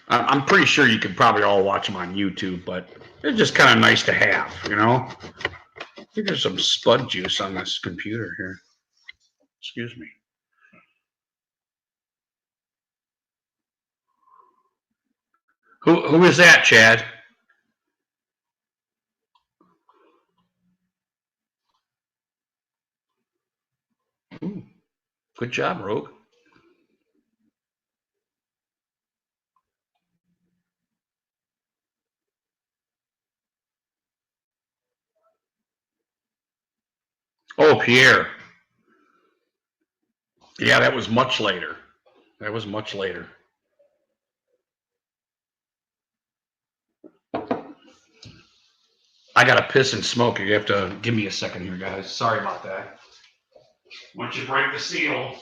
I'm pretty sure you could probably all watch them on YouTube, but they're just kind of nice to have, you know. I think there's some spud juice on this computer here. Excuse me. Who is that, Chad? Ooh, good job, Rogue. Oh, Pierre. Yeah, that was much later. That was much later. I got to piss and smoke. You have to give me a second here, guys. Sorry about that. Once you break the seal.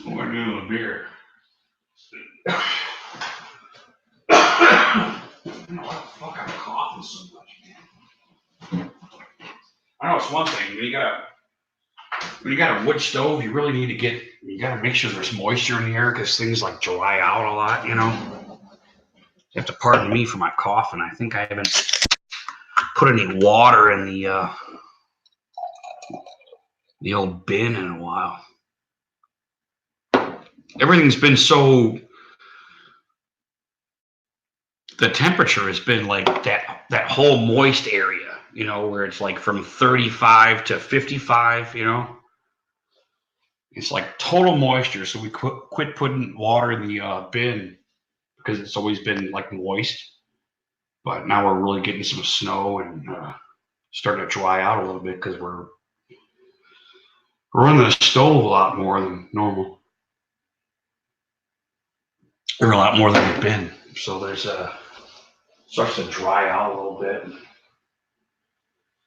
We're going to do a beer. I don't know why the fuck I'm coughing so much, man. I know it's one thing. When you got a wood stove, you really need to you got to make sure there's moisture in the air because things like dry out a lot, you know. You have to pardon me for my coughing. I think I haven't put any water in the old bin in a while. Everything's been so. The temperature has been like that whole moist area, you know, where it's like from 35 to 55, you know. It's like total moisture, so we quit putting water in the bin because it's always been like moist. But now we're really getting some snow and starting to dry out a little bit because we're running the stove a lot more than normal, or a lot more than we've been. So there's starts to dry out a little bit.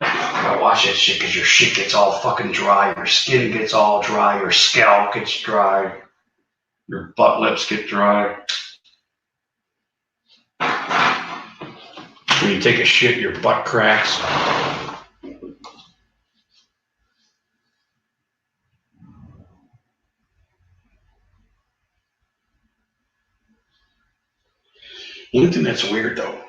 Gotta watch that shit because your shit gets all fucking dry, your skin gets all dry, your scalp gets dry, your butt lips get dry. When you take a shit, your butt cracks. One thing that's weird though,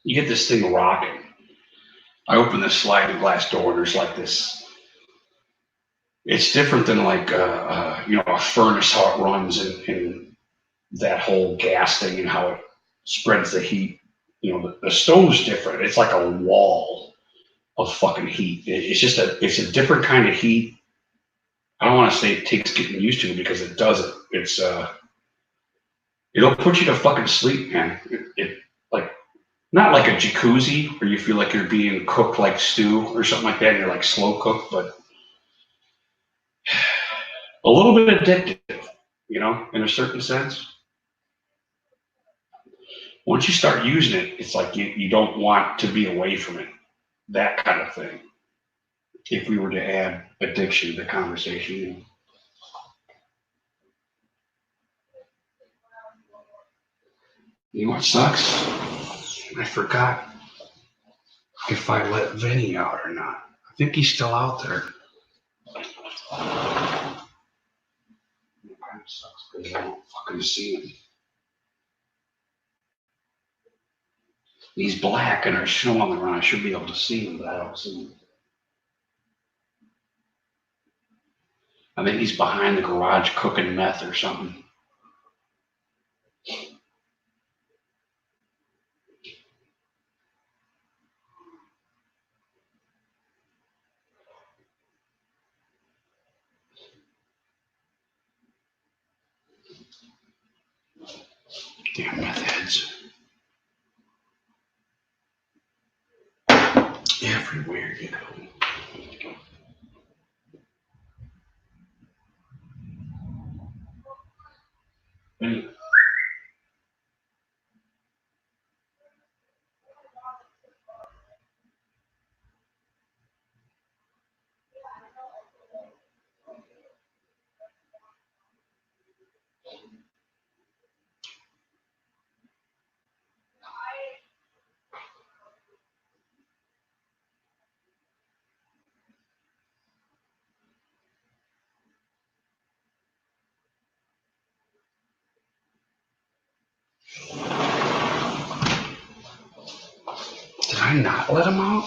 you get this thing rocking. I open this sliding glass door and there's like this. It's different than like you know, a furnace, how it runs and that whole gas thing and how it spreads the heat. You know, the stove's different. It's like a wall of fucking heat. It's a different kind of heat. I don't want to say it takes getting used to because it doesn't. It'll put you to fucking sleep, man. It like not like a jacuzzi where you feel like you're being cooked like stew or something like that. And you're like slow cooked, but a little bit addictive, you know, in a certain sense. Once you start using it, it's like you don't want to be away from it. That kind of thing. If we were to add addiction to the conversation. You know what sucks? I forgot if I let Vinny out or not. I think he's still out there. It kind of sucks because I don't fucking see him. He's black and there's snow on the ground. I should be able to see him, but I don't see him. I think he's behind the garage cooking meth or something. Damn meth heads. Everywhere you go. Anyway. Did I not let him out?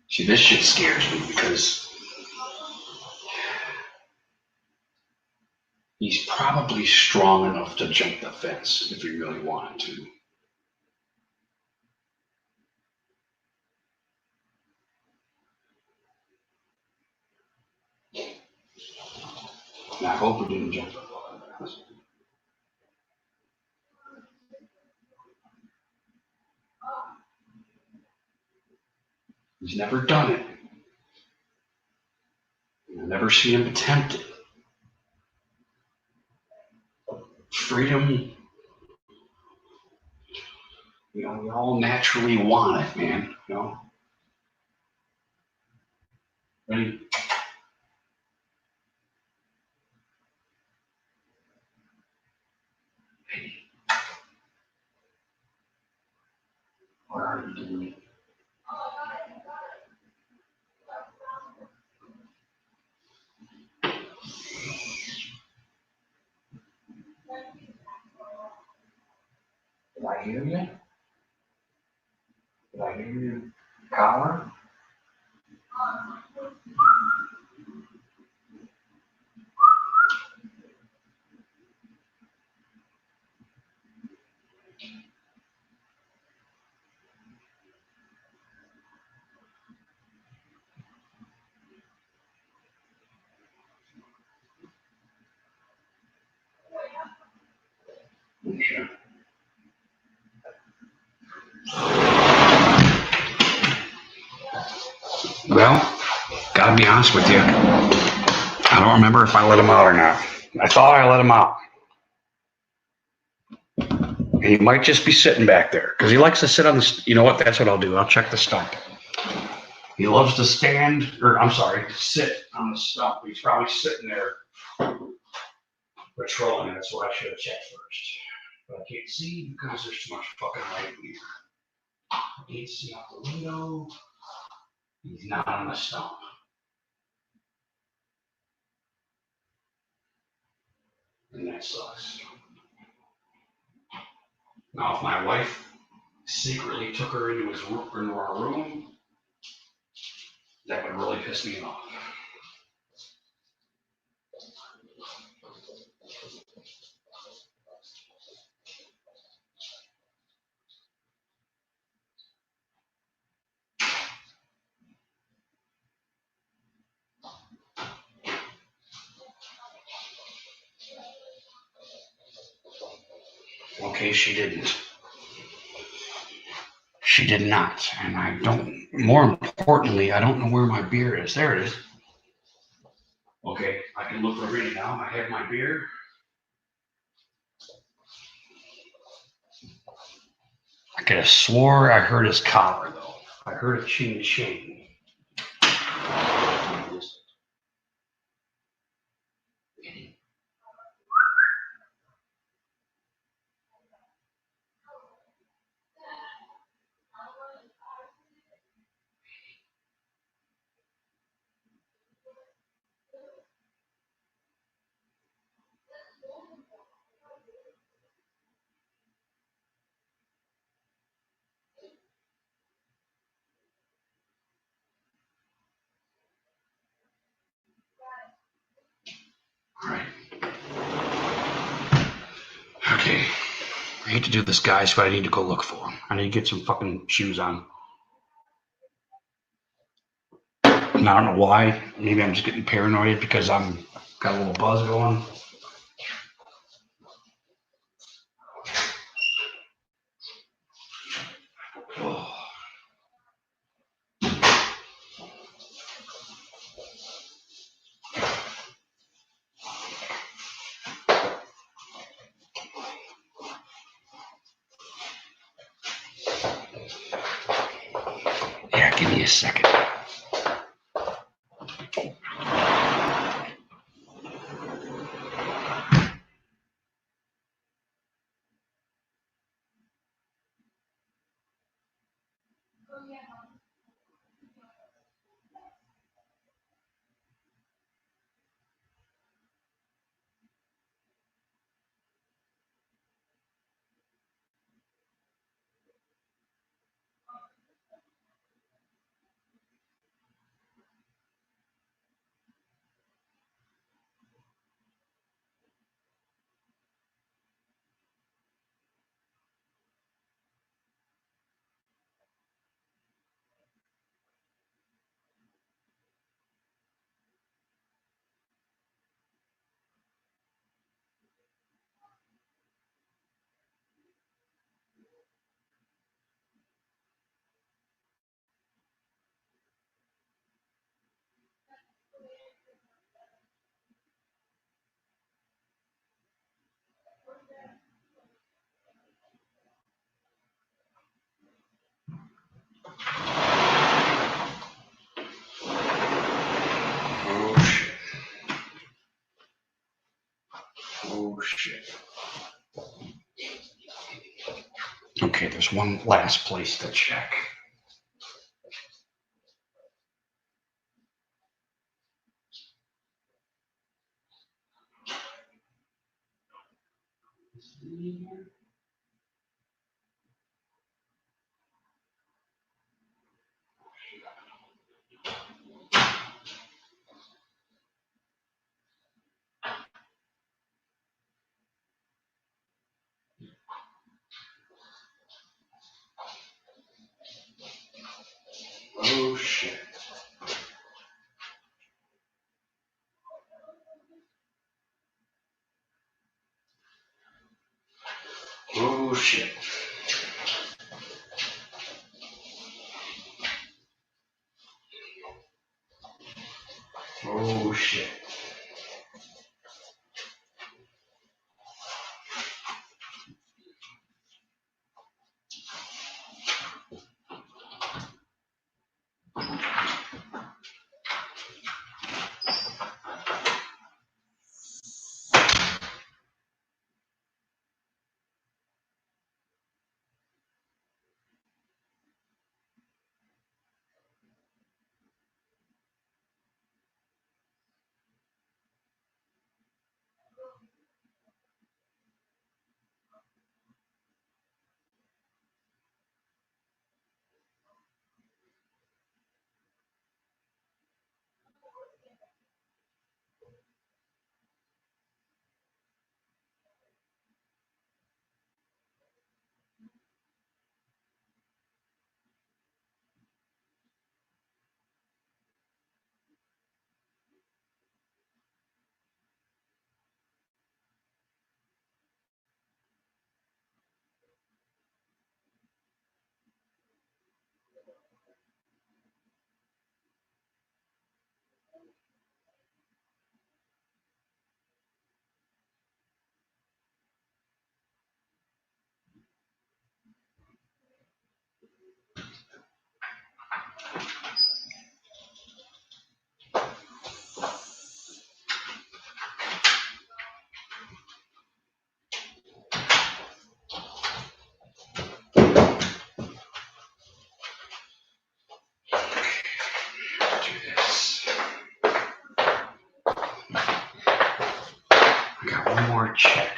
See, this shit scares me because he's probably strong enough to jump the fence if he really wanted to. And I hope he didn't jump the fucking fence. He's never done it. I've never seen him attempt it. Freedom, we all naturally want it, man. Ready? Where are you doing? Did I hear you? Did I hear you? Collar? Okay. Well, gotta be honest with you. I don't remember if I let him out or not. I thought I let him out. And he might just be sitting back there because he likes to sit on the. You know what? That's what I'll do. I'll check the stump. He loves to sit on the stump. He's probably sitting there patrolling it. That's what I should have checked first. But I can't see because there's too much fucking light in here. I can't see out the window. He's not on the stump. And that sucks. Now, if my wife secretly took her into our room, that would really piss me off. Okay, she didn't. She did not. And I don't, more importantly, I don't know where my beer is. There it is. Okay, I can look for it now. I have my beer. I could have swore I heard his collar, though. I heard a ching ching. All right. Okay. I hate to do this, guys, but I need to go look for him. I need to get some fucking shoes on. And I don't know why. Maybe I'm just getting paranoid because I'm got a little buzz going. Oh. Yeah, give me a second. Oh shit. Oh shit. Okay, there's one last place to check. Oh shit. Oh shit. Oh shit. Card check.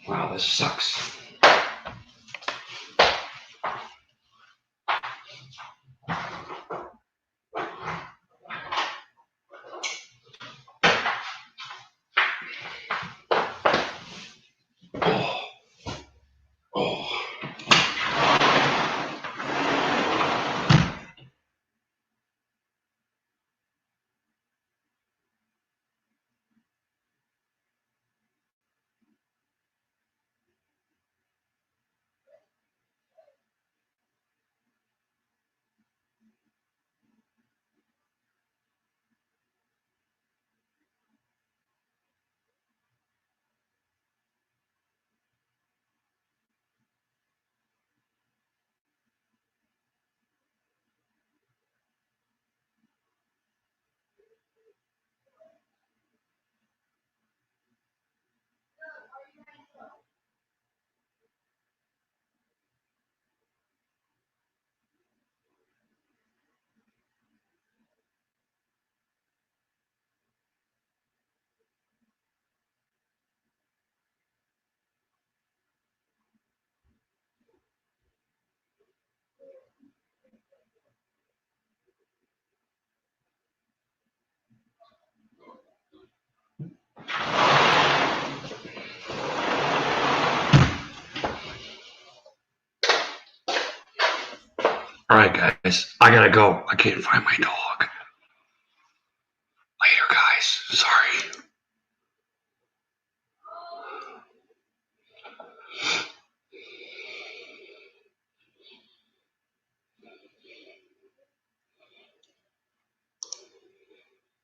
Wow, this sucks. Oh. All right, guys. I gotta go. I can't find my dog. Later, guys. Sorry.